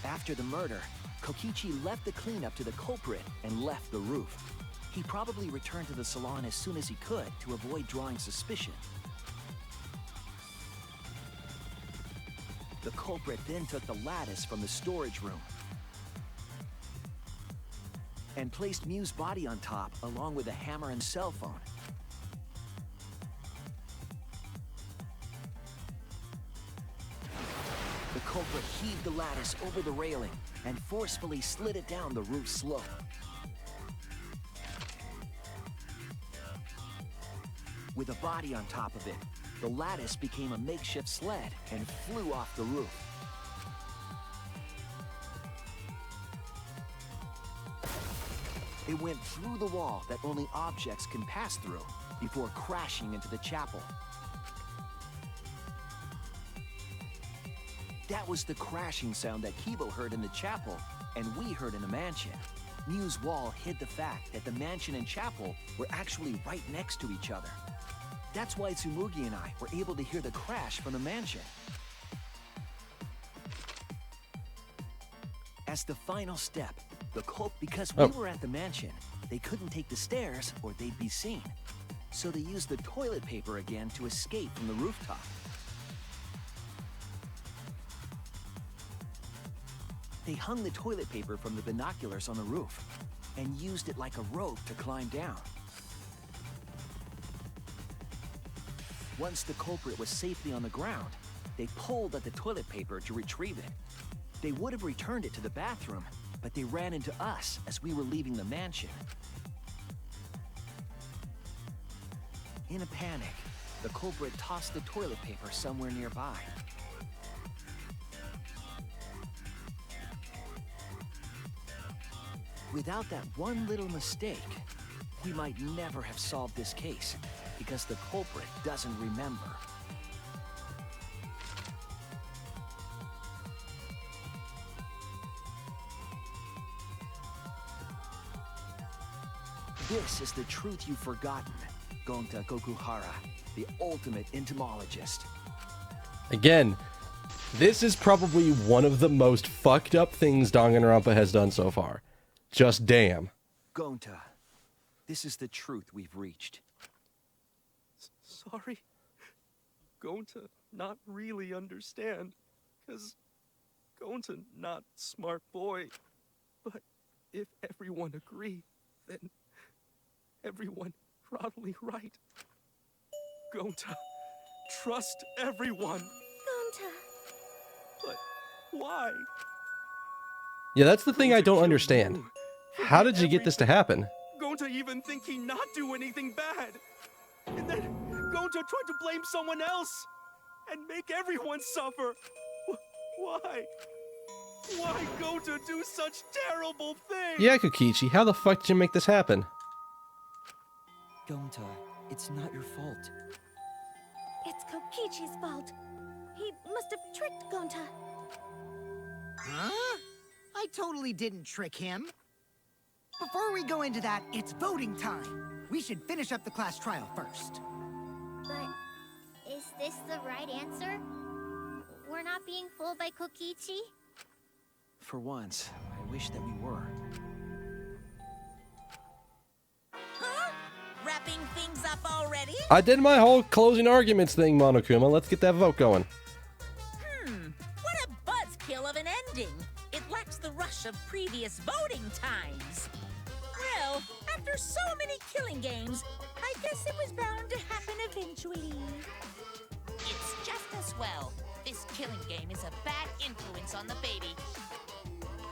After the murder, Kokichi left the cleanup to the culprit and left the roof. He probably returned to the salon as soon as he could to avoid drawing suspicion. The culprit then took the lattice from the storage room and placed Mew's body on top along with a hammer and cell phone. The culprit heaved the lattice over the railing and forcefully slid it down the roof slope. With a body on top of it, the lattice became a makeshift sled and flew off the roof. It went through the wall that only objects can pass through before crashing into the chapel. That was the crashing sound that Kibo heard in the chapel and we heard in the mansion. Mew's wall hid the fact that the mansion and chapel were actually right next to each other. That's why Tsumugi and I were able to hear the crash from the mansion. As the final step, because we were at the mansion, they couldn't take the stairs or they'd be seen. So they used the toilet paper again to escape from the rooftop. They hung the toilet paper from the binoculars on the roof and used it like a rope to climb down. Once the culprit was safely on the ground, they pulled at the toilet paper to retrieve it. They would have returned it to the bathroom, but they ran into us as we were leaving the mansion. In a panic, the culprit tossed the toilet paper somewhere nearby. Without that one little mistake, we might never have solved this case, because the culprit doesn't remember. This is the truth you've forgotten, Gonta Gokuhara, the ultimate entomologist. Again, this is probably one of the most fucked up things Danganronpa has done so far. Just damn. Gonta, this is the truth we've reached. Sorry. Gonta not really understand, 'cause Gonta not smart boy. But if everyone agree, then everyone probably right. Gonta, trust everyone. Gonta. But why? Yeah, that's the thing I don't understand. How did you get this to happen? Gonta even think he not do anything bad. And then Gonta tried to blame someone else and make everyone suffer. Why? Why Gonta do such terrible things? Yeah, Kokichi, how the fuck did you make this happen? Gonta, it's not your fault. It's Kokichi's fault. He must have tricked Gonta. Huh? I totally didn't trick him. Before we go into that, it's voting time. We should finish up the class trial first. But is this the right answer? We're not being fooled by Kokichi? For once, I wish that we were. Huh? Wrapping things up already? I did my whole closing arguments thing, Monokuma. Let's get that vote going. What a buzzkill of an ending! It lacks the rush of previous voting times. Well, after so many killing games, I guess it was bound to happen eventually. It's just as well. This killing game is a bad influence on the baby.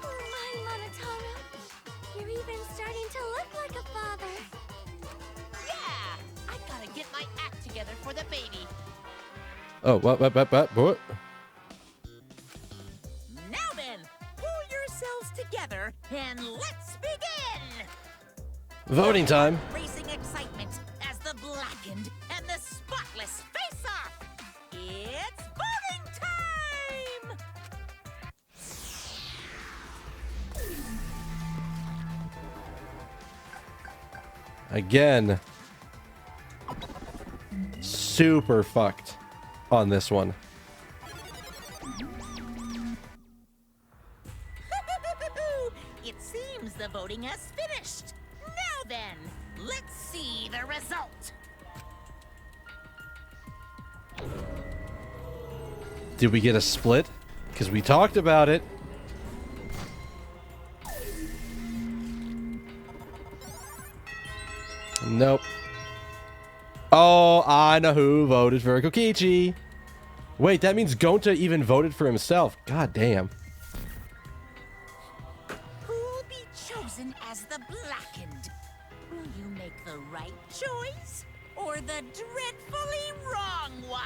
Oh my, Monotaro. You're even starting to look like a father. Yeah! I gotta get my act together for the baby. Oh, what? Now then, pull yourselves together and let's begin! Voting time. Racing excitement as the blackened and the spotless face off! It's voting time! Again. Super fucked on this one. It seems the voting has finished. Now then, let's see the result. Did we get a split? Because we talked about it. Nope. Oh, I know who voted for Kokichi. Wait, that means Gonta even voted for himself. God damn. Who'll be chosen as the blackened? Will you make the right choice or the dreadfully wrong one?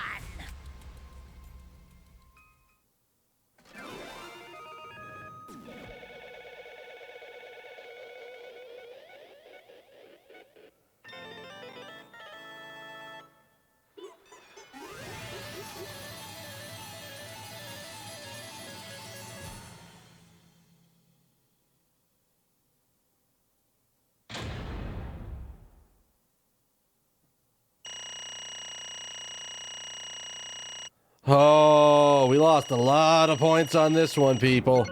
Oh, we lost a lot of points on this one, people.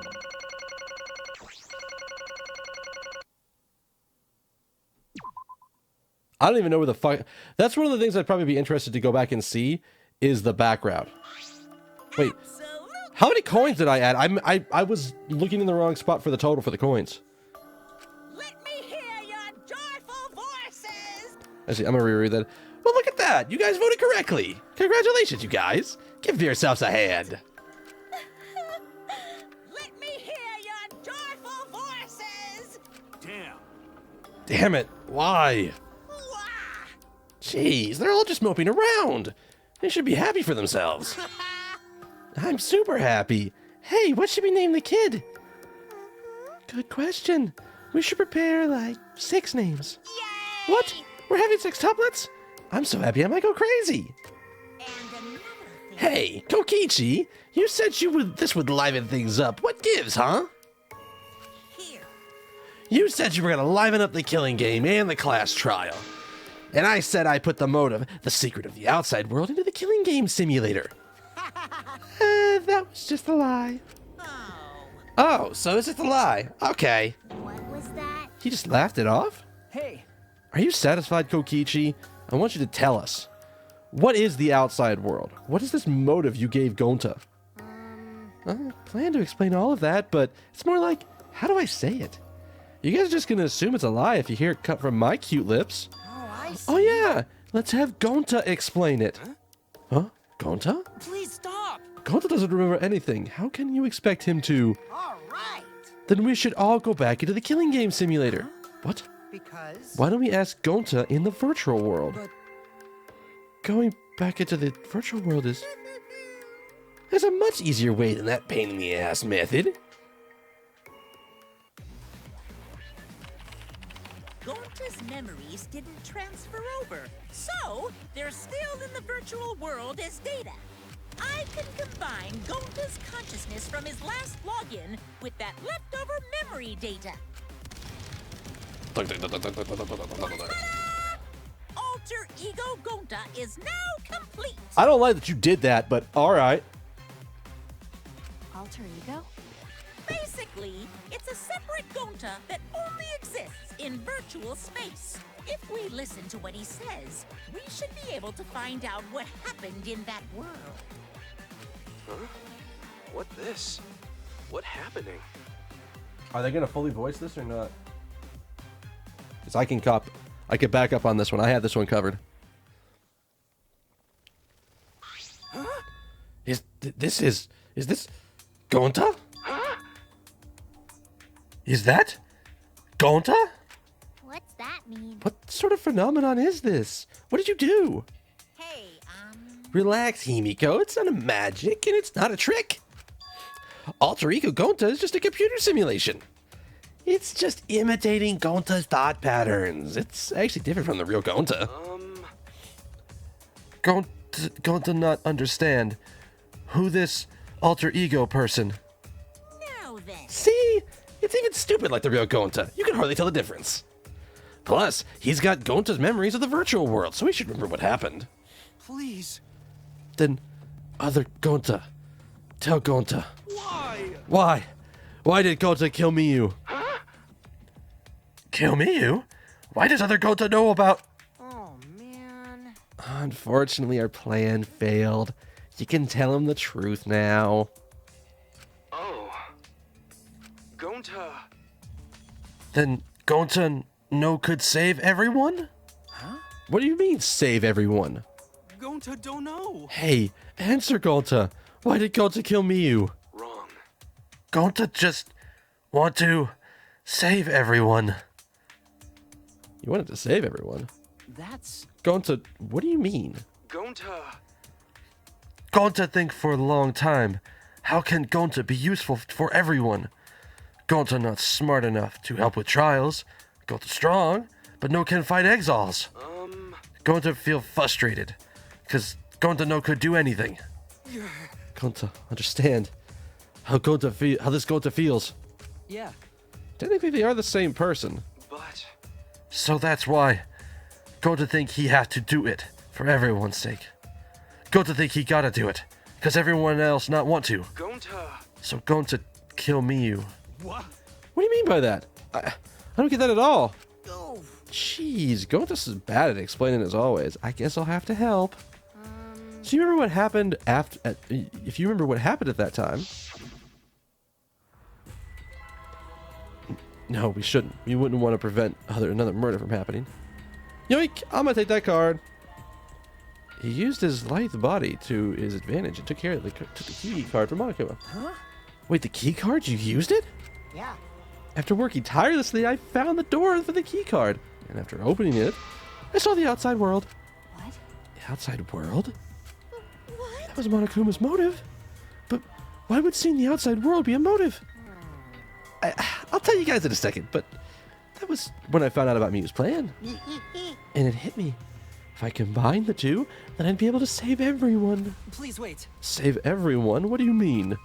I don't even know where the fuck... That's one of the things I'd probably be interested to go back and see, is the background. Wait, how many coins did I add? I was looking in the wrong spot for the total for the coins. Let me hear your joyful voices! Actually, I'm gonna reread that. Well, look at that! You guys voted correctly! Congratulations, you guys! Give yourselves a hand! Let me hear your joyful voices! Damn. Damn it! Why? Jeez, they're all just moping around! They should be happy for themselves. I'm super happy. Hey, what should we name the kid? Good question. We should prepare, like, 6 names. Yay! What? We're having 6 tuplets? I'm so happy I might go crazy. Hey, Kokichi, you said this would liven things up. What gives, huh? Here. You said you were gonna liven up the killing game and the class trial. And I said I put the motive, the secret of the outside world, into the killing game simulator. That was just a lie. Oh, so it's just a lie. Okay. What was that? He just laughed it off? Hey. Are you satisfied, Kokichi? I want you to tell us. What is the outside world? What is this motive you gave Gonta? I plan to explain all of that, but it's more like, how do I say it? You guys are just gonna assume it's a lie if you hear it cut from my cute lips. Oh yeah, let's have Gonta explain it. Huh? Gonta? Please stop! Gonta doesn't remember anything. How can you expect him to? All right. Then we should all go back into the killing game simulator. What? Because... Why don't we ask Gonta in the virtual world? Going back into the virtual world is... There's a much easier way than that pain in the ass method. Gonta's memories didn't transfer over, so they're still in the virtual world as data. I can combine Gonta's consciousness from his last login with that leftover memory data. Alter Ego Gonta is now complete. I don't like that you did that, but alright. Alter ego? Basically, it's a separate Gonta that only exists in virtual space. If we listen to what he says, we should be able to find out what happened in that world. Huh? What this? What happening? Are they gonna fully voice this or not? Because I can back up on this one. I have this one covered. Is this Gonta? Is that Gonta? What's that mean? What sort of phenomenon is this? What did you do? Hey, Relax, Himiko. It's not a magic and it's not a trick. Alter Ego Gonta is just a computer simulation. It's just imitating Gonta's thought patterns. It's actually different from the real Gonta. Gonta not understand who this alter ego person. now then. See? It's even stupid like the real Gonta. You can hardly tell the difference. Plus, he's got Gonta's memories of the virtual world, so he should remember what happened. Please. Then, other Gonta. Tell Gonta. Why? Why? Why did Gonta kill Miyu? Huh? Kill Miyu? Why does other Gonta know about... Oh, man. Unfortunately, our plan failed. You can tell him the truth now. Oh. Gonta. Then Gonta no could save everyone? Huh? What do you mean, save everyone? Gonta don't know. Hey, answer Gonta. Why did Gonta kill Miyu? Wrong. Gonta just want to save everyone. You wanted to save everyone? That's... Gonta, what do you mean? Gonta. Gonta think for a long time. How can Gonta be useful for everyone? Gonta not smart enough to help with trials. Gonta strong, but no can fight exiles. Gonta feel frustrated, cause Gonta no could do anything. Gonta, understand how this Gonta feels. Yeah. Technically, they are the same person. But... So that's why Gonta think he has to do it for everyone's sake. Gonta think he gotta do it, cause everyone else not want to. Gonta. So Gonta kill Miyu. What? What do you mean by that? I don't get that at all. Oh. Jeez, Gonta is bad at explaining as always. I guess I'll have to help. So you remember what happened after? If you remember what happened at that time. No, we shouldn't. We wouldn't want to prevent another murder from happening. Yoink! I'm gonna take that card. He used his lithe body to his advantage and took the key card from Monokuma. Huh? Wait, the key card? You used it? Yeah. After working tirelessly, I found the door for the key card. And after opening it, I saw the outside world. What? The outside world? What? That was Monokuma's motive. But why would seeing the outside world be a motive? I'll tell you guys in a second, but that was when I found out about Miyu's plan. And it hit me. If I combine the two, then I'd be able to save everyone. Please wait. Save everyone? What do you mean?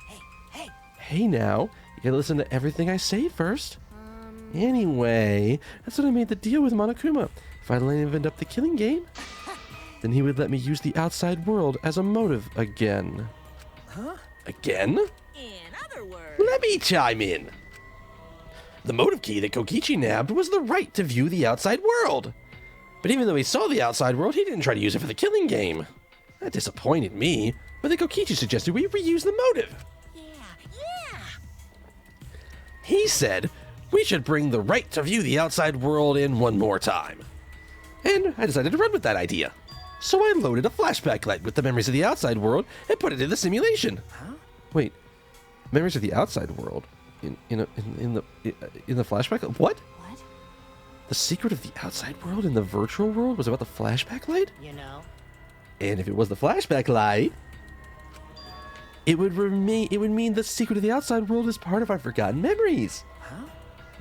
Hey. Hey now, you gotta listen to everything I say first. Anyway, that's when I made the deal with Monokuma. If I livened up the killing game, then he would let me use the outside world as a motive again. Huh? Again? In other words... Let me chime in. The motive key that Kokichi nabbed was the right to view the outside world. But even though he saw the outside world, he didn't try to use it for the killing game. That disappointed me, but then Kokichi suggested we reuse the motive. Yeah. He said we should bring the right to view the outside world in one more time. And I decided to run with that idea. So I loaded a flashback light with the memories of the outside world and put it in the simulation. Huh? Wait, memories of the outside world in the flashback? What? What? The secret of the outside world in the virtual world was about the flashback light? You know. And if it was the flashback light, it would mean the secret of the outside world is part of our forgotten memories. Huh?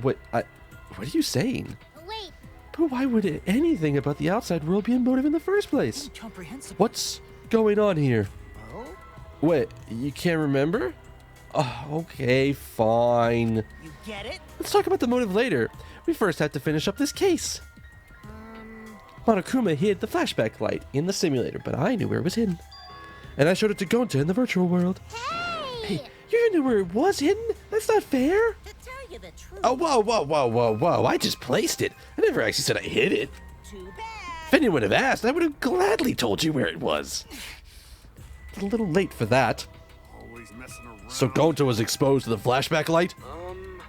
What are you saying? Wait, But why would anything about the outside world be a motive in the first place? Incomprehensible. What's going on here? Oh? Wait, you can't remember? Oh, okay, fine. You get it? Let's talk about the motive later. We first have to finish up this case. Monokuma hid the flashback light in the simulator, but I knew where it was hidden. And I showed it to Gonta in the virtual world. Hey, you even knew where it was hidden? That's not fair. To tell you the truth... Oh, whoa. I just placed it. I never actually said I hid it. Too bad. If anyone would have asked, I would have gladly told you where it was. It's a little late for that. Always messing around. So Gonta was exposed to the flashback light? Um...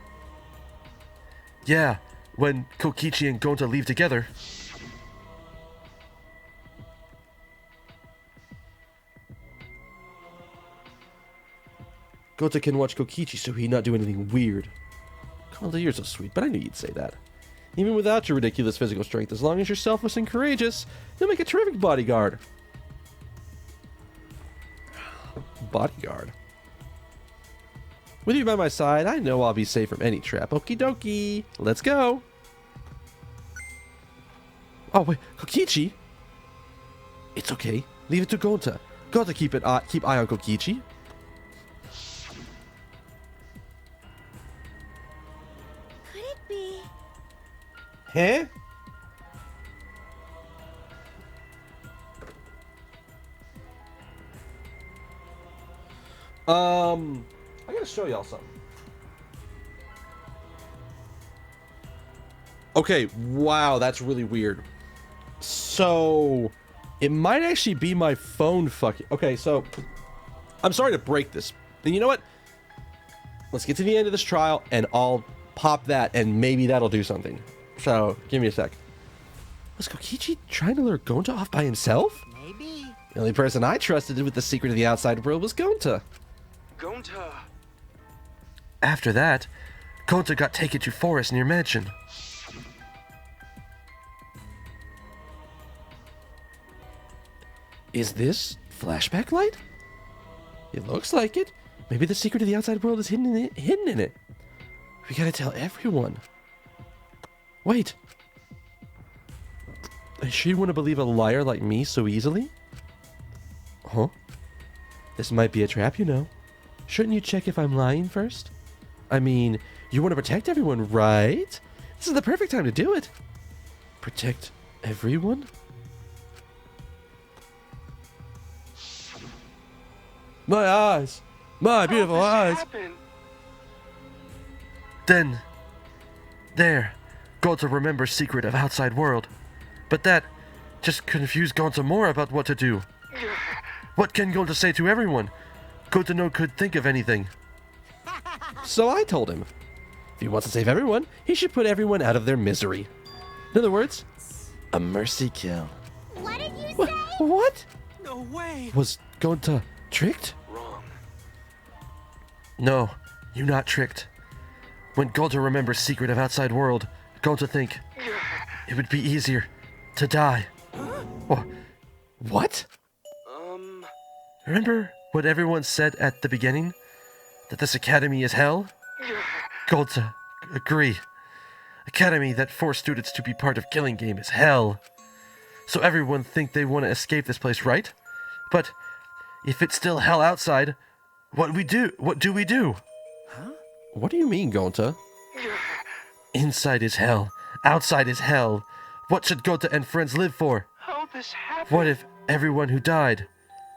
Yeah, when Kokichi and Gonta leave together. Gonta can watch Kokichi so he not do anything weird. Gonta, you're so sweet, but I knew you'd say that. Even without your ridiculous physical strength, as long as you're selfless and courageous, you'll make a terrific bodyguard. Bodyguard. With you by my side, I know I'll be safe from any trap. Okie dokie. Let's go. Oh, wait. Kokichi? It's okay. Leave it to Gonta. Gonta keep eye on Kokichi. Could it be? Huh? I gotta show y'all something. Okay, wow, that's really weird. So, it might actually be my phone fucking... Okay, so, I'm sorry to break this. And you know what? Let's get to the end of this trial, and I'll pop that, and maybe that'll do something. So, give me a sec. Was Kokichi trying to lure Gonta off by himself? Maybe. The only person I trusted with the secret of the outside world was Gonta. Gonta. After that, Gonta got taken to forest near mansion. Is this flashback light? It looks like it. Maybe the secret of the outside world is hidden in it. We gotta tell everyone. Wait. Does she want to believe a liar like me so easily? Huh? This might be a trap, you know. Shouldn't you check if I'm lying first? I mean, you want to protect everyone, right? This is the perfect time to do it. Protect everyone? My eyes! My beautiful eyes! Happen? Then, there, Gonta remembers secret of outside world. But that just confused Gonta more about what to do. What can Gonta say to everyone? Gonta no could think of anything. So I told him, if he wants to save everyone, he should put everyone out of their misery. In other words, a mercy kill. What did you say? What? No way. Was Gonta tricked? Wrong. No, you not tricked. When Gonta remembers secret of outside world, Gonta think it would be easier to die. Oh, what? Remember what everyone said at the beginning? That this academy is hell? Gonta, agree. Academy that forced students to be part of Killing Game is hell. So everyone think they want to escape this place, right? But if it's still hell outside, what do we do? Huh? What do you mean, Gonta? Inside is hell. Outside is hell. What should Gonta and friends live for? How this happened? What if everyone who died,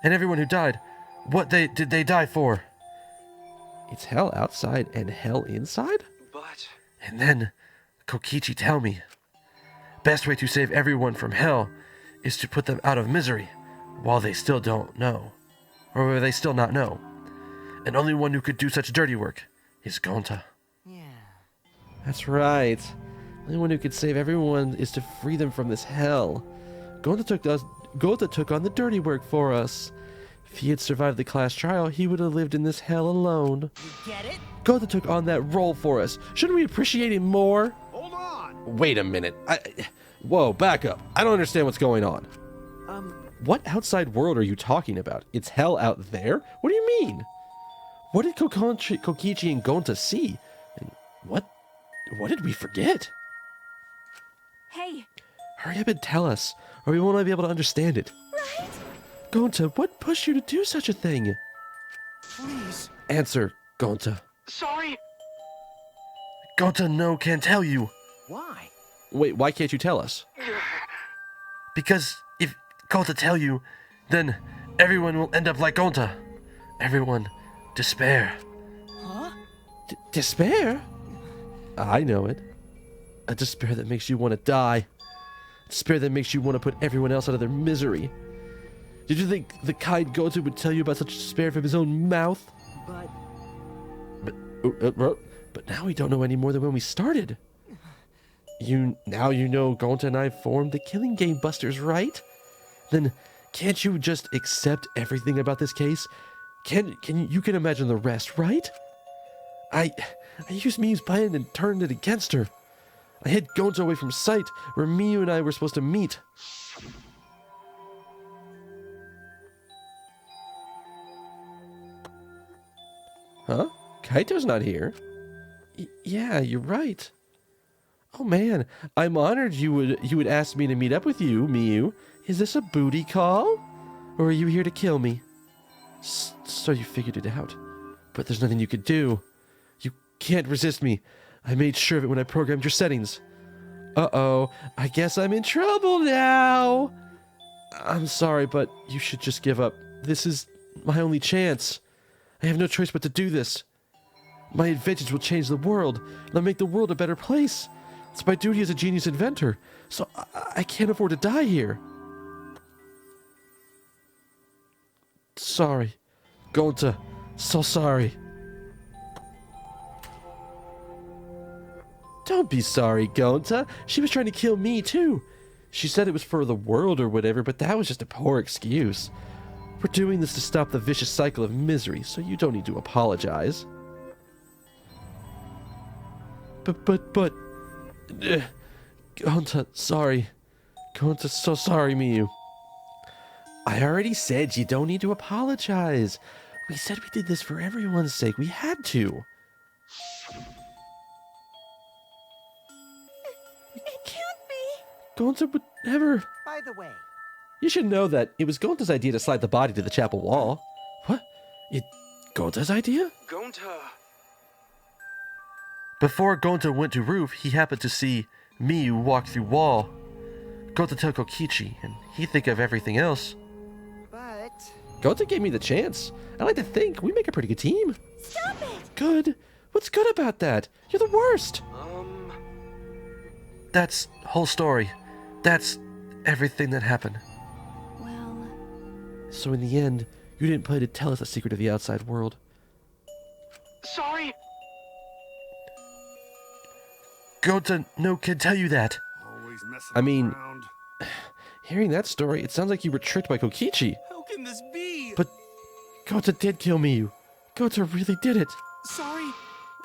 and everyone who died, what did they die for? It's hell outside and hell inside? But... And then, Kokichi tell me, best way to save everyone from hell is to put them out of misery while they still don't know. Or where they still not know. And only one who could do such dirty work is Gonta. Yeah. That's right. The only one who could save everyone is to free them from this hell. Gonta took on the dirty work for us. If he had survived the class trial, he would have lived in this hell alone. You get it? Gonta took on that role for us. Shouldn't we appreciate him more? Hold on! Wait a minute. Whoa, back up. I don't understand what's going on. What outside world are you talking about? It's hell out there? What do you mean? What did Kokichi and Gonta see? And what did we forget? Hey! Hurry up and tell us, or we won't be able to understand it. Right? Gonta, what pushed you to do such a thing? Please. Answer, Gonta. Sorry. Gonta no can tell you. Why? Wait, why can't you tell us? Because if Gonta tell you, then everyone will end up like Gonta. Everyone despair. Huh? Despair? I know it. A despair that makes you want to die. Despair that makes you want to put everyone else out of their misery. Did you think the kind Gonta would tell you about such despair from his own mouth? But now we don't know any more than when we started. now you know Gonta and I formed the Killing Game Busters, right? Then can't you just accept everything about this case? You can imagine the rest, right? I used Miyu's plan and turned it against her. I hid Gonta away from sight, where Miyu and I were supposed to meet. Huh? Kaito's not here. Yeah, you're right. Oh man, I'm honored you would ask me to meet up with you, Miyu. Is this a booty call? Or are you here to kill me? So you figured it out. But there's nothing you could do. You can't resist me. I made sure of it when I programmed your settings. Uh-oh, I guess I'm in trouble now. I'm sorry, but you should just give up. This is my only chance. I have no choice but to do this. My inventions will change the world. They'll make the world a better place. It's my duty as a genius inventor, so I can't afford to die here. Sorry. Gonta, so sorry. Don't be sorry, Gonta. She was trying to kill me, too. She said it was for the world or whatever, but that was just a poor excuse. We're doing this to stop the vicious cycle of misery, so you don't need to apologize. But... Gonta, sorry. Gonta, so sorry, Miyu. I already said you don't need to apologize. We said we did this for everyone's sake. We had to. It can't be. Gonta would never... By the way, You should know that it was Gonta's idea to slide the body to the chapel wall. What? Gonta's idea? Gonta! Before Gonta went to roof, he happened to see Miyu walk through wall. Gonta told Kokichi, and he think of everything else. but Gonta gave me the chance. I like to think we make a pretty good team. Stop it! Good? What's good about that? You're the worst. That's whole story. That's everything that happened. Well, So in the end, you didn't play to tell us the secret of the outside world. Sorry! Gonta, no kid tell you that. Always messing I mean, around. hearing that story, it sounds like you were tricked by Kokichi. How can this be? But Gonta did kill Miyu. Gonta really did it. Sorry!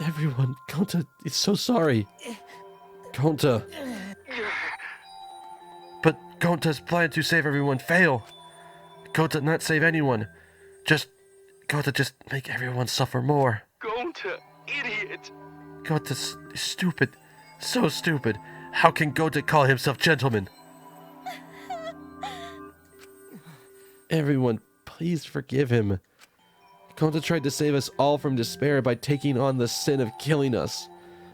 Everyone, Gonta is so sorry. Gonta. But Gonta's plan to save everyone fail. Gonta not save anyone. Gonta just make everyone suffer more. Gonta, idiot! Gonta's stupid. So stupid. How can Gonta call himself gentleman? Everyone, please forgive him. Gonta tried to save us all from despair by taking on the sin of killing us.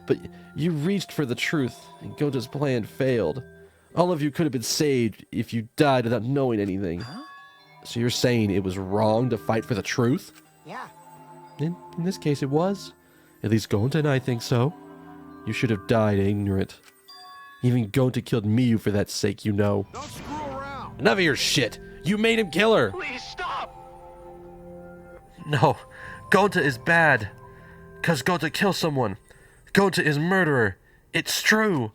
But you reached for the truth, and Gonta's plan failed. All of you could have been saved if you died without knowing anything. Huh? So you're saying it was wrong to fight for the truth? Yeah. In this case, it was. At least Gonta and I think so. You should have died ignorant. Even Gonta killed Miyu for that sake, you know. Don't screw around. Enough of your shit! You made him kill her! Please stop! No, Gonta is bad. 'Cause Gonta kills someone. Gonta is murderer. It's true.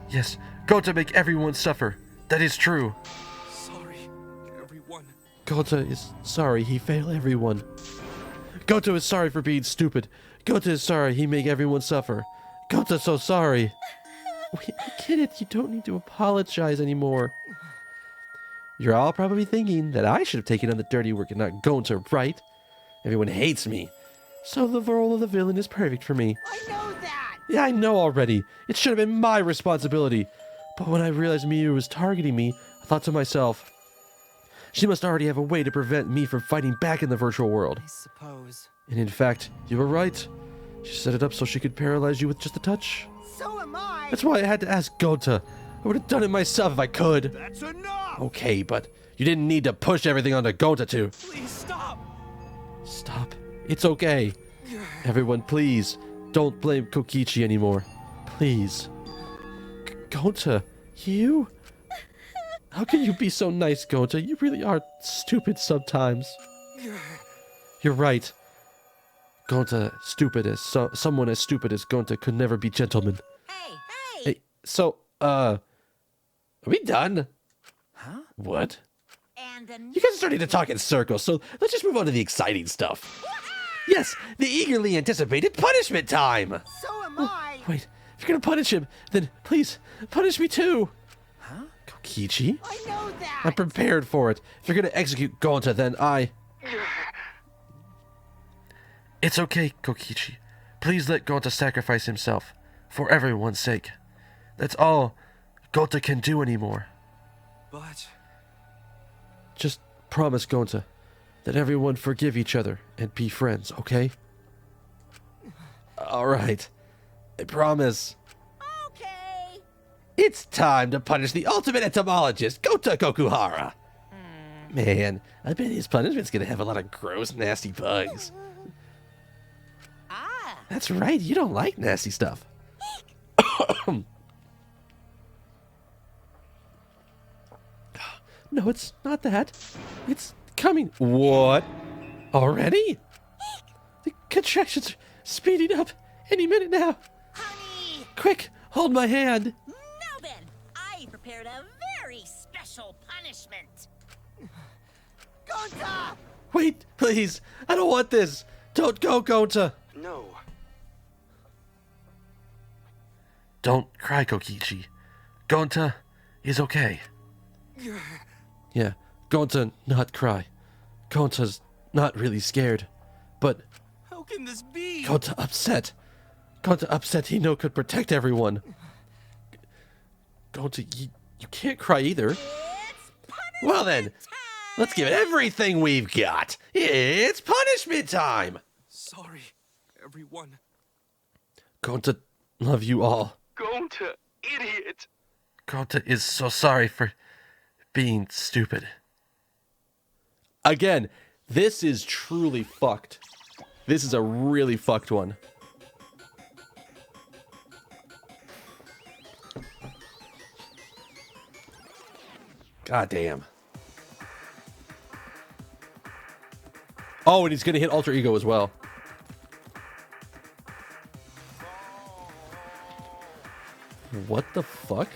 Yes, Gonta make everyone suffer. That is true. Sorry, everyone. Gonta is sorry he failed everyone. Gonta is sorry for being stupid. Gonta is sorry he make everyone suffer. Gonta's so sorry. I get it. You don't need to apologize anymore. You're all probably thinking that I should have taken on the dirty work and not Gonta, right? Everyone hates me. So the role of the villain is perfect for me. I know that! Yeah, I know already. It should have been my responsibility. But when I realized Miyu was targeting me, I thought to myself, she must already have a way to prevent me from fighting back in the virtual world. I suppose. And in fact, you were right. She set it up so she could paralyze you with just a touch. So am I! That's why I had to ask Gonta. I would have done it myself if I could. That's enough! Okay, but you didn't need to push everything onto Gonta to. Please stop! Stop. It's okay. Everyone, please, don't blame Kokichi anymore. Please. Gonta, you? How can you be so nice, Gonta? You really are stupid sometimes. You're right. Gonta, stupid as someone as stupid as Gonta could never be gentleman. Hey, hey! Hey, So, are we done? Huh? What? And You guys are starting to talk in circles, so let's just move on to the exciting stuff. Yes, the eagerly anticipated punishment time! so am I. Wait, if you're gonna punish him, then please, punish me too! Huh? Kokichi? I know that. I'm prepared for it. If you're gonna execute Gonta, then I... It's okay, Kokichi. Please let Gonta sacrifice himself, for everyone's sake. That's all Gonta can do anymore. But... Just promise, Gonta, that everyone forgive each other and be friends, okay? Alright. I promise. Okay. It's time to punish the ultimate entomologist, Gonta Kokuhara. Man, I bet his punishment's gonna have a lot of gross, nasty bugs. That's right, you don't like nasty stuff. No, it's not that. It's coming. What? Already? The contractions are speeding up any minute now. Honey. Quick, hold my hand. Now then, I prepared a very special punishment. Gonta! Wait, please. I don't want this. Don't go, Gonta. No. Don't cry, Kokichi. Gonta is okay. Yeah, Gonta not cry. Gonta's not really scared. But How can this be? Gonta upset. Gonta upset he no could protect everyone. Gonta, you can't cry either. Well then, let's give it everything we've got. It's punishment time. Sorry, everyone. Gonta, love you all. Gonta, idiot. Gonta is so sorry for being stupid. Again, this is truly fucked. This is a really fucked one. God damn. Oh, and he's gonna hit Alter Ego as well. What the fuck?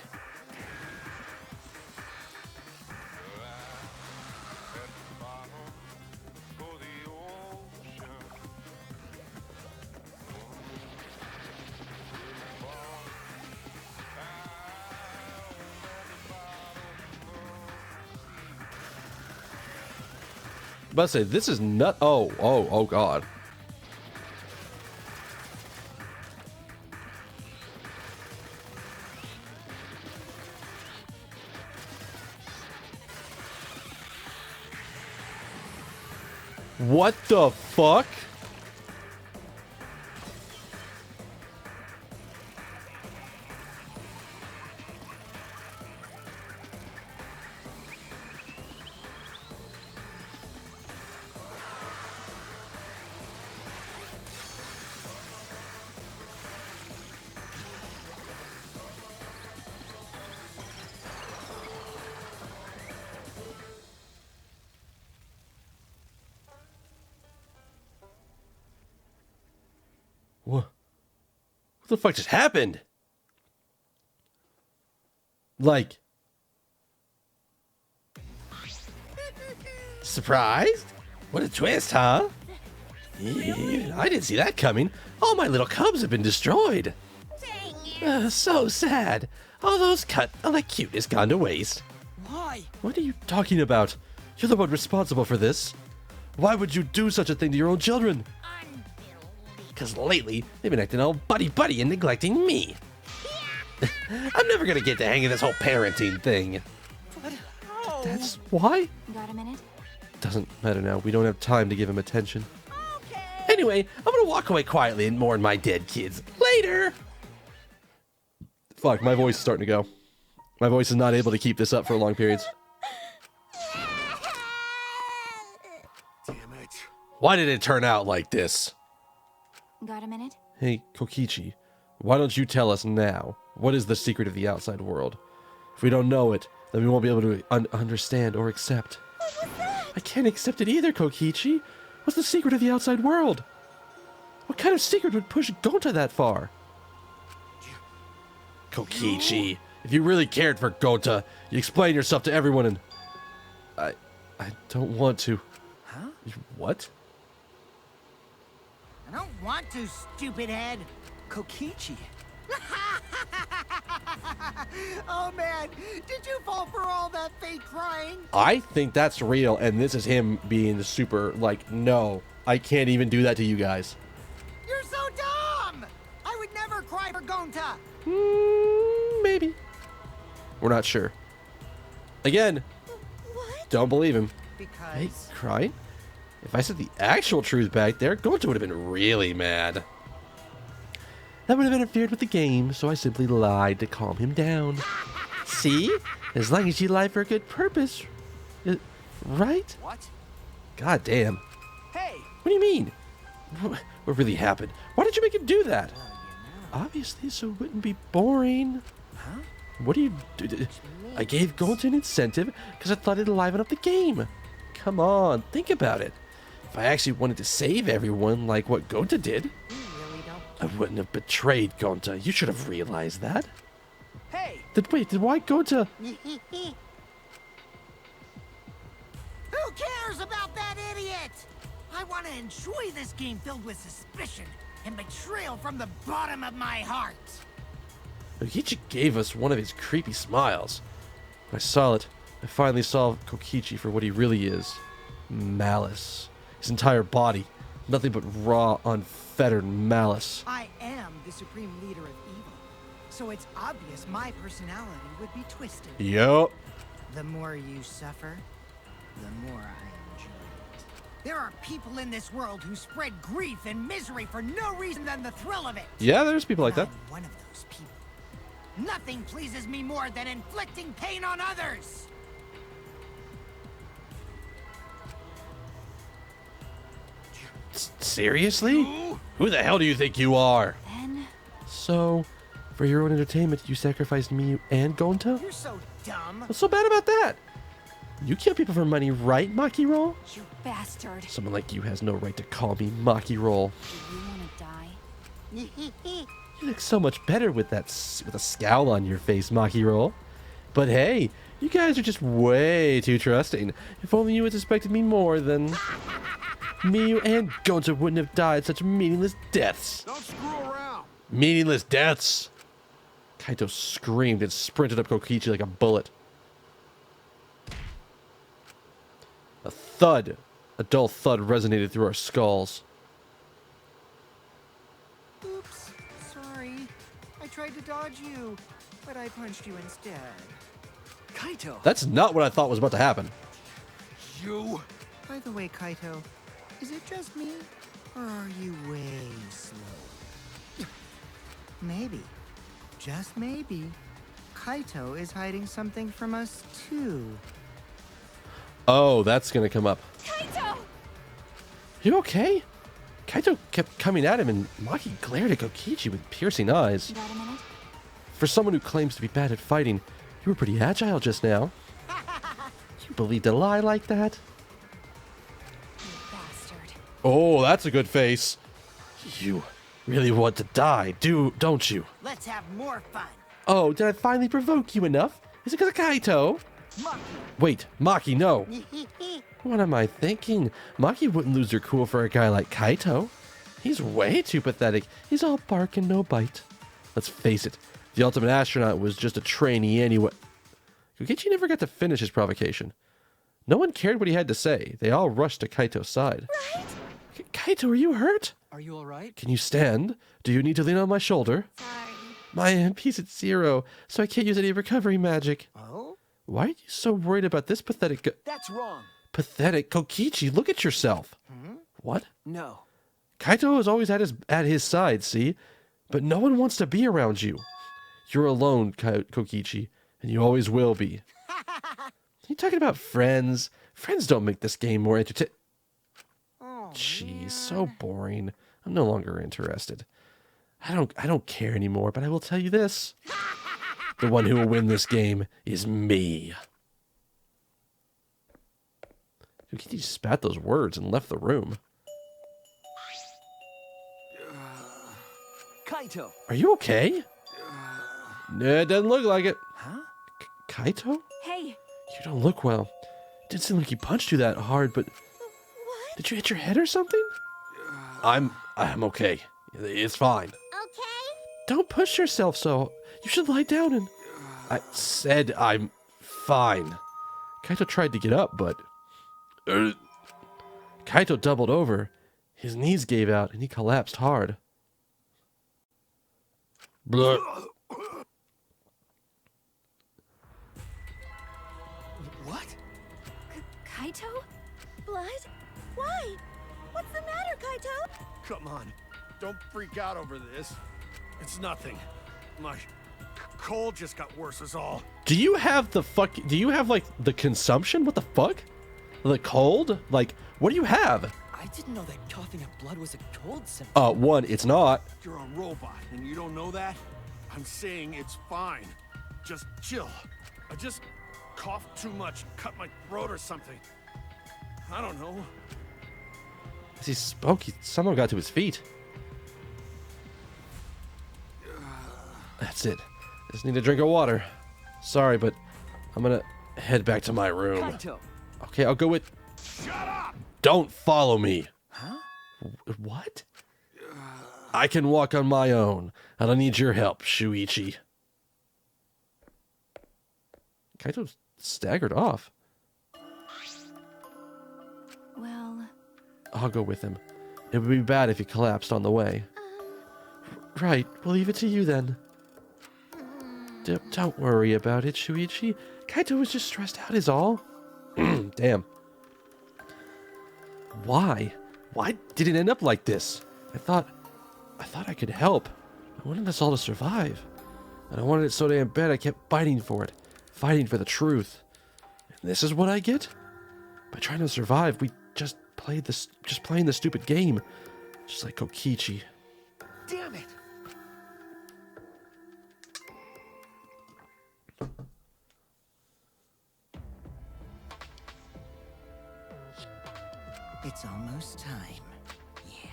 I'm about to say, this is nut. Oh, God. What the fuck? What the fuck just happened? Like, surprised? What a twist, huh? Yeah, I didn't see that coming. All my little cubs have been destroyed. So sad. All those all that cuteness gone to waste. Why? What are you talking about? You're the one responsible for this. Why would you do such a thing to your own children? Because lately, they've been acting all buddy-buddy and neglecting me. I'm never gonna get the hang of this whole parenting thing. That's why? Got a minute? Doesn't matter now. We don't have time to give him attention. Anyway, I'm gonna walk away quietly and mourn my dead kids. Later! Fuck, my voice is starting to go. My voice is not able to keep this up for long periods. Damn it. Why did it turn out like this? Got a minute? Hey, Kokichi, why don't you tell us now? What is the secret of the outside world? If we don't know it, then we won't be able to understand or accept. I can't accept it either, Kokichi. What's the secret of the outside world? What kind of secret would push Gonta that far? Kokichi, if you really cared for Gonta, you explain yourself to everyone and... I don't want to. Huh? What? I don't want to, stupid head. Kokichi. Oh man, did you fall for all that fake crying? I think that's real, and this is him being super, like, no, I can't even do that to you guys. You're so dumb! I would never cry for Gonta. Maybe. We're not sure. Again, What? don't believe him. Because... Hey, crying? If I said the actual truth back there, Gonta would have been really mad. That would have interfered with the game, so I simply lied to calm him down. See? As long as you lie for a good purpose. Right? What? God damn. Hey! What do you mean? What really happened? Why did you make him do that? Obviously, so it wouldn't be boring. Huh? What do you do? I gave Gonta an incentive because I thought it'd liven up the game. Come on, think about it. If I actually wanted to save everyone like what Gonta did, I wouldn't have betrayed Gonta. You should have realized that. Hey! Did why Gonta? Who cares about that idiot? I want to enjoy this game filled with suspicion and betrayal from the bottom of my heart. Kokichi gave us one of his creepy smiles. When I saw it, I finally saw Kokichi for what he really is. Malice. His entire body. Nothing but raw, unfettered malice. I am the supreme leader of evil, so it's obvious my personality would be twisted. Yup. The more you suffer, the more I enjoy it. There are people in this world who spread grief and misery for no reason than the thrill of it. Yeah, there's people like that. I'm one of those people. Nothing pleases me more than inflicting pain on others. Seriously? Who the hell do you think you are? Then... So, for your own entertainment, you sacrificed me and Gonta? You're so dumb. What's so bad about that? You kill people for money, right, Makiro? You bastard. Someone like you has no right to call me Makiro. Do you want to die? You look so much better with that with a scowl on your face, Makiro. But hey, you guys are just way too trusting. If only you had suspected me more, then me and Gonta wouldn't have died such meaningless deaths. Don't screw around. Meaningless deaths. Kaito screamed and sprinted up Kokichi like a bullet. A thud, a dull thud resonated through our skulls. Oops, sorry. I tried to dodge you, but I punched you instead. Kaito! That's not what I thought was about to happen. You. By the way, Kaito, is it just me, or are you way slow? Maybe, just maybe, Kaito is hiding something from us too. Oh, that's gonna come up. Kaito! You okay? Kaito kept coming at him and Maki glared at Kokichi with piercing eyes. Got a minute? For someone who claims to be bad at fighting, you were pretty agile just now. You believed a lie like that? You bastard. Oh, that's a good face. You really want to die, don't you? Let's have more fun. Oh, did I finally provoke you enough? Is it because of Kaito? Maki. Wait, Maki, no. What am I thinking? Maki wouldn't lose her cool for a guy like Kaito. He's way too pathetic. He's all bark and no bite. Let's face it, the ultimate astronaut was just a trainee anyway. Kokichi never got to finish his provocation. No one cared what he had to say. They all rushed to Kaito's side. Right? Kaito, are you hurt? Are you alright? Can you stand? Do you need to lean on my shoulder? Sorry. My MP's at 0, so I can't use any recovery magic. Oh? Why are you so worried about this pathetic... That's wrong. Pathetic Kokichi, look at yourself. What? No. Kaito is always at his side, see? But no one wants to be around you. You're alone, Kokichi, and you always will be. You talking about friends? Friends don't make this game more entertaining. Oh, Jeez, so boring. I'm no longer interested. I don't care anymore, but I will tell you this. The one who will win this game is me. Kokichi spat those words and left the room. Kaito! Are you okay? No, it doesn't look like it. Huh? Kaito? Hey, You don't look well. Didn't seem like he punched you that hard, but What? did you hit your head or something? I'm okay. It's fine. Okay? Don't push yourself so. You should lie down and... I said I'm fine. Kaito tried to get up, but... Kaito doubled over. His knees gave out, and he collapsed hard. Blah. What? Kaito? Blood? Why? What's the matter, Kaito? Come on. Don't freak out over this. It's nothing. My cold just got worse is all. Do you have like the consumption? What the fuck? The cold? Like, what do you have? I didn't know that coughing up blood was a cold symptom. One, it's not. You're a robot and you don't know that? I'm saying it's fine. Just chill. I just coughed too much, cut my throat or something. I don't know. As he spoke, he somehow got to his feet. That's it. I just need a drink of water. Sorry, but I'm gonna head back to my room. Kaito! Okay, I'll go with... Shut up! Don't follow me. Huh? What? I can walk on my own. I don't need your help, Shuichi. Kaito staggered off. Well, I'll go with him. It would be bad if he collapsed on the way. Right, we'll leave it to you then. Don't worry about it, Shuichi. Kaito was just stressed out is all. Damn. Why? Why did it end up like this? I thought I could help. I wanted us all to survive. And I wanted it so damn bad I kept fighting for it. Fighting for the truth. And this is what I get? By trying to survive, we just playing the stupid game. Just like Kokichi. Damn it! It's almost time. Yeah,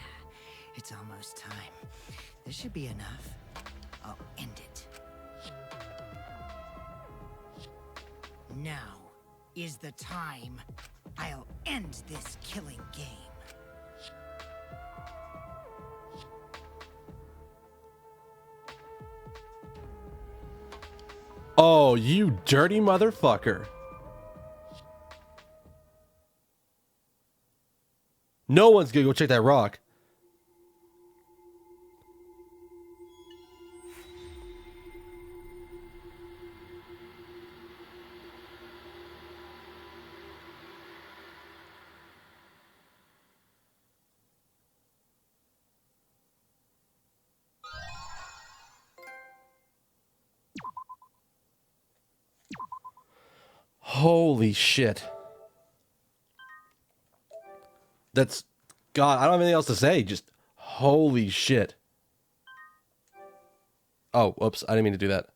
it's almost time. This should be enough. I'll end it. Now is the time. I'll end this killing game. Oh, you dirty motherfucker. No one's gonna go check that rock. Holy shit. That's... God, I don't have anything else to say. Just holy shit. Oh, whoops. I didn't mean to do that.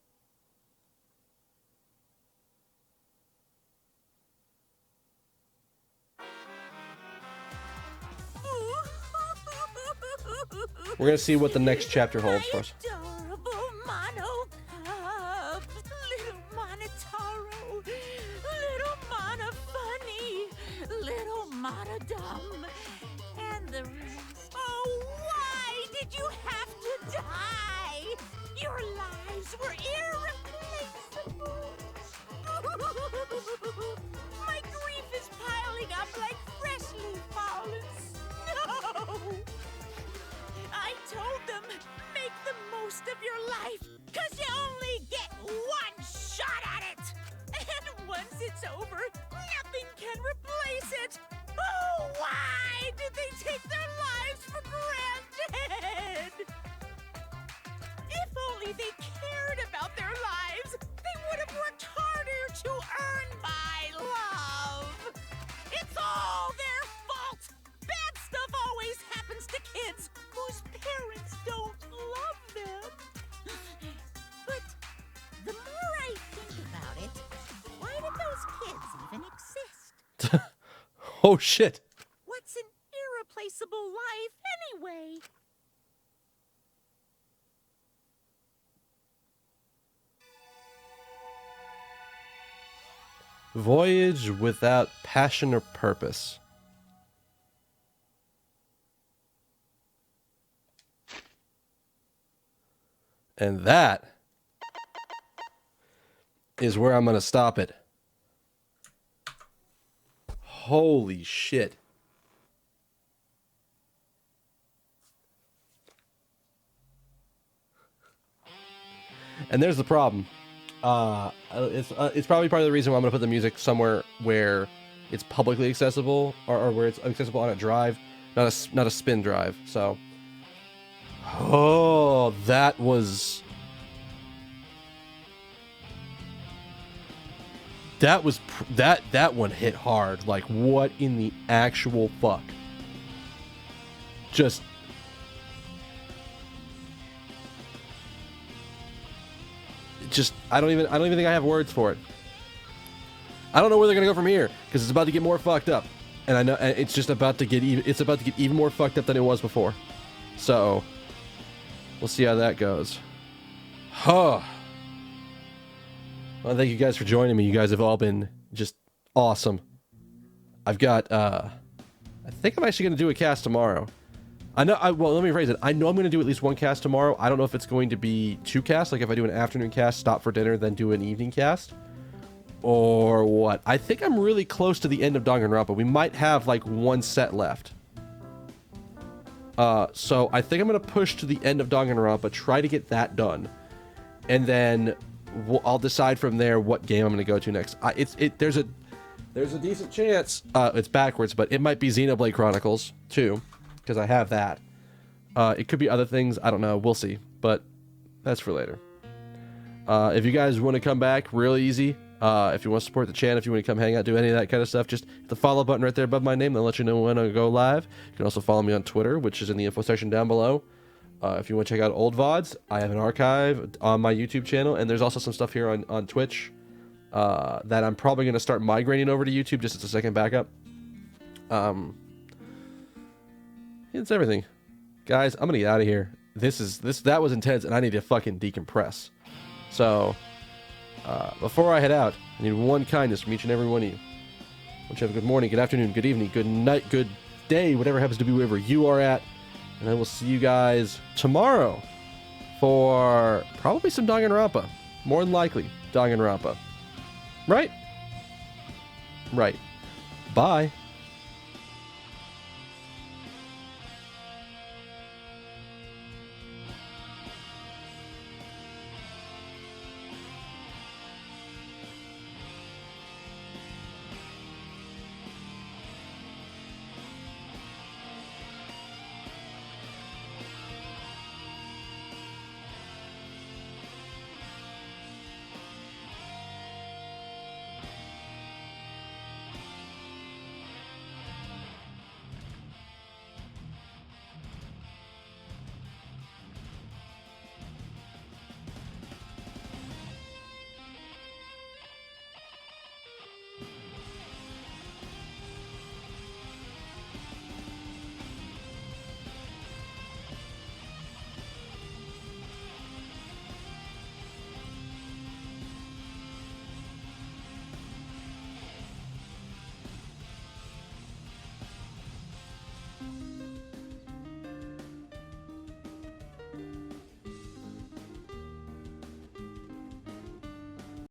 We're going to see what the next chapter holds for us. Adorable mono cubs, little monotaro, little mono funny, little mono dumb, and the rest. Oh, why did you have to die? Your lives were irreplaceable. My grief is piling up like freshly fallen snow. I told them, make the most of your life, 'cause you only get one shot at it. And once it's over, nothing can replace it. Oh, why did they take their lives for granted? If only they cared about their lives, they would have worked harder to earn my love. It's all their fault. Bad stuff always happens to kids whose parents don't love them. But the more I think about it, why did those kids even exist? Oh shit. What's an irreplaceable life anyway? Voyage without passion or purpose. And that is where I'm going to stop it. Holy shit. And there's the problem. It's probably part of the reason why I'm going to put the music somewhere where it's publicly accessible, or where it's accessible on a drive, not a spin drive. So, oh, that was that one hit hard. Like, what in the actual fuck? Just I don't even think I have words for it. I don't know where they're gonna go from here, because it's about to get more fucked up, and I know it's just about to get even more fucked up than it was before. So we'll see how that goes. Huh. Well, thank you guys for joining me. You guys have all been just awesome. I've got I think I'm actually gonna do a cast tomorrow. Well, let me rephrase it. I know I'm going to do at least one cast tomorrow. I don't know if it's going to be 2 casts, like if I do an afternoon cast, stop for dinner, then do an evening cast, or what. I think I'm really close to the end of Danganronpa. We might have like 1 set left. So I think I'm going to push to the end of Danganronpa, try to get that done, and then I'll decide from there what game I'm going to go to next. There's a decent chance it's backwards, but it might be Xenoblade Chronicles too, because I have that. It could be other things. I don't know. We'll see. But that's for later. If you guys want to come back, real easy. If you want to support the channel, if you want to come hang out, do any of that kind of stuff, just hit the follow button right there above my name. That'll let you know when I go live. You can also follow me on Twitter, which is in the info section down below. If you want to check out old VODs, I have an archive on my YouTube channel. And there's also some stuff here on Twitch that I'm probably going to start migrating over to YouTube just as a second backup. It's everything. Guys, I'm gonna get out of here. That was intense, and I need to fucking decompress. So, before I head out, I need one kindness from each and every one of you. I want you to have a good morning, good afternoon, good evening, good night, good day, whatever happens to be wherever you are at. And I will see you guys tomorrow for probably some Danganronpa. More than likely, Danganronpa. Right? Right. Bye.